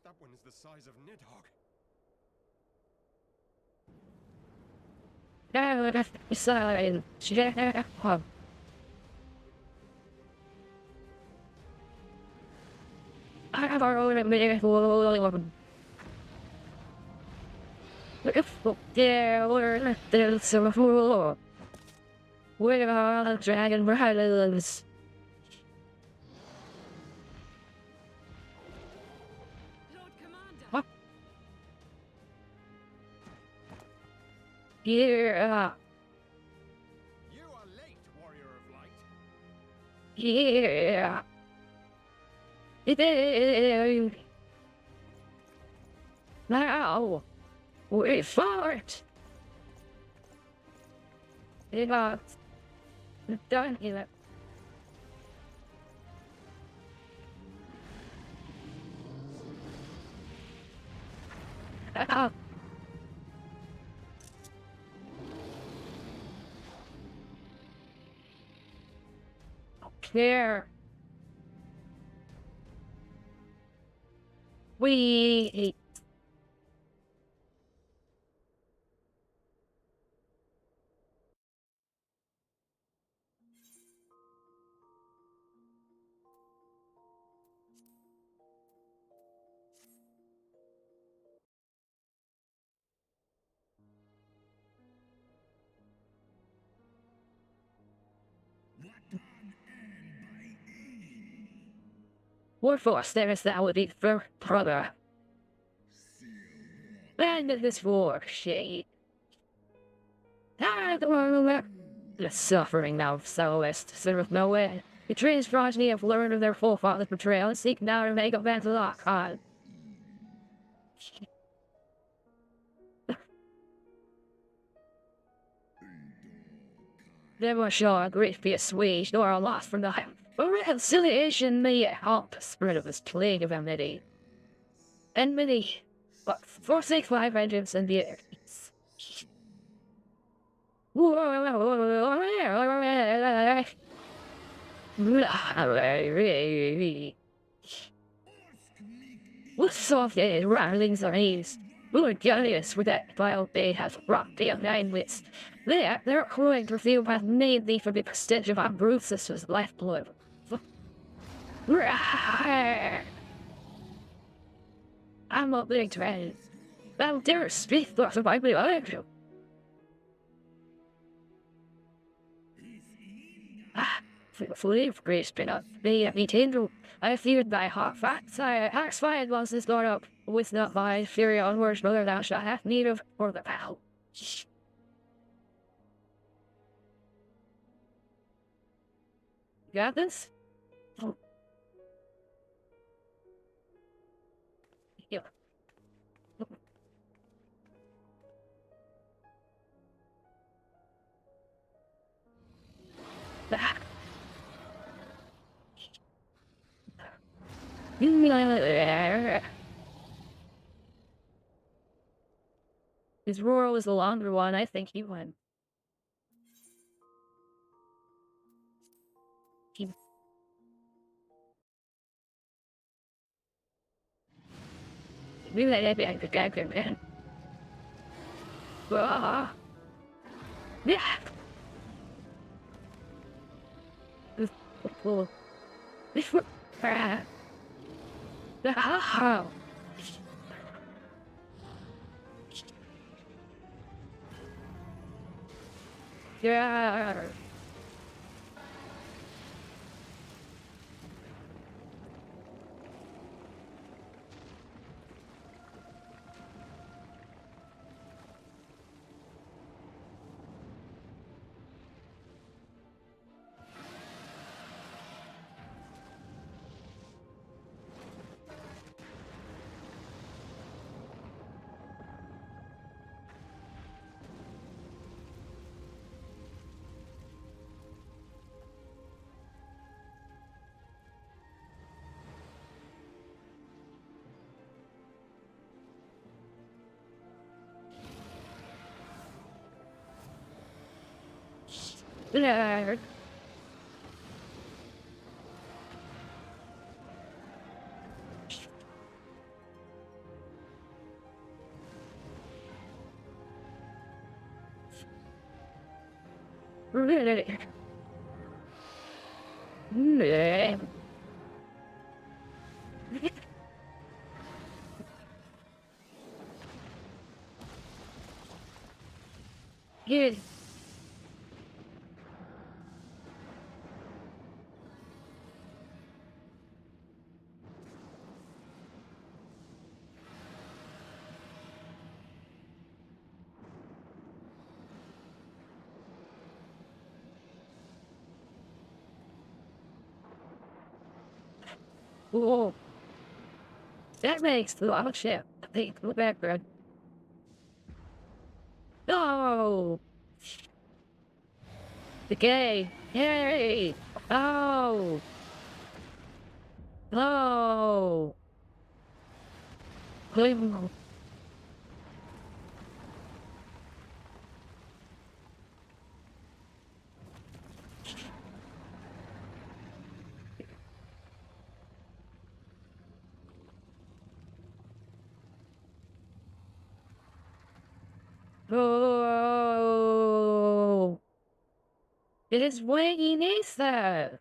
Speaker 2: that one is the size of Nidhogg.
Speaker 1: Where are the dragon riders? What? Yeah.
Speaker 2: You are late, warrior of light.
Speaker 1: Yeah. It is. Now. We fought. It was done here. Clear. We. What force there is that would be for brother? And this war shade. The suffering now of Southwest serve nowhere. The trees progeny have learned of their forefathers' betrayal and seek now to make amends with our God. Never shall our grief be assuaged nor our loss from the reconciliation may help the spread of this plague of enmity. Enmity, but forsake my vengeance and the earth. What soft rattlings are these? Lord Galius, with that vile bay has rocked the nine wits. Their cloying perfume hath made thee for the prestige of our brute sister's lifeblood. I'm not being trained. Thou darest speak thus of my beloved. Leave grace be not me at me tendril. I feared thy hot facts. Axe fired was this gone up. With not thy fury onwards, mother thou shalt have need of for the battle. Got this? Oh. Yeah. His roar was the longer one. I think he won. Maybe that be the character, man. Yeah. This one. Yeah. Yeah. Here. Whoa. That makes the lot of shit. Think the background. No! The gay! Yay! Oh! No! Please. Oh! It is way he needs that!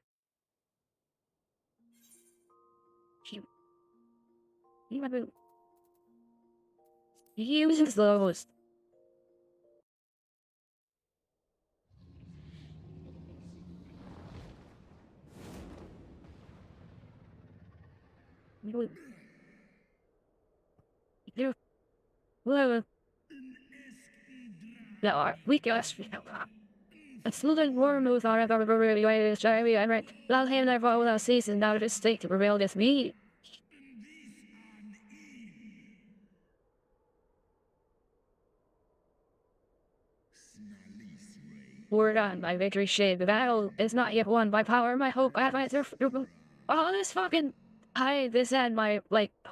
Speaker 1: He uses those. You well, no, we just a smooth warm move on of our really way is Jeremy and right. Long him never all our season now to state to prevail this me. Word on my victory shade. The battle is not yet won by power. My hope I find all this fucking this had my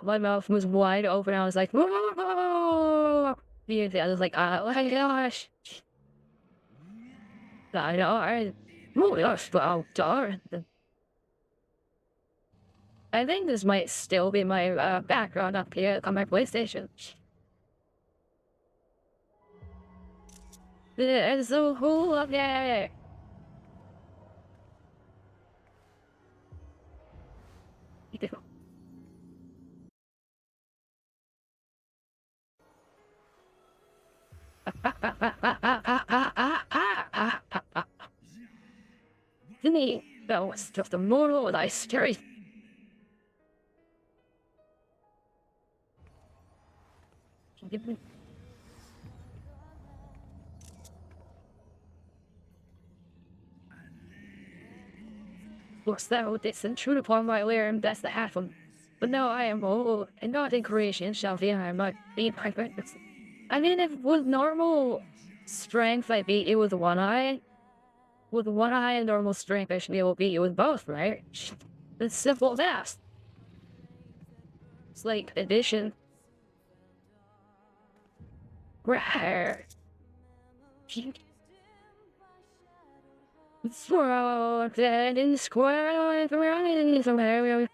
Speaker 1: my mouth was wide open. I was like, whoa! I was like, oh my gosh. I know, oh gosh, wow, darn. I think this might still be my background up here on my PlayStation. It's so cool up there. To me, that was just a moral nice story. Was that this intrude upon my lair and that's the half of. But now I am old, and not in creation shall be I might be private. I mean, if with normal strength I beat you with one eye, with one eye and normal strength I should be able to beat you with both, right? It's simple math. It's like addition. Rare. Swirl dead in square somewhere.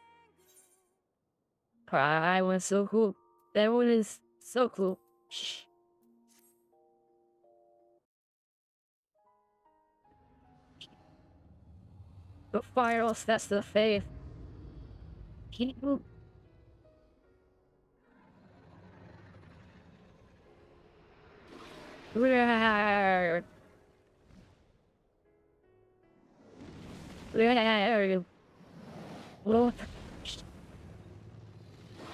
Speaker 1: I was so cool. That one is so cool. But fire else, that's the faith. Rare.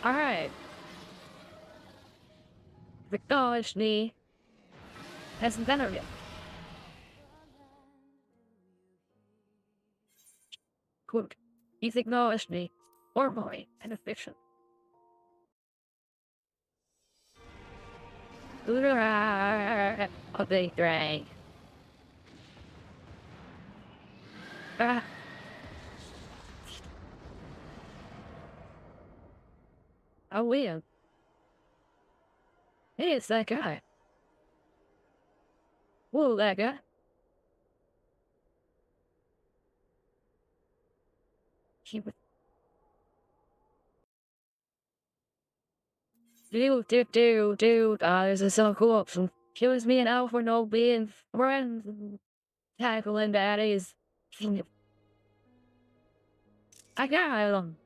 Speaker 1: Alright. Acknowledge me as venerable. Quote, he's acknowledged me formally and efficient. Oh, they drank. Ah. Oh, weird. Hey, it's that guy. Whoa, that guy. Dude, this is so cool. She was me and Alfred no being friends, tackling baddies. I got him.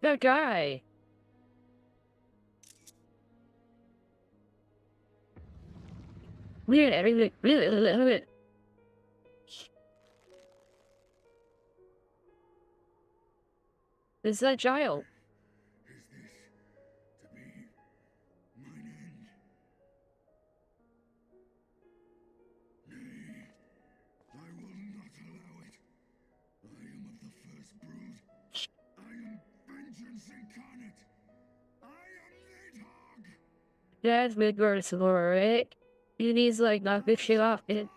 Speaker 1: That guy. Weird, everything. This is a child.
Speaker 6: Is this to be mine end? Nay, I will not allow it. I am of the first brood. I am vengeance incarnate. I am Nidhogg.
Speaker 1: That's big verse, right? He needs like knock this shit off. It.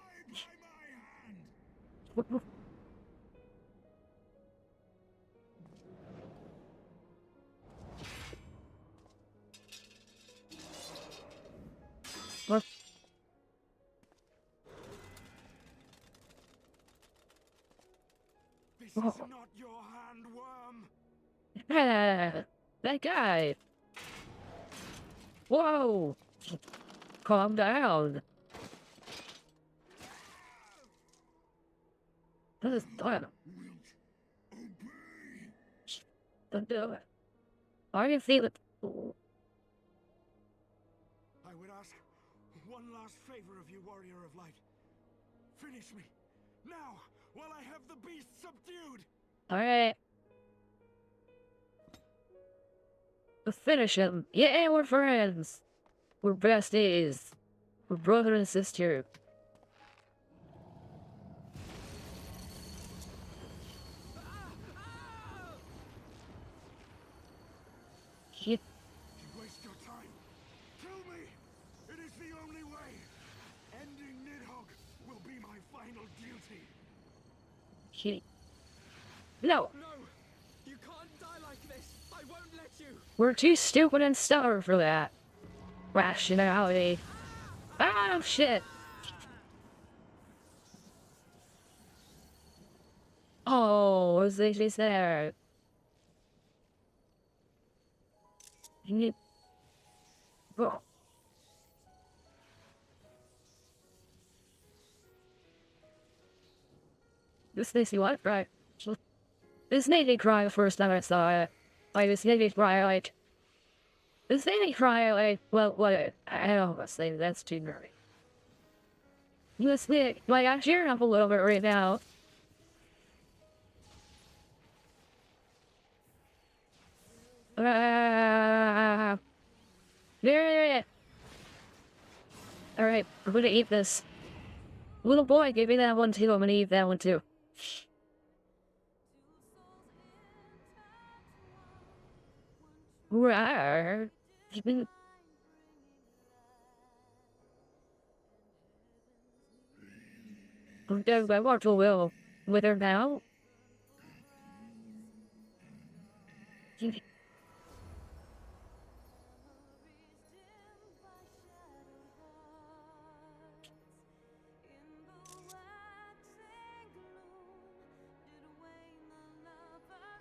Speaker 1: What?
Speaker 12: This is not your hand, worm.
Speaker 1: That guy. Whoa. Calm down. That is done. Don't do it. Why do you feel it?
Speaker 12: I would ask one last favor of you, warrior of light. Finish me now, while I have the beast subdued.
Speaker 1: All right. Let's finish him. Yeah, we're friends. We're besties. We're brother and sister. Shit.
Speaker 12: Waste your time. Kill me. It is the only way. Ending Nidhogg will be my final duty.
Speaker 1: Shit. No.
Speaker 12: No, you can't die like this. I won't let you.
Speaker 1: We're too stupid and stubborn for that. Rationality. Oh shit. Oh, what's this there? Oh. This makes me what? Right. This made me cry the first time I saw it. Like, this made me cry, like... This made me cry, like, well, what? I don't want to say that's too nerdy. This made, like, I'm tearing up a little bit right now. Alright, I'm gonna eat this. Little boy gave me that one too, I'm gonna eat that one too. Rawr. I want to will with her now.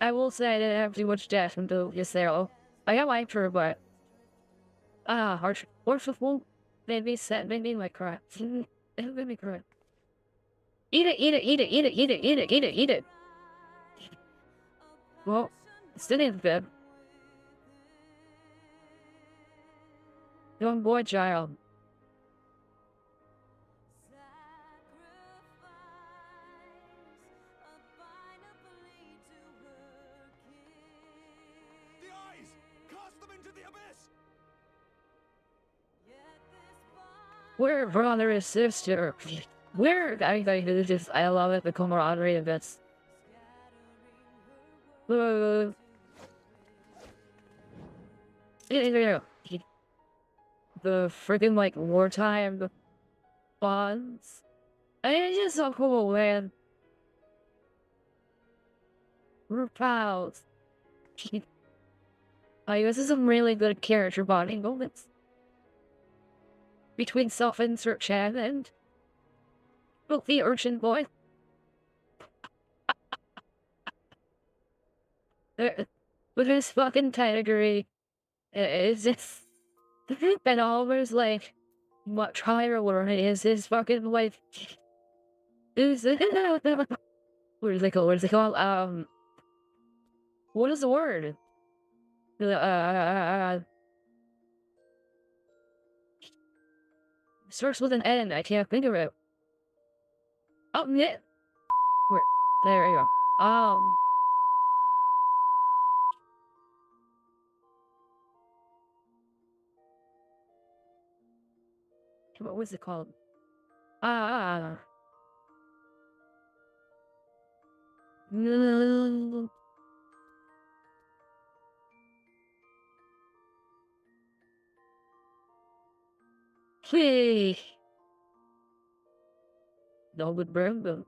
Speaker 1: I will say I didn't have too much death until Ysero. I got liked her, but harsh worshipful made me sad, made me like cry. It made me cry. Eat it, eat it, eat it, eat it, eat it, eat it, eat it, eat it. Well, it's still in bed. Young boy child.
Speaker 12: The eyes! Cast them into the abyss!
Speaker 1: We're brother and sister. We're everything is just, I love it, the camaraderie of this. The freaking like wartime bonds. I mean, it's just so cool, man. We're pals. Like, this is some really good character bonding moments between self-insert Chad and the urchin boy. With his fucking category, is this and always like much higher where it is his fucking like is it what is it called? What is it called? What is the word? Starts with an N. I can't think of it. Oh, yeah. There you go. What was it called? Hey. No good burn.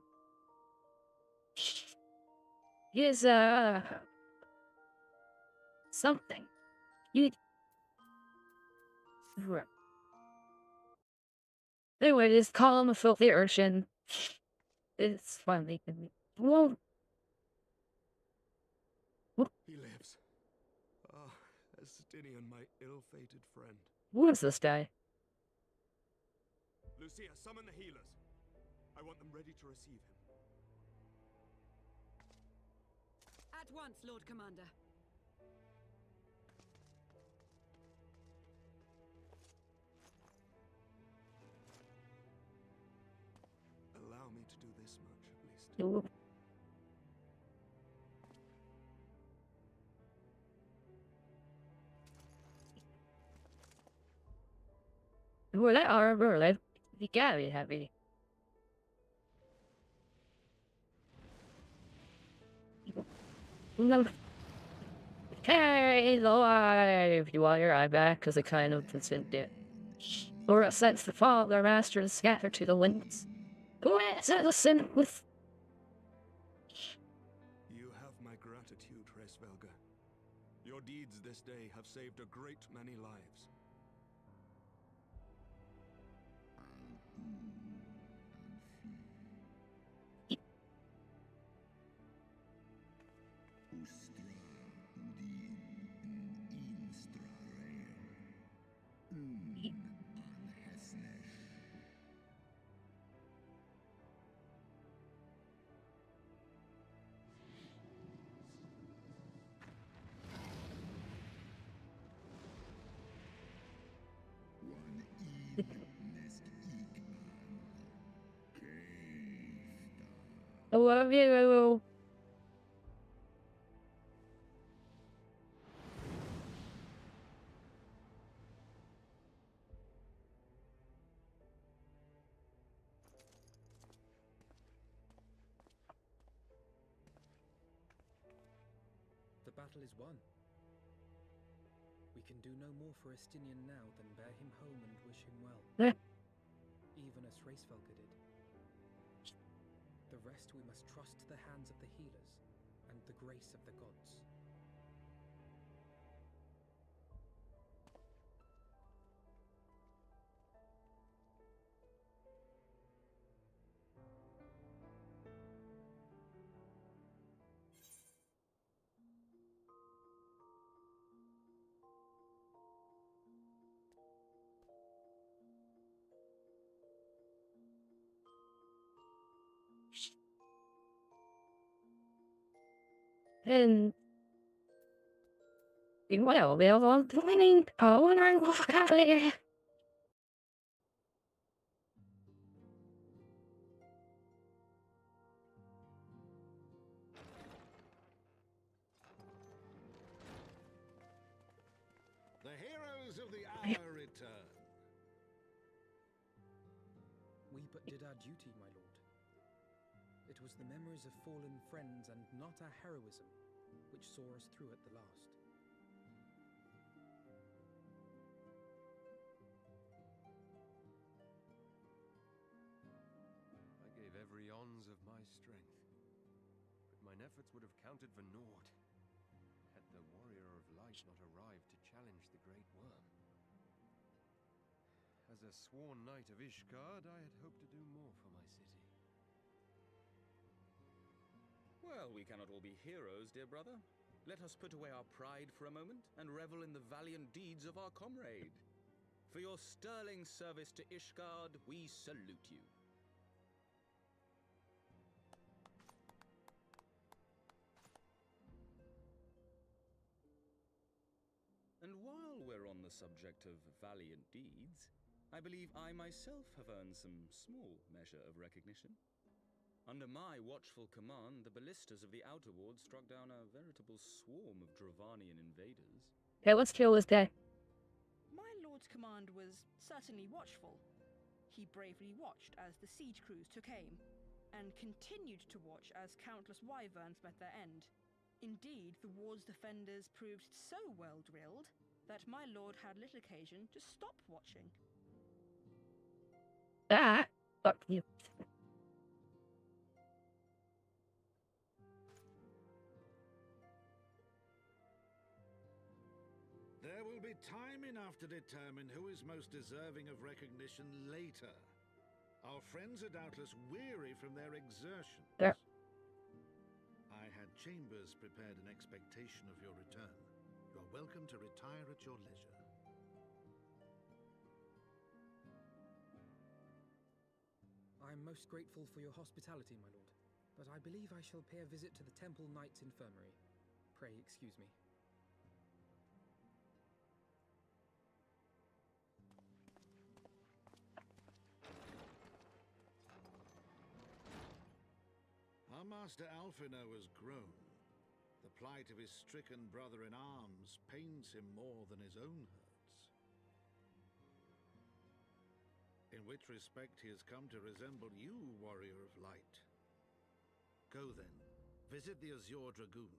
Speaker 1: Here's something. Anyway, just call him a filthy urchin. It's funny. Whoa.
Speaker 12: He lives. Ah, Estinian, my ill-fated friend.
Speaker 1: Who is this guy?
Speaker 12: Lucia, summon the healers. I want them ready to receive him.
Speaker 4: At once, Lord Commander.
Speaker 12: Allow me to do this much, at least.
Speaker 1: Well, that armor, like, you gotta be happy. Hey, alive! You want your eye back, because it kind of isn't it. Or sends the fall of their master and scatter to the winds. Who is it? Listen with.
Speaker 12: You have my gratitude, Hresvelga. Your deeds this day have saved a great many lives.
Speaker 1: I love you.
Speaker 9: The battle is won. We can do no more for Estinian now than bear him home and wish him well. Even as Hresvelga did. The rest we must trust to the hands of the healers and the grace of the gods.
Speaker 1: And well, we're on the winning power and cafe.
Speaker 19: The heroes of the hour return.
Speaker 9: We but did our duty, my lord. It was the memories of fallen friends and not our heroism which saw us through at the last.
Speaker 7: I gave every ounce of my strength, but mine efforts would have counted for naught had the warrior of light not arrived to challenge the great worm. As a sworn knight of Ishgard, I had hoped to do more for my city.
Speaker 14: Well, we cannot all be heroes, dear brother. Let us put away our pride for a moment and revel in the valiant deeds of our comrade. For your sterling service to Ishgard, we salute you. And while we're on the subject of valiant deeds,
Speaker 20: I believe I myself have earned some small measure of recognition. Under my watchful command, the ballistas of the Outer Ward struck down a veritable swarm of Dravanian invaders.
Speaker 1: Okay, let's kill this guy.
Speaker 16: My lord's command was certainly watchful. He bravely watched as the siege crews took aim, and continued to watch as countless wyverns met their end. Indeed, the ward's defenders proved so well drilled that my lord had little occasion to stop watching.
Speaker 1: Ah, fuck you.
Speaker 19: There will be time enough to determine who is most deserving of recognition later. Our friends are doubtless weary from their exertions.
Speaker 1: There.
Speaker 19: I had chambers prepared in expectation of your return. You are welcome to retire at your leisure.
Speaker 9: I am most grateful for your hospitality, my lord, but I believe I shall pay a visit to the Temple Knight's Infirmary. Pray excuse me.
Speaker 19: Our master Alphino has grown. The plight of his stricken brother-in-arms pains him more than his own hurts. In which respect he has come to resemble you, warrior of light. Go then, visit the Azure Dragoon,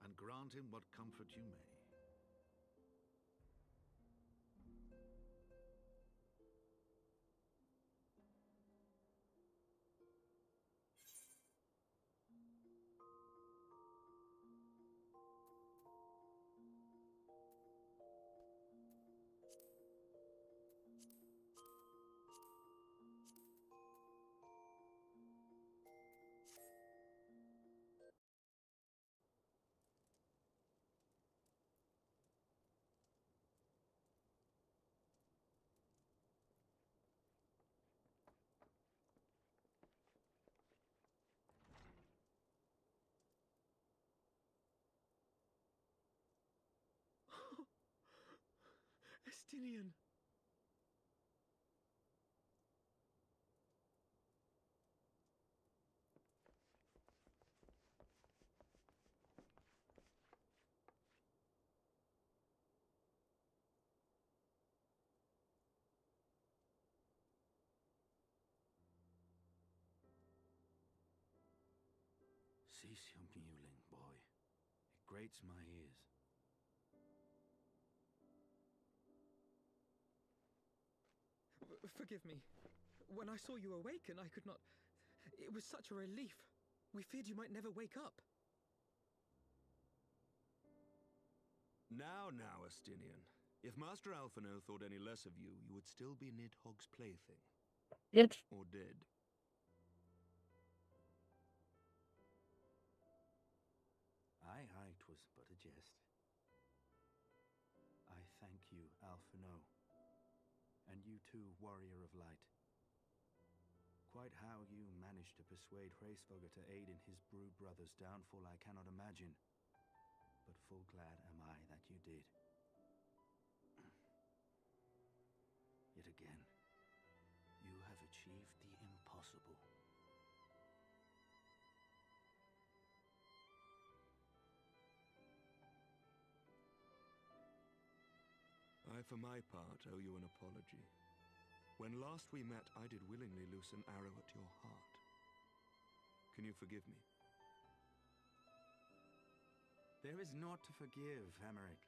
Speaker 19: and grant him what comfort you may.
Speaker 3: Estinian!
Speaker 21: Cease your mewling, boy. It grates my ears.
Speaker 9: Forgive me. When I saw you awaken, I could not... It was such a relief. We feared you might never wake up.
Speaker 12: Now, Estinian. If Master Alphino thought any less of you, you would still be Nidhogg's plaything.
Speaker 1: Yes.
Speaker 12: Or dead.
Speaker 21: Aye, 'twas but a jest. I thank you, Alphino. And you too, warrior of light. Quite how you managed to persuade Hraesvogr to aid in his brood brother's downfall I cannot imagine. But full glad am I that you did. Yet again, you have achieved the impossible.
Speaker 12: I, for my part, owe you an apology. When last we met, I did willingly loose an arrow at your heart. Can you forgive me?
Speaker 21: There is naught to forgive, Emmerich.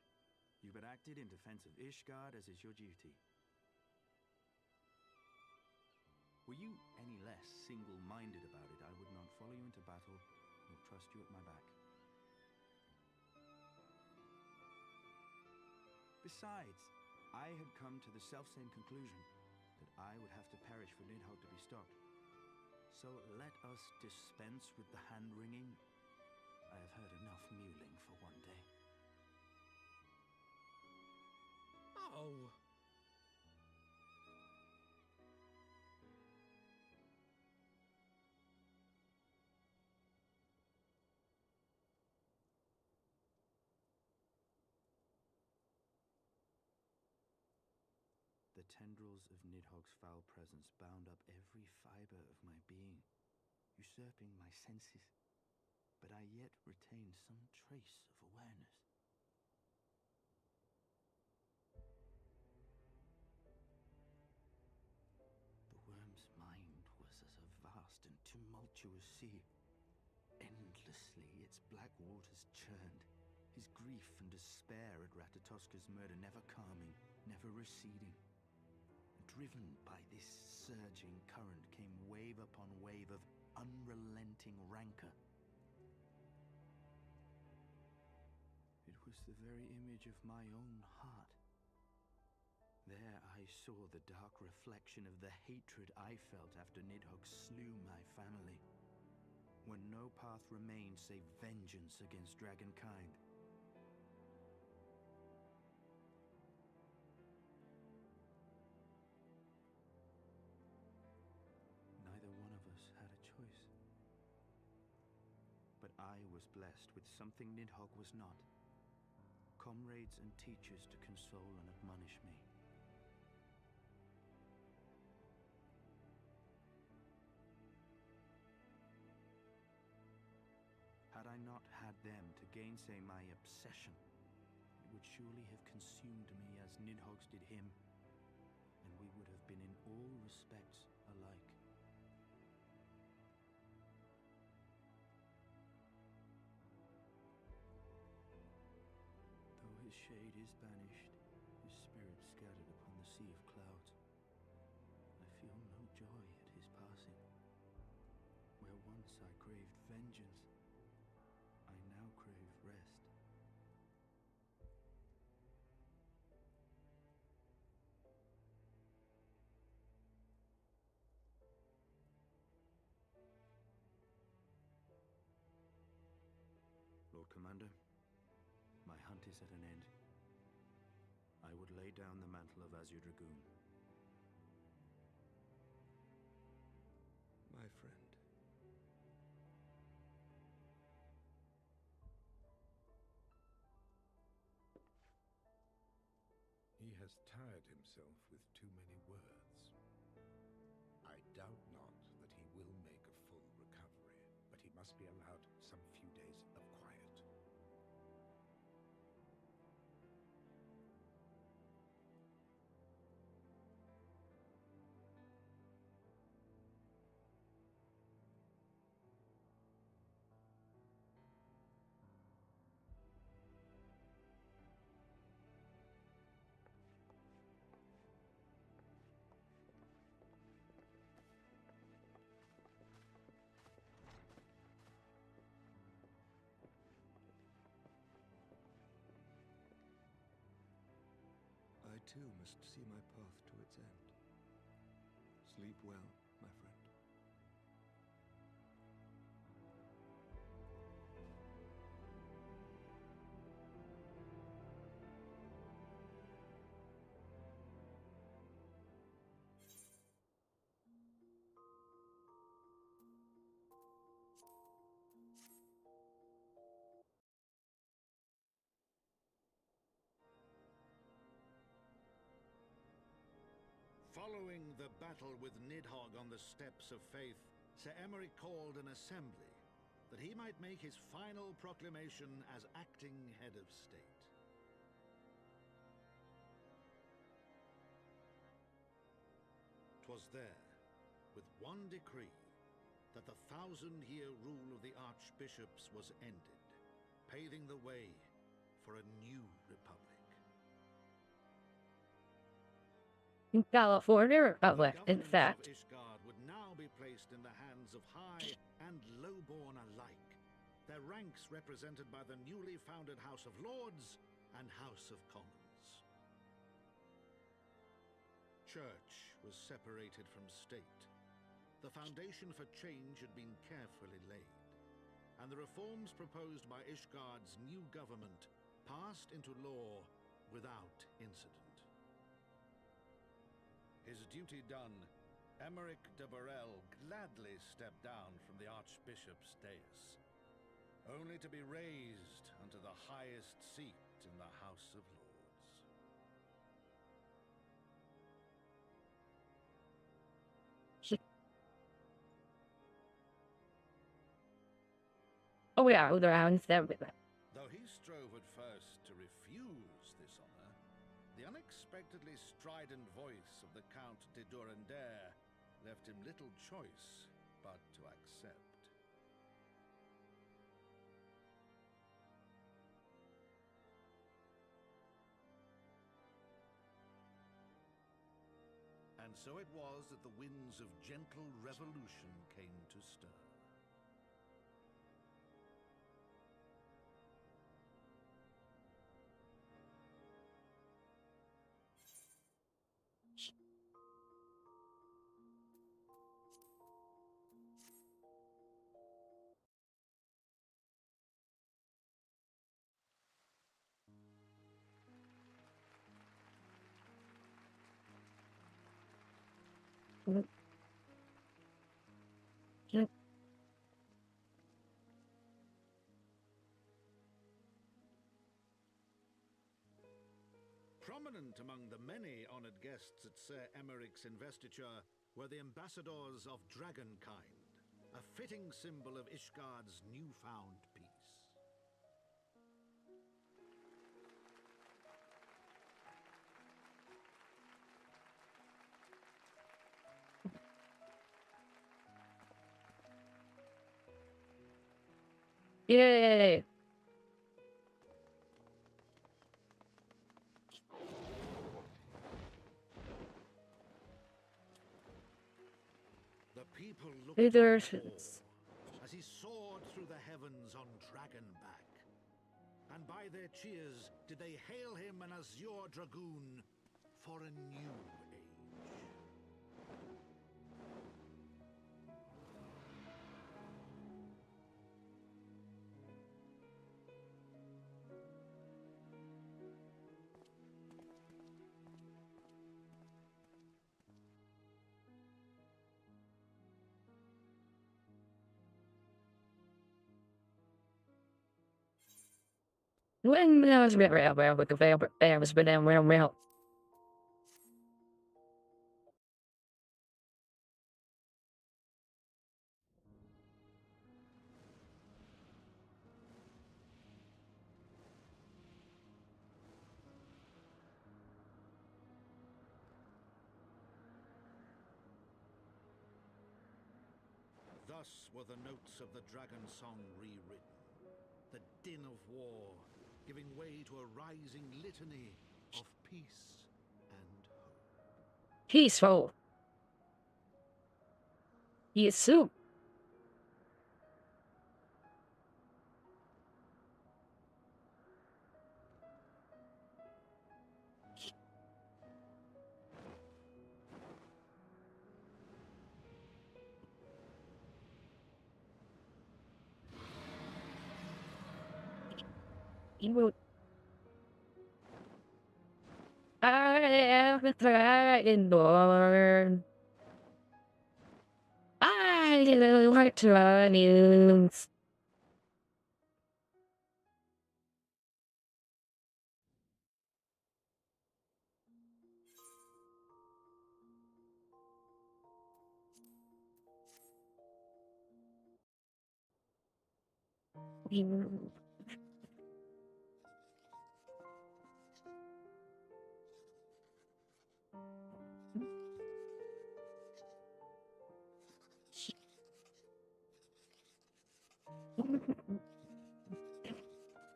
Speaker 21: You but acted in defense of Ishgard as is your duty. Were you any less single-minded about it, I would not follow you into battle, nor trust you at my back. Besides, I had come to the selfsame conclusion, that I would have to perish for Nidhogg to be stopped. So let us dispense with the hand-wringing. I have heard enough mewling for one day.
Speaker 9: Oh!
Speaker 21: The The tendrils of Nidhogg's foul presence bound up every fiber of my being, usurping my senses, but I yet retained some trace of awareness. The worm's mind was as a vast and tumultuous sea. Endlessly its black waters churned, his grief and despair at Ratatoska's murder never calming, never receding. Driven by this surging current came wave upon wave of unrelenting rancor. It was the very image of my own heart. There I saw the dark reflection of the hatred I felt after Nidhogg slew my family, when no path remained save vengeance against dragonkind. Neither one of us had a choice. But I was blessed with something Nidhogg was not: comrades and teachers to console and admonish me. Had I not had them to gainsay my obsession, it would surely have consumed me as Nidhogg's did him, and we would have been in all respects alike. Though his shade is banished, his spirit scattered upon the sea of clouds, I feel no joy at his passing. Where once I craved vengeance, I now crave rest. Lord Commander, my hunt is at an end. I would lay down the mantle of Azure Dragoon.
Speaker 12: My friend.
Speaker 8: He has tired himself with too many words. I doubt not that he will make a full recovery, but he must be allowed some few days of quiet.
Speaker 12: I too must see my path to its end. Sleep well, my friend.
Speaker 19: Following the battle with Nidhogg on the steps of faith, Sir Emeric called an assembly that he might make his final proclamation as acting head of state. 'Twas there, with one decree, that the 1,000-year rule of the archbishops was ended, paving the way for a new republic.
Speaker 1: California Republic, in fact.
Speaker 19: The governance of Ishgard would now be placed in the hands of high and lowborn alike, their ranks represented by the newly founded House of Lords and House of Commons. Church was separated from state. The foundation for change had been carefully laid, and the reforms proposed by Ishgard's new government passed into law without incident. His duty done, Emeric de Burrell gladly stepped down from the Archbishop's dais, only to be raised unto the highest seat in the House of Lords.
Speaker 1: Oh yeah, with around everything.
Speaker 19: Though he strove at first to refuse this honor, the unexpectedly strident voice of the Count de Durandare left him little choice but to accept. And so it was that the winds of gentle revolution came to stir. Prominent among the many honored guests at Sir Emmerich's investiture were the ambassadors of Dragonkind, a fitting symbol of Ishgard's newfound peace.
Speaker 1: Yay!
Speaker 19: The people looked on in awe as he soared through the heavens on Dragonback. And by their cheers did they hail him an azure dragoon for a new age.
Speaker 1: When I was very aware with the bear was been in real.
Speaker 19: Thus were the notes of the dragon song rewritten, the din of war giving way to a rising litany of peace and hope.
Speaker 1: Peaceful. Yes, soup. He will. I am the dragonborn. I like dragons.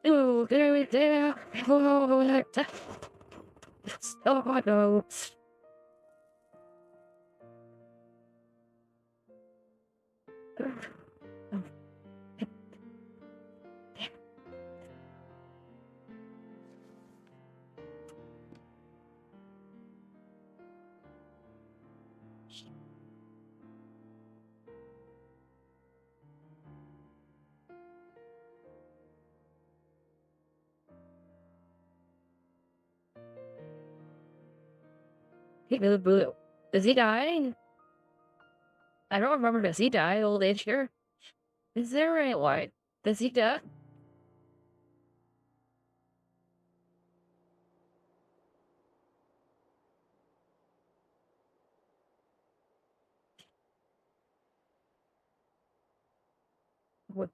Speaker 1: Oh, there we there. Oh, like that. Oh, I know. He really blue. Does he die? I don't remember. Does he die old age here? Is there a white? Does he die? What?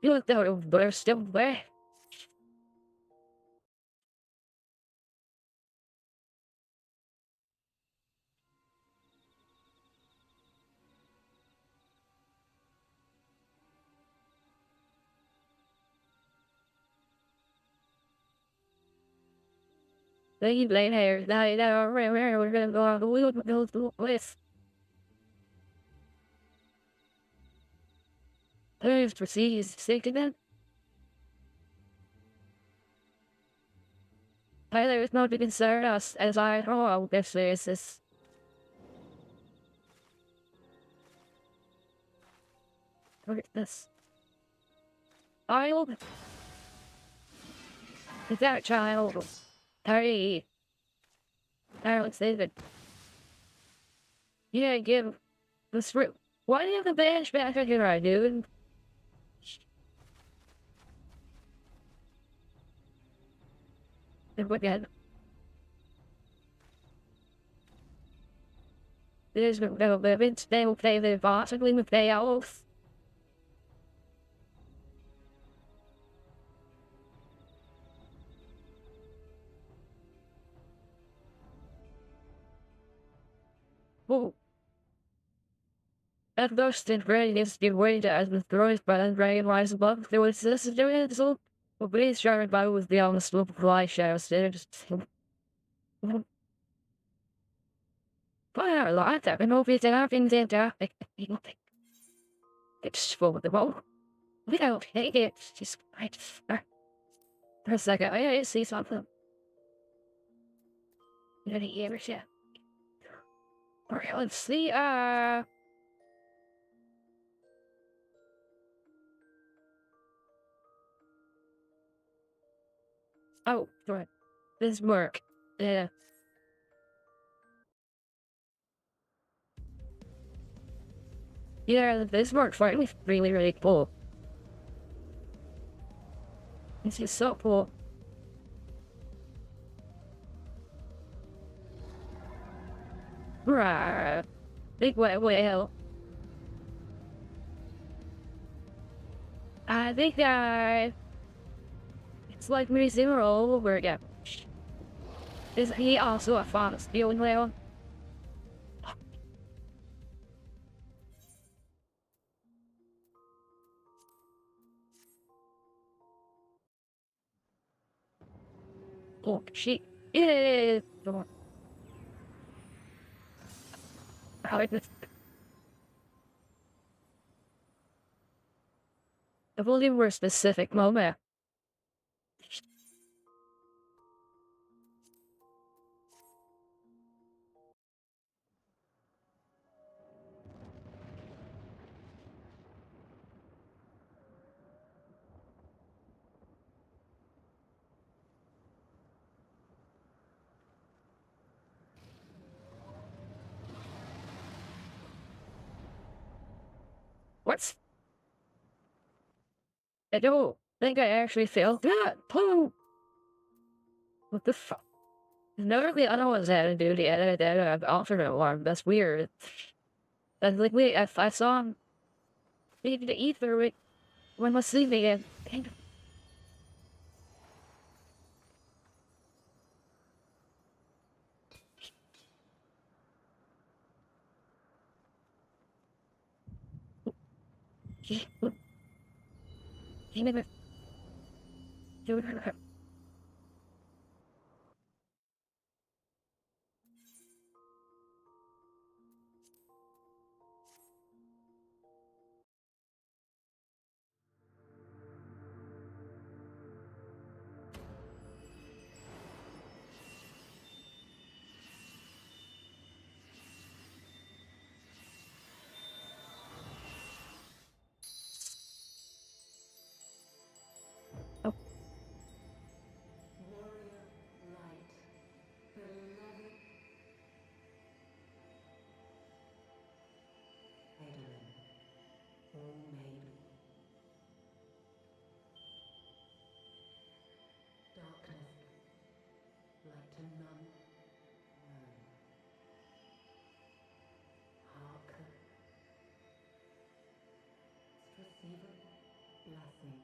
Speaker 1: You look down, but they're still there. They blame her. They are we're gonna go on the wheel with. Please proceed, sick Tyler is not to concern us as I know this is. Look at this. Child. Is that child? Hurry. Alex David. Yeah, give the script. Why do you have the bench back here, dude? Again. There's no limits. They will play their possibly with they else. Oh. At first, it really needs to be weighted as the throws, but as Dragon Rise above, there was this doing it, so. Well, please share it by with the honest look of life shares. But I like that, and obviously, I've been there, it's for the wall. We don't hate it, just right. For a second, I see something. Any years yet? Okay, let's see, oh, right. This work. Yeah. Yeah, this work fight was really, really cool. This is so cool. Right. Big whale. I think that it's like museum all over again. Is he also a fan of stealing whale? Oh, she is. How is this? If only were a specific moment. What's? I don't think I actually failed that. Pooh! What the fuck? None of the other ones had to do the alternate one. That's weird. That's like, wait, I saw him leaving the ether when was sleeping and. He never.
Speaker 10: Receive blessing.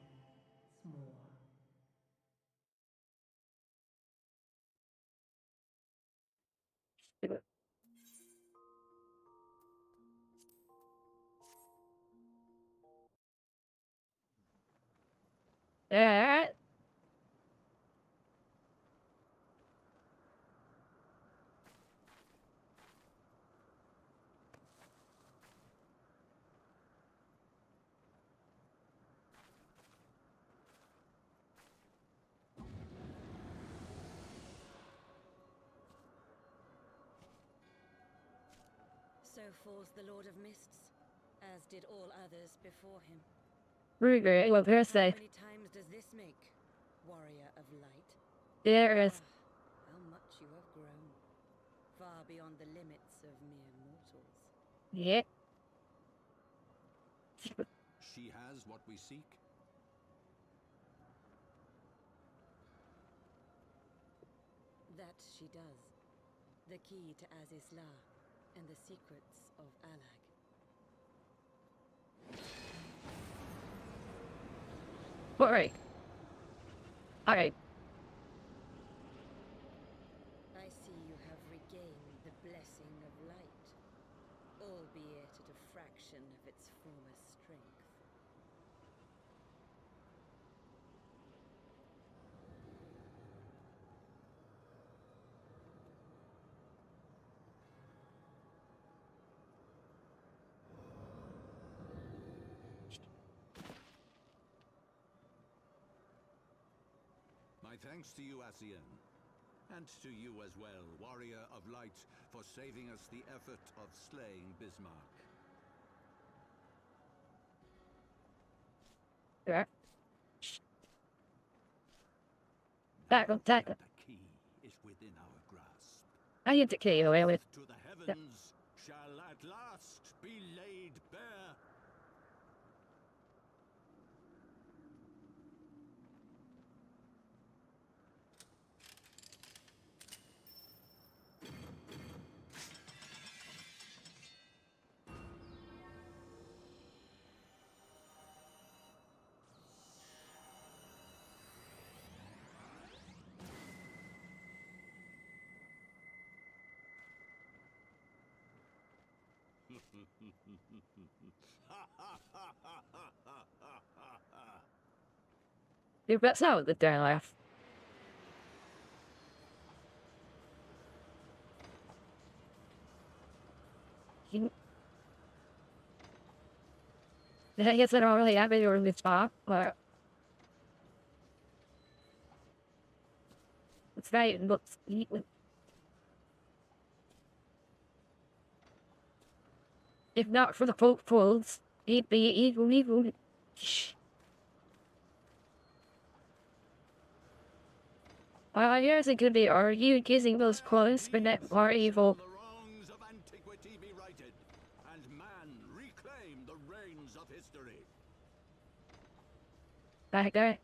Speaker 1: Alright.
Speaker 4: So falls the Lord of Mists, as did all others before him.
Speaker 1: Ruger, well, here's
Speaker 4: How
Speaker 1: the.
Speaker 4: many times does this make, warrior of light?
Speaker 1: There is.
Speaker 4: How much you have grown, far beyond the limits of mere mortals.
Speaker 1: Yeah.
Speaker 8: She has what we seek.
Speaker 4: That she does. The key to Azizla and the secrets of Alag.
Speaker 1: Alright. Alright.
Speaker 4: I see you have regained the blessing of light, albeit at a fraction of its former strength.
Speaker 8: My thanks to you, HYDAELYN. And to you as well, warrior of light, for saving us the effort of slaying Bismarck.
Speaker 1: Yeah. That.
Speaker 8: The key is within our grasp.
Speaker 1: I get the key away with.
Speaker 8: To the heavens shall at last be laid bare.
Speaker 1: Dude, that's not the damn laugh. I guess I don't really have any really spot, but it's not even looks neatly. If not for the hopefuls, he'd be evil. Years it could be argued kissing those clothes, but not more evil.
Speaker 8: The wrongs of antiquity be righted, and man reclaim the reins of history.
Speaker 1: Back there.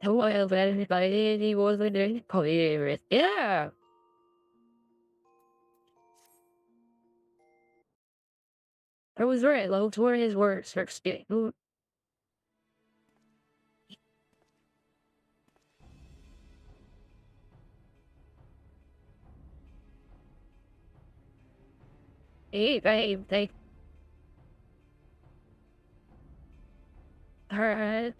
Speaker 1: Everybody was in Paris. Yeah. I was right. Those were his words. Hey, babe, they. Her.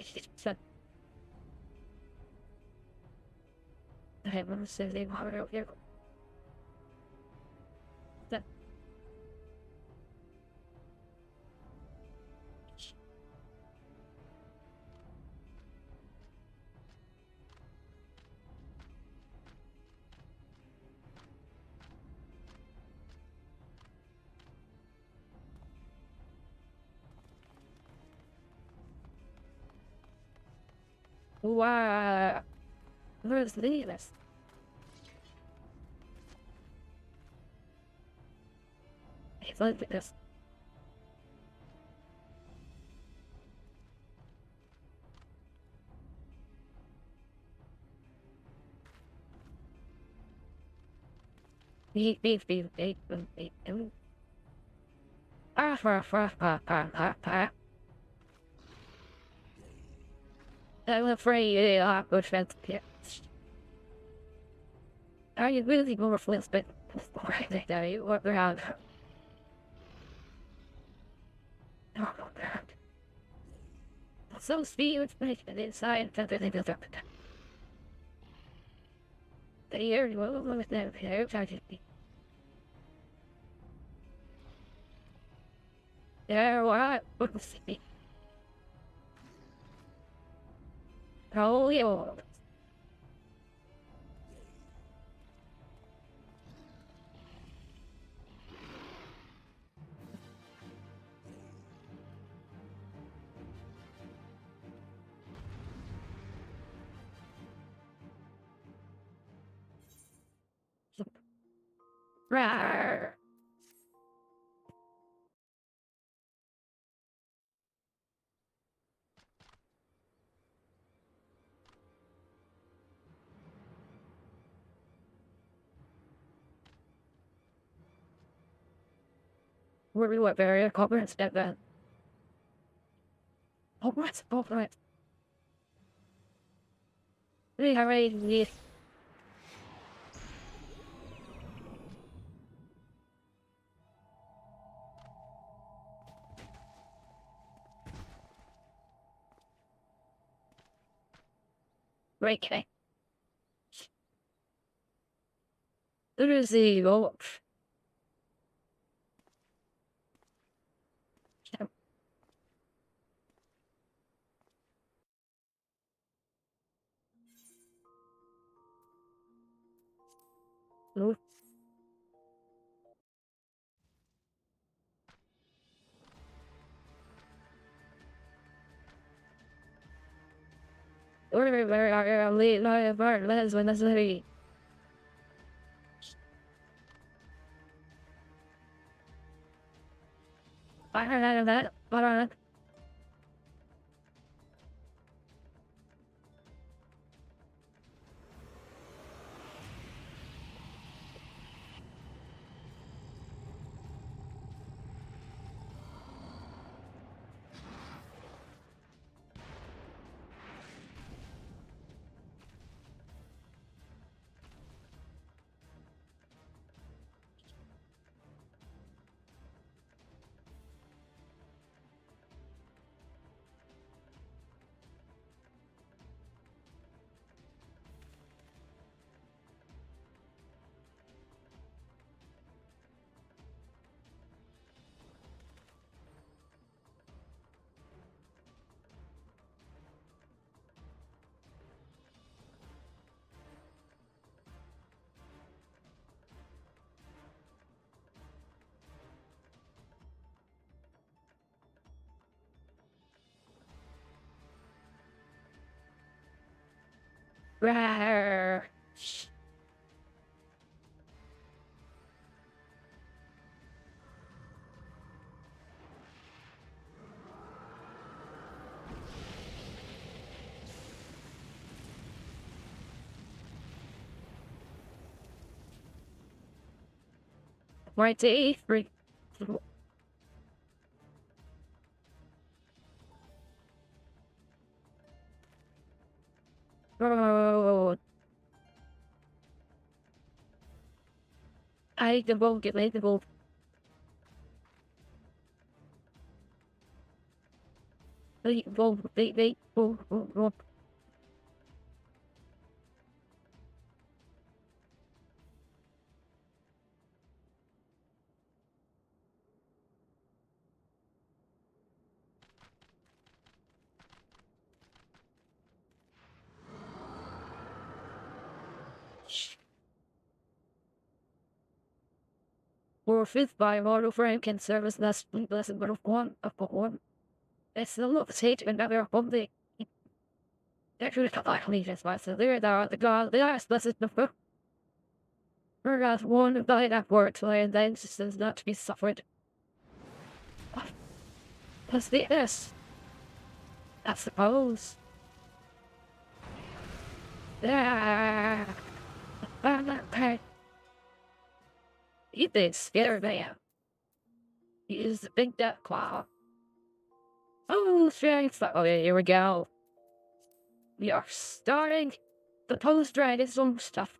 Speaker 1: I want to say they were here. That. Wow. Where's this? It's like this. Beep, beep, beep, beep, beep, beep. Ah, I'm afraid I'll go transparent. Are you really more flips, but right now you walk around. Oh, God. So speed was making inside and they built up. The year you will with them, they're trying to be. There, what? Wouldn't see. Holy old. Rawr. Were we what barrier copper instead then? Oh, what? Oh, right. We are ready to leave. Right, okay. There is the wolf. Ooh. We're very late live art les when necessary. I heard of that, but rawr. Right to E3. Oh, I the ball get laid the ball. Or fifth by model frame can serve as less blessed but of one. It's the love state and never of the actually allegiance by so there are the god the last blessed number. Whereas one by that word to and then systems not to be suffered. Plus the S. I suppose. There. He did scare me. He is the big death claw. Oh, strength. Okay, here we go. We are starting the post-dragon stuff.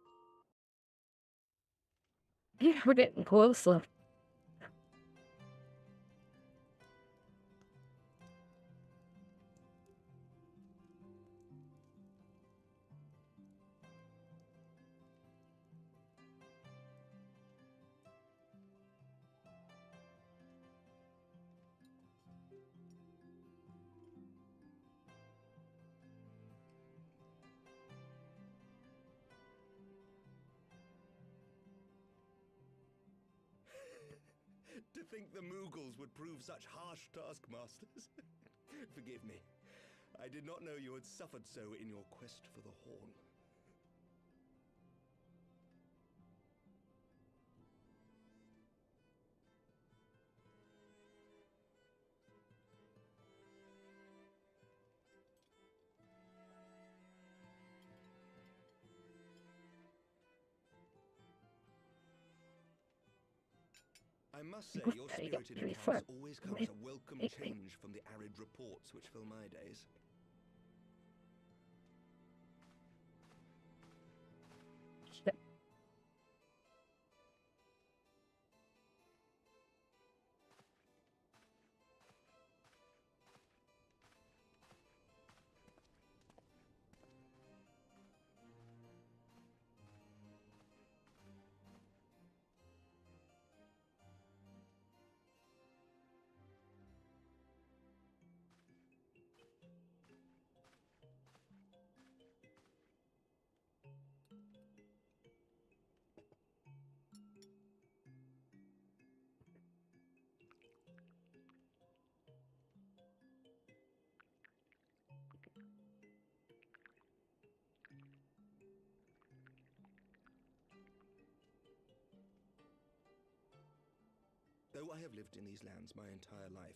Speaker 1: We're getting closer.
Speaker 12: To think the Moogles would prove such harsh taskmasters. Forgive me. I did not know you had suffered so in your quest for the horn. I must say, your spirited accounts always come as a welcome change from the arid reports which fill my days. Though I have lived in these lands my entire life,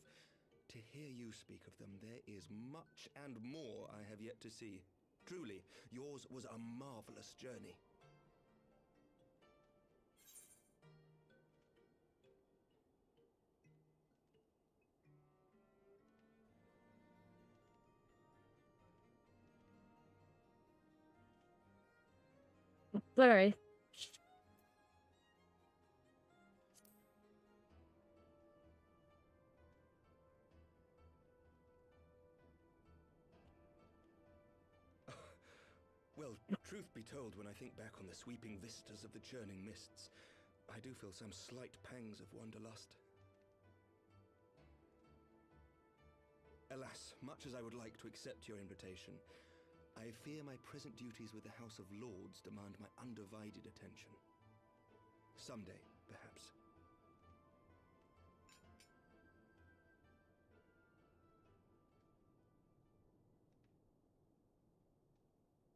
Speaker 12: to hear you speak of them, there is much and more I have yet to see. Truly, yours was a marvelous journey.
Speaker 1: Sorry.
Speaker 12: Well, truth be told, when I think back on the sweeping vistas of the churning mists, I do feel some slight pangs of wanderlust. Alas, much as I would like to accept your invitation, I fear my present duties with the House of Lords demand my undivided attention. Someday, perhaps.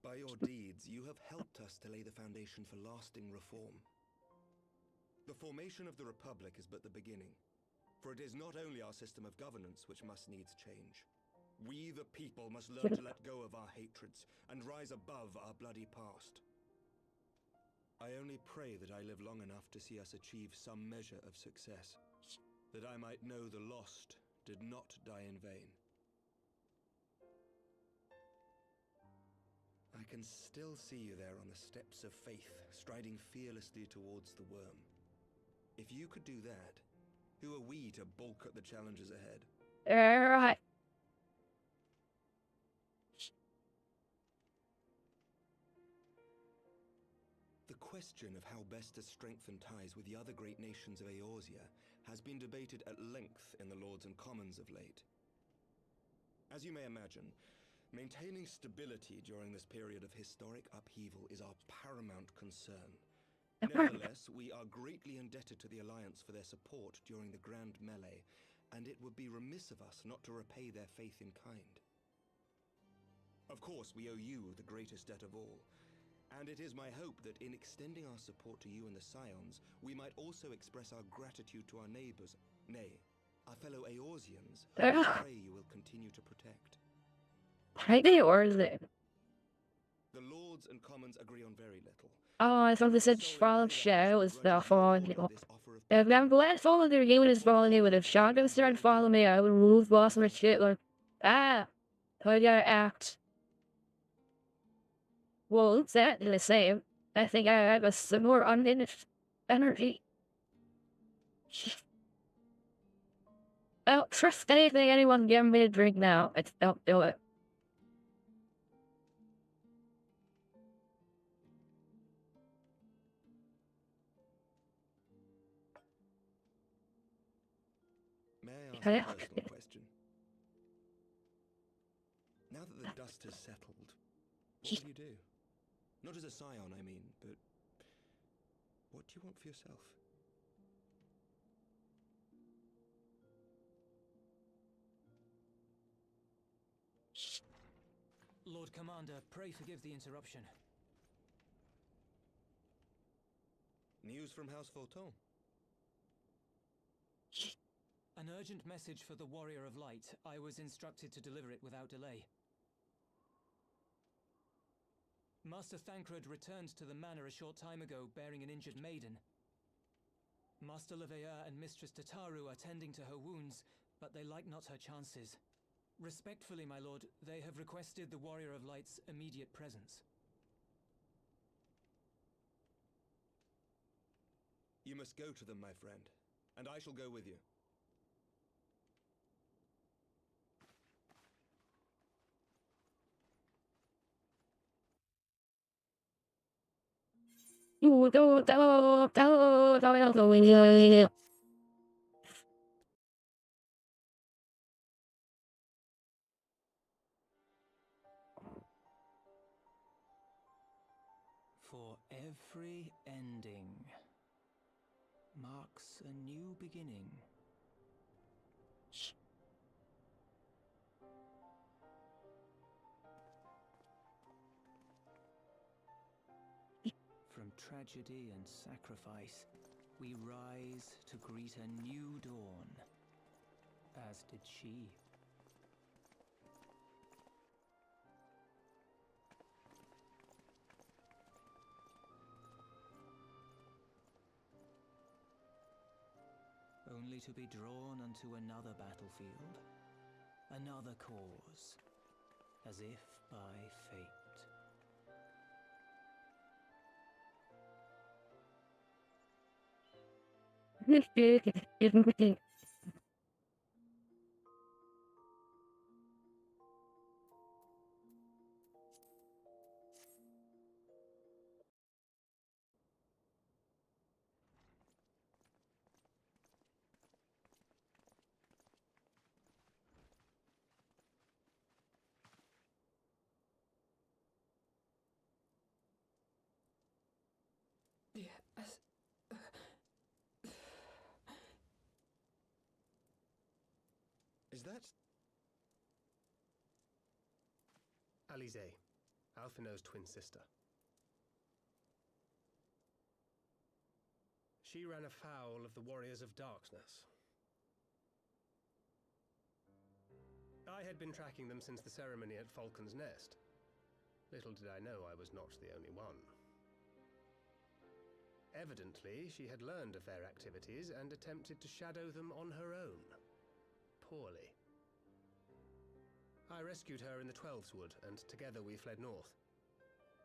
Speaker 12: By your deeds, you have helped us to lay the foundation for lasting reform. The formation of the Republic is but the beginning, for it is not only our system of governance which must needs change. We, the people, must learn to let go of our hatreds and rise above our bloody past. I only pray that I live long enough to see us achieve some measure of success, that I might know the lost did not die in vain. I can still see you there on the steps of faith, striding fearlessly towards the worm. If you could do that, who are we to balk at the challenges ahead?
Speaker 1: Right.
Speaker 12: question of how best to strengthen ties with the other great nations of Eorzea has been debated at length in the Lords and Commons of late. As you may imagine, maintaining stability during this period of historic upheaval is our paramount concern. Nevertheless, we are greatly indebted to the Alliance for their support during the Grand Melee, and it would be remiss of us not to repay their faith in kind. Of course, we owe you the greatest debt of all, and it is my hope that in extending our support to you and the Scions, we might also express our gratitude to our neighbors, nay, our fellow Eorzeans, who I pray you will continue to protect.
Speaker 1: Eorzean.
Speaker 12: The Lords and Commons agree on very little.
Speaker 1: Oh, I thought this said Fall Shadow was the phone. If I'm glad follow their game is following me with if Shadow started following me, I would remove boss and shit like I gotta act. Well, exactly the same. I think I have a similar unhinged energy. I don't trust anything anyone give me to drink now. I just don't do it.
Speaker 12: May I ask a personal question? Now that the dust has settled, what will you do? Not as a scion, I mean, but what do you want for yourself?
Speaker 10: Lord Commander, pray forgive the interruption.
Speaker 12: News from House Fulton.
Speaker 10: An urgent message for the Warrior of Light. I was instructed to deliver it without delay. Master Thancred returned to the manor a short time ago, bearing an injured maiden. Master Leveilleur and Mistress Tataru are tending to her wounds, but they like not her chances. Respectfully, my lord, they have requested the Warrior of Light's immediate presence.
Speaker 12: You must go to them, my friend, and I shall go with you.
Speaker 10: For every ending marks a new beginning. From tragedy and sacrifice, we rise to greet a new dawn, as did she. Only to be drawn unto another battlefield, another cause, as if by fate.
Speaker 12: Is that...
Speaker 2: Alize, Alphinaud's twin sister. She ran afoul of the Warriors of Darkness. I had been tracking them since the ceremony at Falcon's Nest. Little did I know I was not the only one. Evidently, she had learned of their activities and attempted to shadow them on her own. Poorly. I rescued her in the Twelveswood, and together we fled north.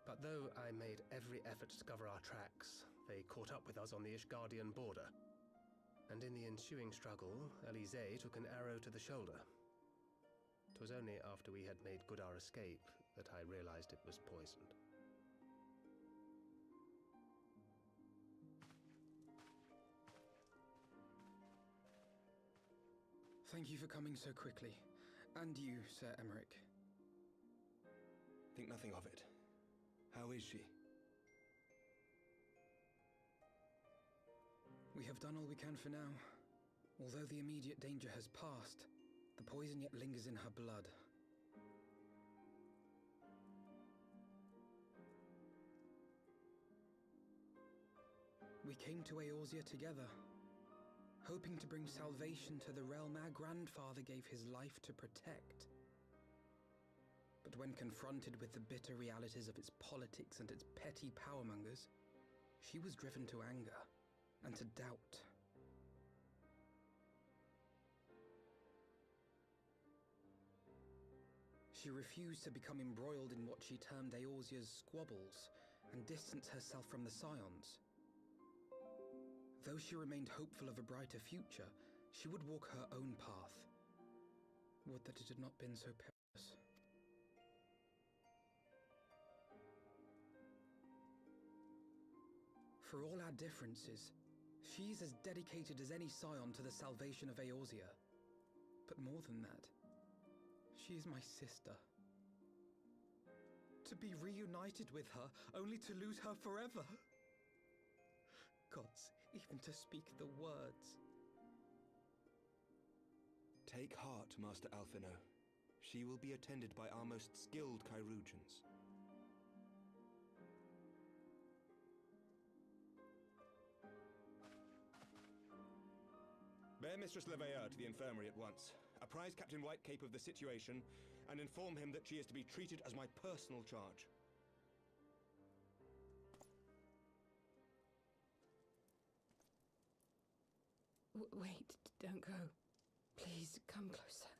Speaker 2: But though I made every effort to cover our tracks, they caught up with us on the Ishgardian border. And in the ensuing struggle, Alize took an arrow to the shoulder. It was only after we had made good our escape that I realized it was poisoned.
Speaker 9: Thank you for coming so quickly. And you, Sir Emmerich.
Speaker 12: Think nothing of it. How is she?
Speaker 9: We have done all we can for now. Although the immediate danger has passed, the poison yet lingers in her blood. We came to Eorzea together, hoping to bring salvation to the realm our grandfather gave his life to protect. But when confronted with the bitter realities of its politics and its petty powermongers, she was driven to anger and to doubt. She refused to become embroiled in what she termed Eorzea's squabbles and distance herself from the Scions. Though she remained hopeful of a brighter future, she would walk her own path. Would that it had not been so perilous. For all our differences, she's as dedicated as any Scion to the salvation of Eorzea. But more than that, she is my sister. To be reunited with her, only to lose her forever. Gods, even to speak the words.
Speaker 12: Take heart, Master Alphino. She will be attended by our most skilled Chirurgeons. Bear Mistress Leveilleur to the infirmary at once. Apprise Captain Whitecape of the situation, and inform him that she is to be treated as my personal charge.
Speaker 11: Wait, don't go. Please, come closer.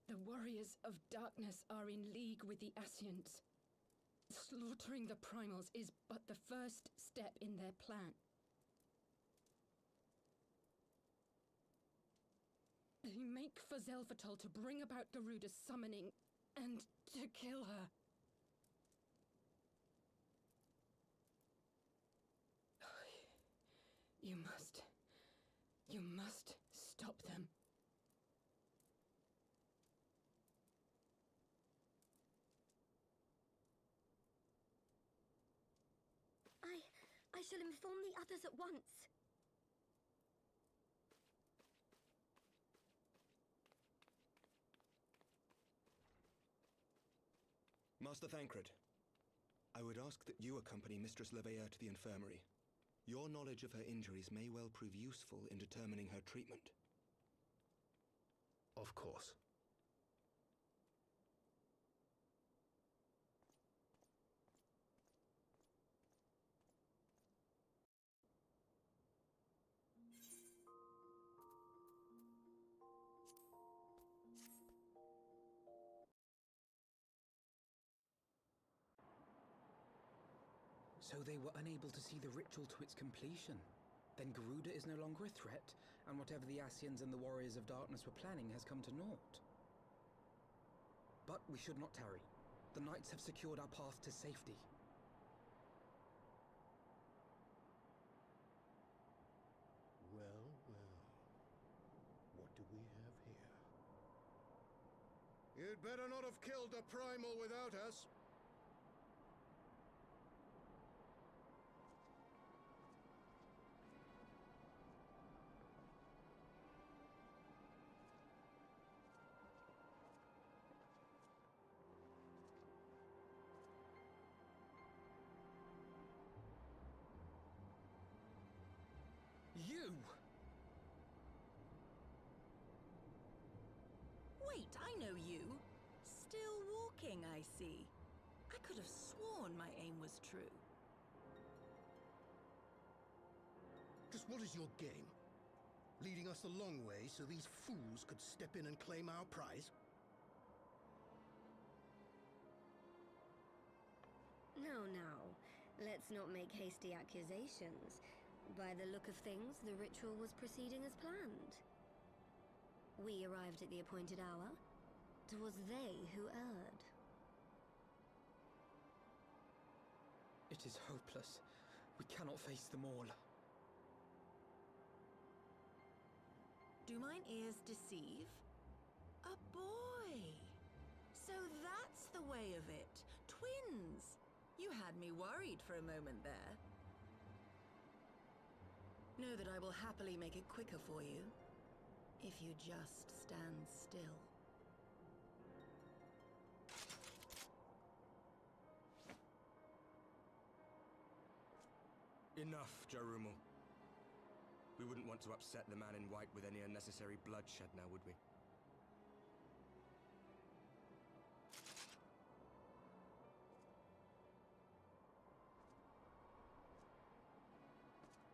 Speaker 11: The warriors of darkness are in league with the Ascians. Slaughtering the primals is but the first step in their plan. They make for Zelvatol to bring about Garuda's summoning and to kill her. You must stop them.
Speaker 18: I shall inform the others at once.
Speaker 12: Master Thancred, I would ask that you accompany Mistress Leveilleur to the infirmary. Your knowledge of her injuries may well prove useful in determining her treatment.
Speaker 2: Of course.
Speaker 9: So they were unable to see the ritual to its completion. Then Garuda is no longer a threat, and whatever the Ascians and the Warriors of Darkness were planning has come to naught. But we should not tarry. The Knights have secured our path to safety.
Speaker 19: Well, well. What do we have here? You'd better not have killed the primal without us.
Speaker 9: You!
Speaker 13: Wait, I know you. Still walking, I see. I could have sworn my aim was true.
Speaker 19: Just what is your game? Leading us a long way so these fools could step in and claim our prize?
Speaker 18: No, no. Let's not make hasty accusations. By the look of things, the ritual was proceeding as planned. We arrived at the appointed hour. 'Twas they who erred.
Speaker 9: It is hopeless. We cannot face them all.
Speaker 13: Do mine ears deceive? A boy! So that's the way of it. Twins! You had me worried for a moment there. Know that I will happily make it quicker for you, if you just stand still.
Speaker 20: Enough, Jarumal. We wouldn't want to upset the man in white with any unnecessary bloodshed now, would we?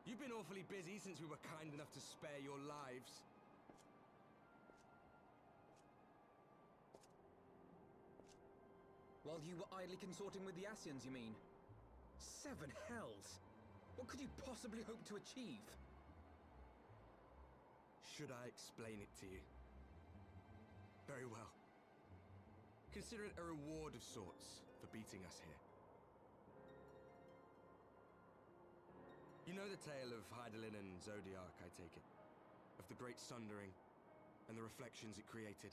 Speaker 20: You've been awfully busy since we were kind enough to spare your lives.
Speaker 9: While you were idly consorting with the Ascians, you mean? 7 hells! What could you possibly hope to achieve?
Speaker 20: Should I explain it to you? Very well. Consider it a reward of sorts for beating us here. You know the tale of HYDAELYN and Zodiac, I take it? Of the Great Sundering and the reflections it created?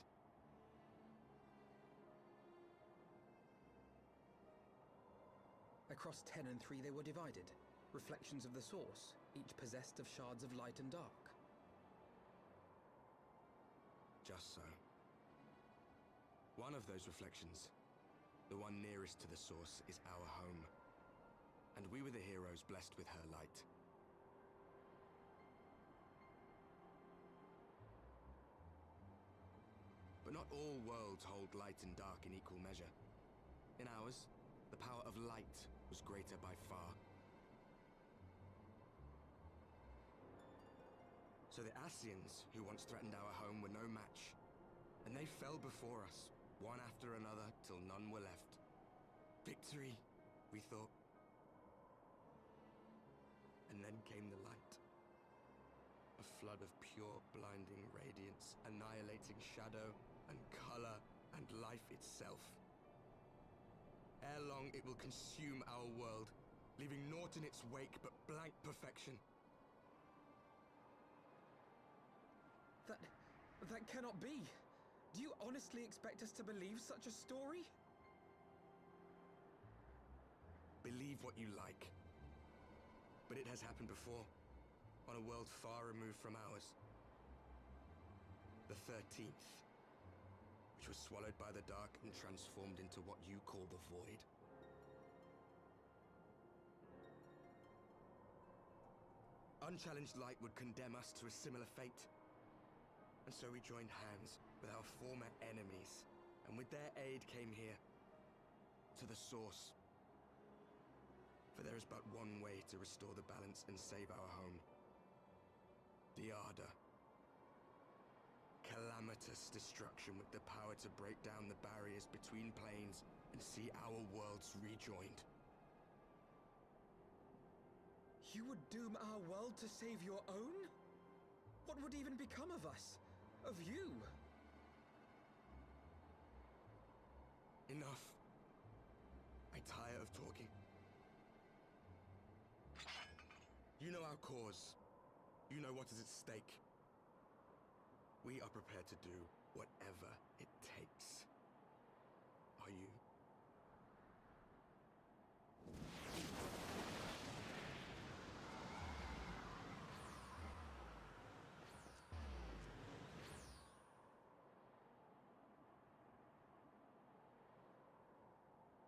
Speaker 9: Across 10 and 3 they were divided. Reflections of the source, each possessed of shards of light and dark.
Speaker 20: Just so. One of those reflections, the one nearest to the source, is our home. And we were the heroes blessed with her light. But not all worlds hold light and dark in equal measure. In ours, the power of light was greater by far. So the Ascians, who once threatened our home, were no match. And they fell before us, one after another, till none were left. Victory, we thought. And then came the light. A flood of pure, blinding radiance, annihilating shadow and color and life itself. Ere long, it will consume our world, leaving naught in its wake but blank perfection.
Speaker 9: That cannot be! Do you honestly expect us to believe such a story?
Speaker 20: Believe what you like. But it has happened before, on a world far removed from ours. The 13th, which was swallowed by the dark and transformed into what you call the Void. Unchallenged light would condemn us to a similar fate. And so we joined hands with our former enemies, and with their aid came here, to the source. For there is but one way to restore the balance and save our home. The Ardor. Calamitous destruction with the power to break down the barriers between planes and see our worlds rejoined.
Speaker 9: You would doom our world to save your own? What would even become of us? Of you?
Speaker 20: Enough. I tire of talking. You know our cause. You know what is at stake. We are prepared to do whatever it takes. Are you?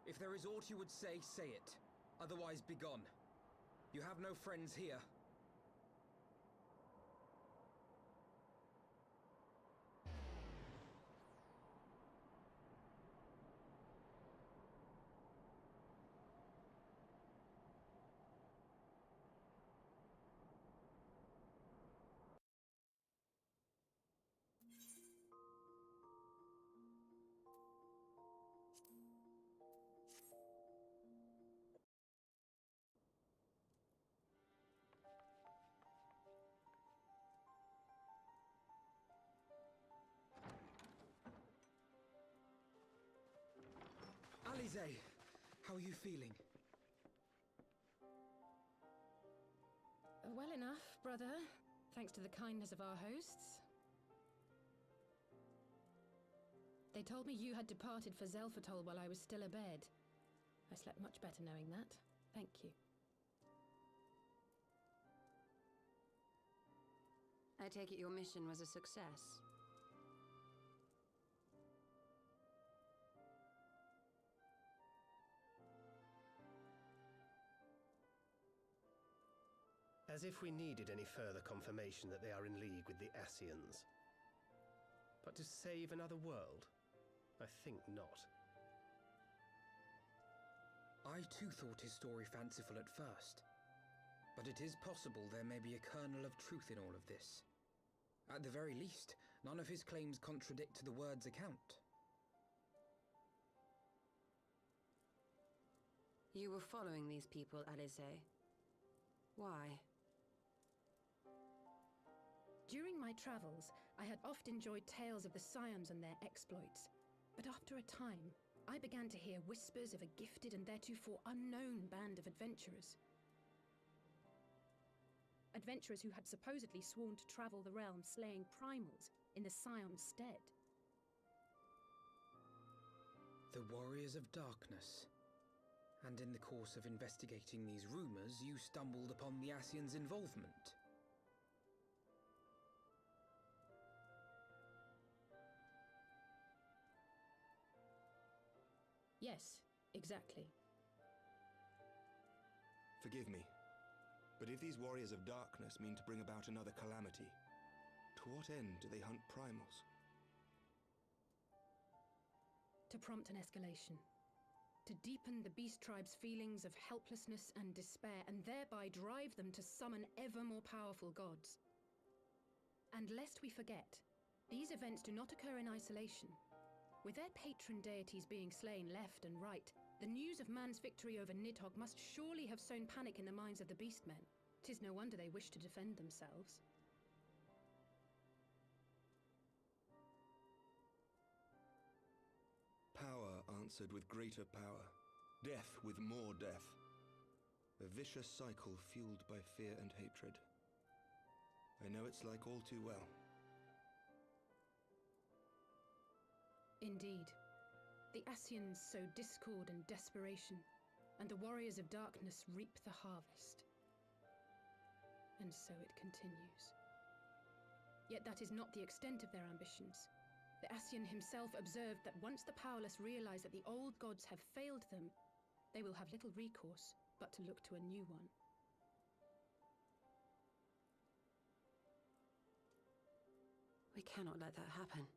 Speaker 9: If there is aught you would say, say it. Otherwise, begone. You have no friends here. Alizé, how are you feeling?
Speaker 15: Well enough, brother. Thanks to the kindness of our hosts. They told me you had departed for Zelfatol while I was still abed. I slept much better knowing that. Thank you.
Speaker 11: I take it your mission was a success.
Speaker 2: As if we needed any further confirmation that they are in league with the Ascians. But to save another world? I think not.
Speaker 9: I too thought his story fanciful at first. But it is possible there may be a kernel of truth in all of this. At the very least, none of his claims contradict the word's account.
Speaker 11: You were following these people, Alizé. Why?
Speaker 15: During my travels, I had oft enjoyed tales of the Scions and their exploits. But after a time, I began to hear whispers of a gifted and theretofore unknown band of adventurers. Adventurers who had supposedly sworn to travel the realm slaying primals in the Scion's stead.
Speaker 9: The Warriors of Darkness. And in the course of investigating these rumors, you stumbled upon the Ascians' involvement.
Speaker 15: Yes, exactly.
Speaker 20: Forgive me, but if these Warriors of Darkness mean to bring about another calamity, to what end do they hunt primals?
Speaker 15: To prompt an escalation. To deepen the beast tribe's feelings of helplessness and despair, and thereby drive them to summon ever more powerful gods. And lest we forget, these events do not occur in isolation. With their patron deities being slain left and right, the news of man's victory over Nidhogg must surely have sown panic in the minds of the beastmen. 'Tis no wonder they wish to defend themselves.
Speaker 20: Power answered with greater power, death with more death. A vicious cycle fueled by fear and hatred. I know it's like all too well.
Speaker 15: Indeed. The Ascians sow discord and desperation, and the Warriors of Darkness reap the harvest. And so it continues. Yet that is not the extent of their ambitions. The Ascian himself observed that once the powerless realize that the old gods have failed them, they will have little recourse but to look to a new one.
Speaker 11: We cannot let that happen.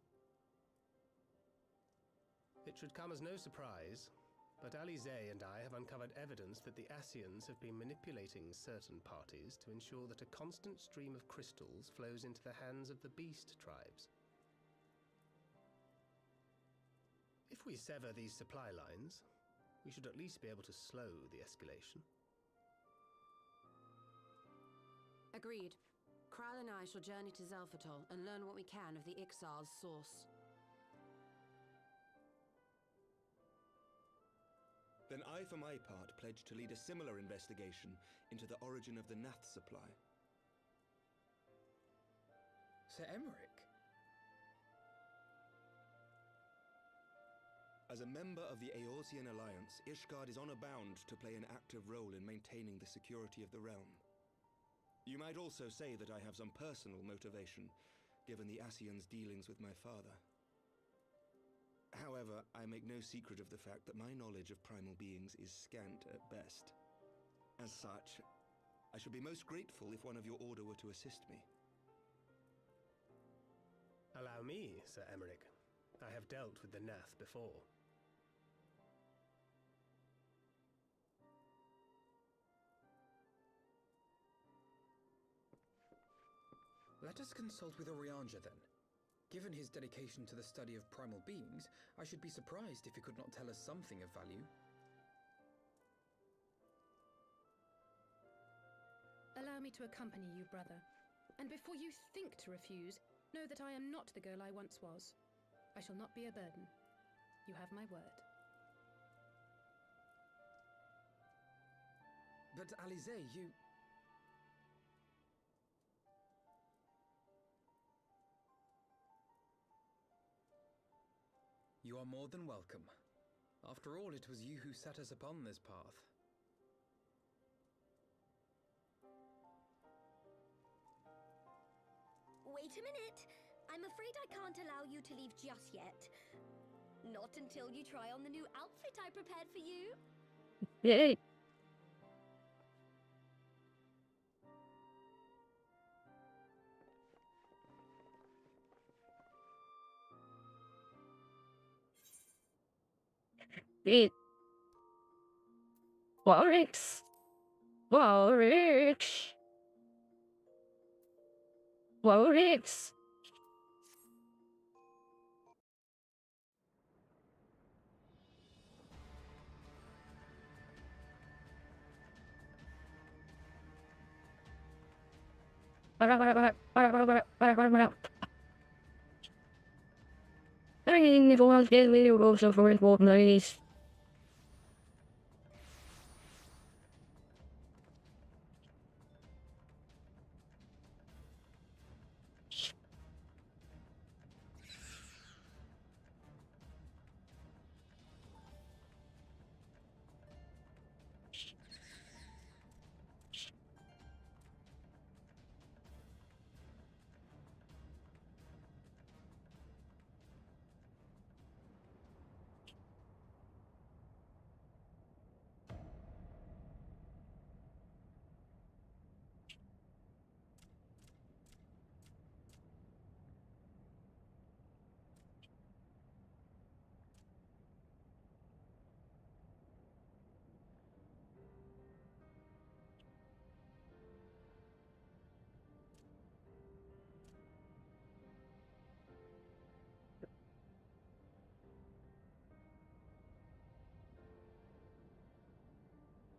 Speaker 2: It should come as no surprise, but Alizé and I have uncovered evidence that the Ascians have been manipulating certain parties to ensure that a constant stream of crystals flows into the hands of the beast tribes. If we sever these supply lines, we should at least be able to slow the escalation.
Speaker 11: Agreed. Kral and I shall journey to Zelfatol and learn what we can of the Ixal's source.
Speaker 20: Then I, for my part, pledge to lead a similar investigation into the origin of the Nath supply.
Speaker 9: Sir Emmerich?
Speaker 20: As a member of the Eorzean Alliance, Ishgard is honor bound to play an active role in maintaining the security of the realm. You might also say that I have some personal motivation, given the Ascians' dealings with my father. However, I make no secret of the fact that my knowledge of primal beings is scant at best. As such, I should be most grateful if one of your order were to assist me.
Speaker 2: Allow me, Sir Emmerich. I have dealt with the Nath before.
Speaker 9: Let us consult with Orianja then. Given his dedication to the study of primal beings, I should be surprised if he could not tell us something of value.
Speaker 15: Allow me to accompany you, brother. And before you think to refuse, know that I am not the girl I once was. I shall not be a burden. You have my word.
Speaker 9: But Alize, you... You are more than welcome. After all, it was you who set us upon this path.
Speaker 18: Wait a minute. I'm afraid I can't allow you to leave just yet. Not until you try on the new outfit I prepared for you.
Speaker 1: Yay! It. Walrix. Walrix. Walrix. I mean, if I was getting video goes so for it, won't nice.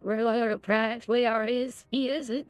Speaker 1: We're like practically are is he isn't.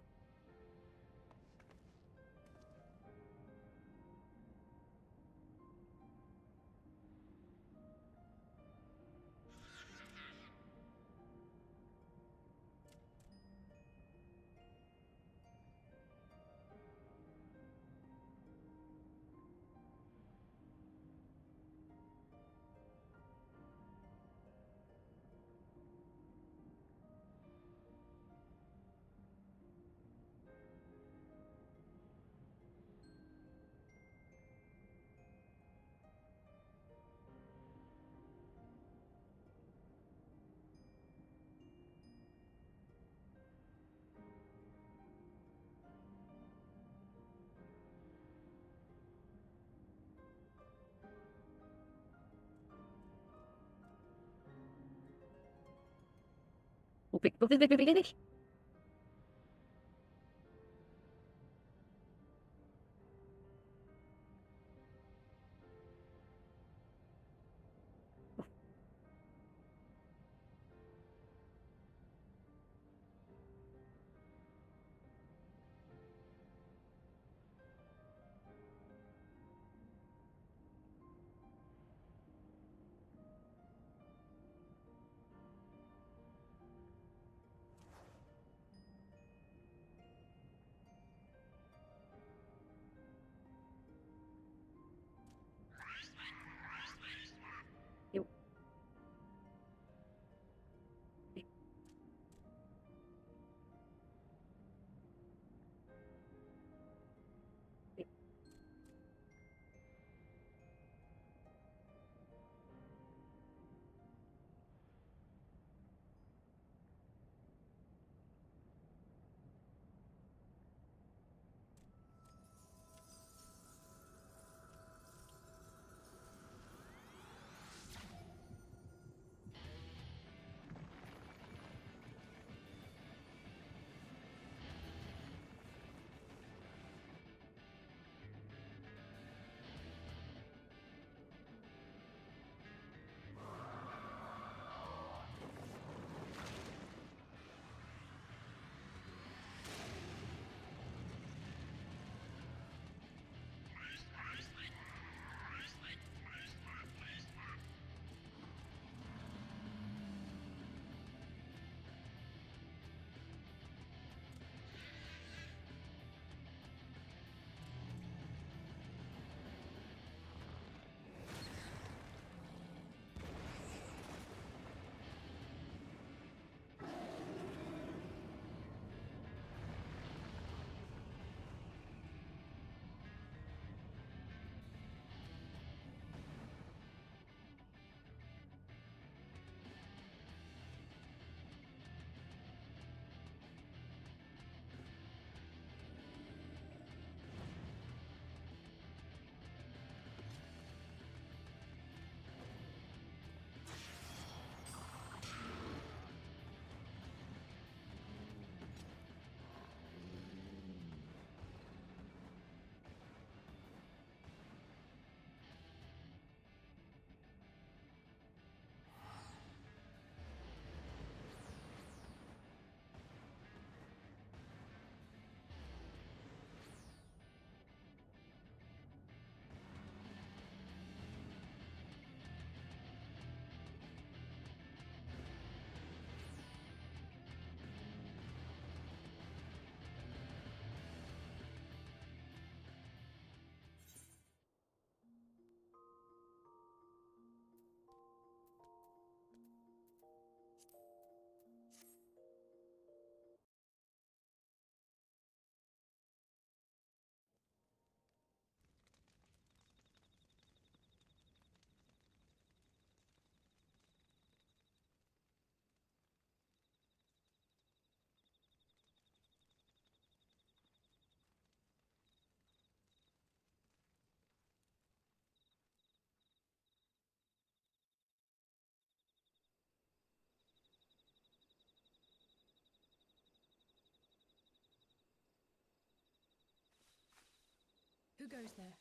Speaker 15: goes there?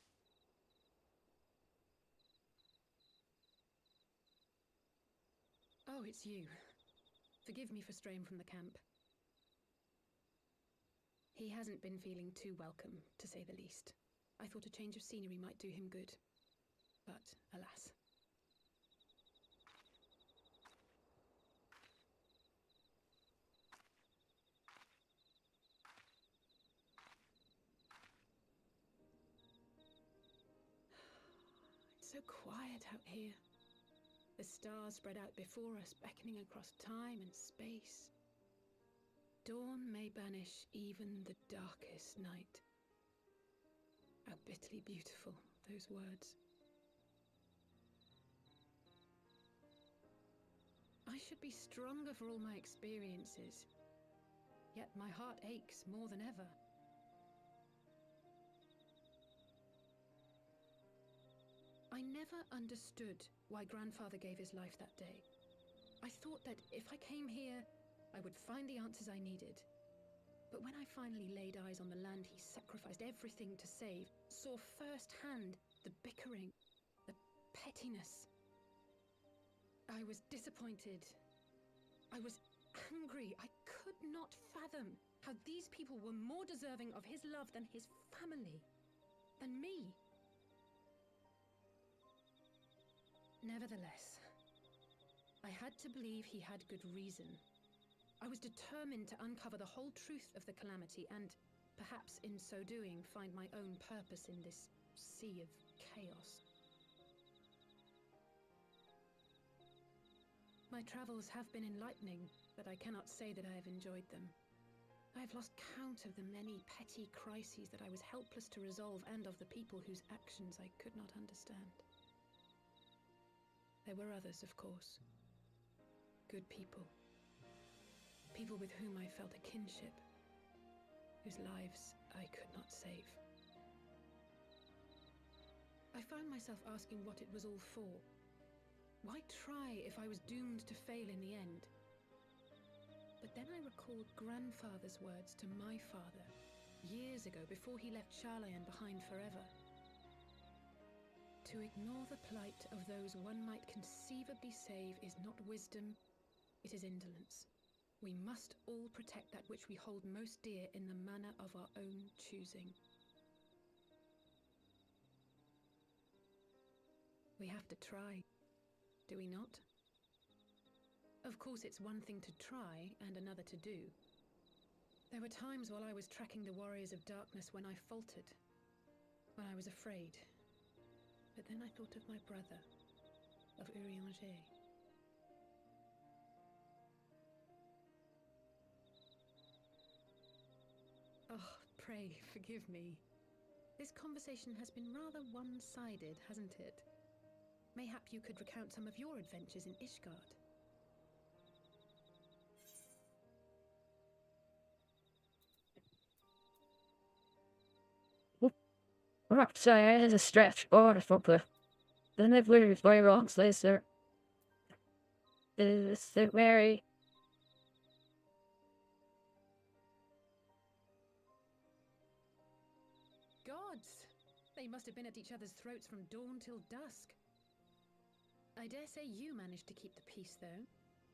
Speaker 15: Oh, it's you. Forgive me for straying from the camp. He hasn't been feeling too welcome, to say the least. I thought a change of scenery might do him good. But, alas. It's so quiet out here. The stars spread out before us, beckoning across time and space. Dawn may banish even the darkest night. How bitterly beautiful, those words. I should be stronger for all my experiences, yet my heart aches more than ever. I never understood why Grandfather gave his life that day. I thought that if I came here, I would find the answers I needed. But when I finally laid eyes on the land he sacrificed everything to save, saw firsthand the bickering, the pettiness, I was disappointed. I was angry. I could not fathom how these people were more deserving of his love than his family, than me. Nevertheless, I had to believe he had good reason. I was determined to uncover the whole truth of the calamity and, perhaps in so doing, find my own purpose in this sea of chaos. My travels have been enlightening, but I cannot say that I have enjoyed them. I have lost count of the many petty crises that I was helpless to resolve and of the people whose actions I could not understand. There were others, of course. Good people. People with whom I felt a kinship, whose lives I could not save. I found myself asking what it was all for. Why try if I was doomed to fail in the end? But then I recalled Grandfather's words to my father, years ago, before he left HYDAELYN behind forever. To ignore the plight of those one might conceivably save is not wisdom, it is indolence. We must all protect that which we hold most dear in the manner of our own choosing. We have to try, do we not? Of course, it's one thing to try and another to do. There were times while I was tracking the warriors of darkness when I faltered, when I was afraid. But then I thought of my brother, of Urianger. Oh, pray forgive me. This conversation has been rather one-sided, hasn't it? Mayhap you could recount some of your adventures in Ishgard.
Speaker 1: Perhaps I had a stretch or a football. Then if we're very wrong, later. Is it very
Speaker 15: Gods! They must have been at each other's throats from dawn till dusk. I dare say you managed to keep the peace, though.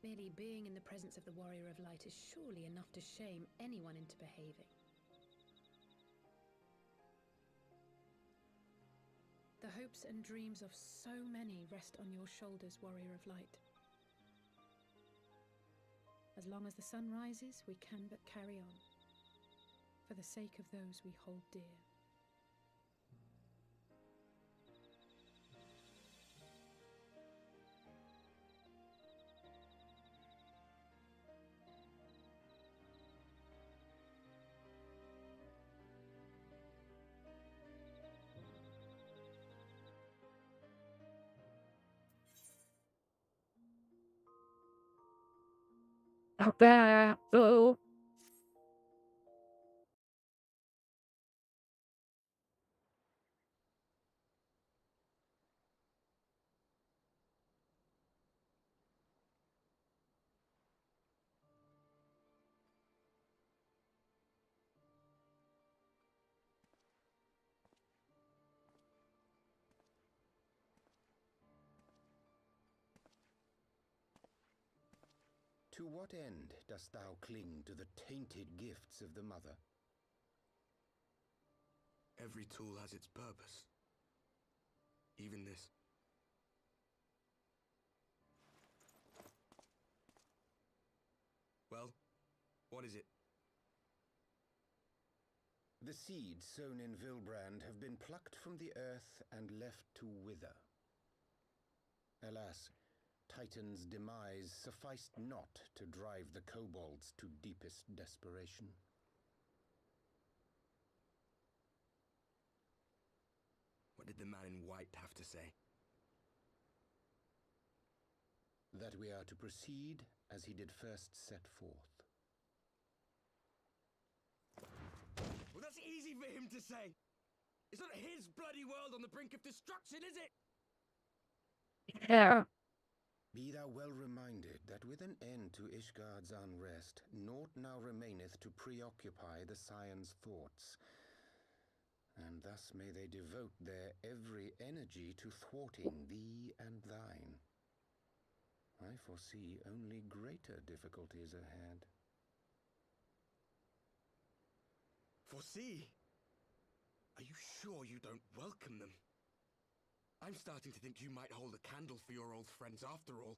Speaker 15: Merely being in the presence of the Warrior of Light is surely enough to shame anyone into behaving. The hopes and dreams of so many rest on your shoulders, Warrior of Light. As long as the sun rises, we can but carry on, for the sake of those we hold dear.
Speaker 1: bad? Oh.
Speaker 7: To what end dost thou cling to the tainted gifts of the Mother?
Speaker 20: Every tool has its purpose. Even this. Well, what is it?
Speaker 7: The seeds sown in Vilbrand have been plucked from the earth and left to wither. Alas, Titan's demise sufficed not to drive the kobolds to deepest desperation.
Speaker 20: What did the man in white have to say?
Speaker 7: That we are to proceed as he did first set forth.
Speaker 20: Well, that's easy for him to say! It's not his bloody world on the brink of destruction, is it?
Speaker 1: Yeah.
Speaker 7: Be thou well reminded that with an end to Ishgard's unrest, naught now remaineth to preoccupy the Scion's thoughts, and thus may they devote their every energy to thwarting thee and thine. I foresee only greater difficulties ahead.
Speaker 20: Foresee? Are you sure you don't welcome them? I'm starting to think you might hold a candle for your old friends after all.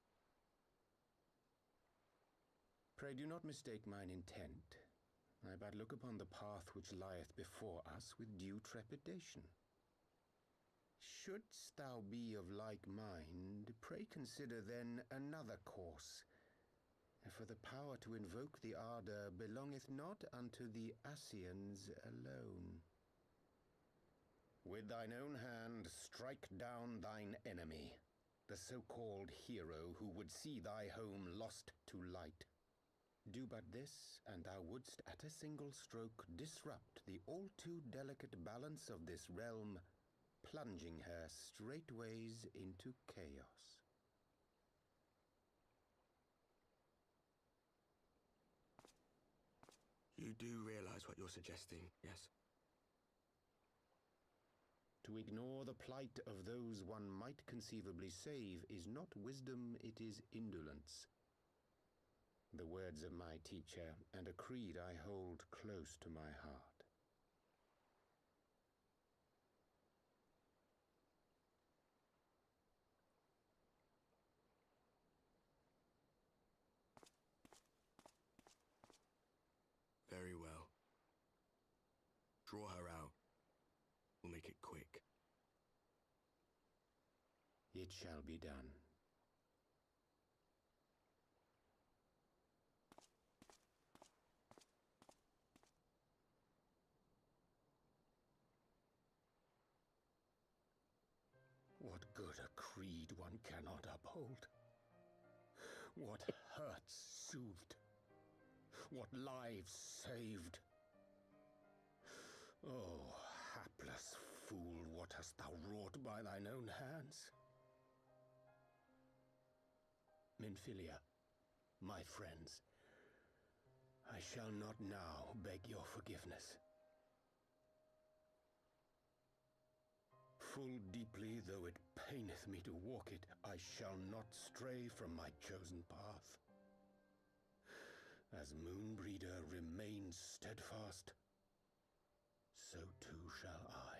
Speaker 7: Pray do not mistake mine intent. I but look upon the path which lieth before us with due trepidation. Shouldst thou be of like mind, pray consider then another course. For the power to invoke the ardor belongeth not unto the Ascians alone. With thine own hand strike down thine enemy, the so-called hero who would see thy home lost to light. Do but this, and thou wouldst at a single stroke disrupt the all-too delicate balance of this realm, plunging her straightways into chaos.
Speaker 20: You do realize what you're suggesting, yes?
Speaker 7: To ignore the plight of those one might conceivably save is not wisdom, it is indolence. The words of my teacher, and a creed I hold close to my heart.
Speaker 20: Very well. Draw her out. We'll make it quick.
Speaker 7: It shall be done. What good a creed one cannot uphold? What hurts soothed? What lives saved? Oh, hapless fool, what hast thou wrought by thine own hands? Minfilia, my friends, I shall not now beg your forgiveness. Full deeply though it paineth me to walk it, I shall not stray from my chosen path. As Moonbreeder remains steadfast, so too shall I.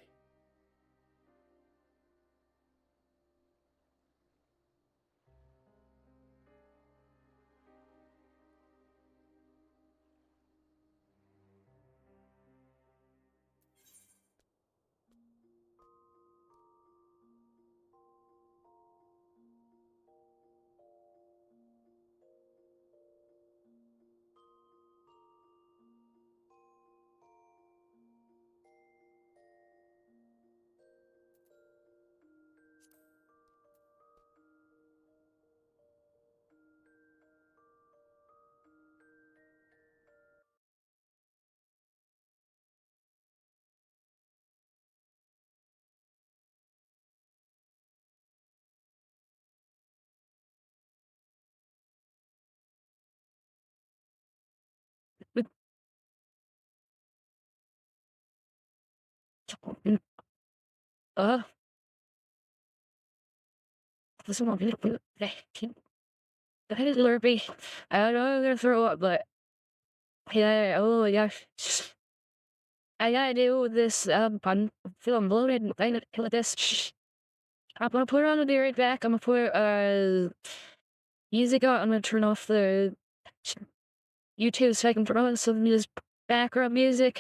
Speaker 1: This one will be That is slurpy. I don't know if I'm gonna throw up, but yeah, oh my gosh. I gotta do this pun film bloated and kind of kill this. I'm gonna put it on the right back. I'm gonna put music on. I'm gonna turn off the YouTube so I can put on some background music.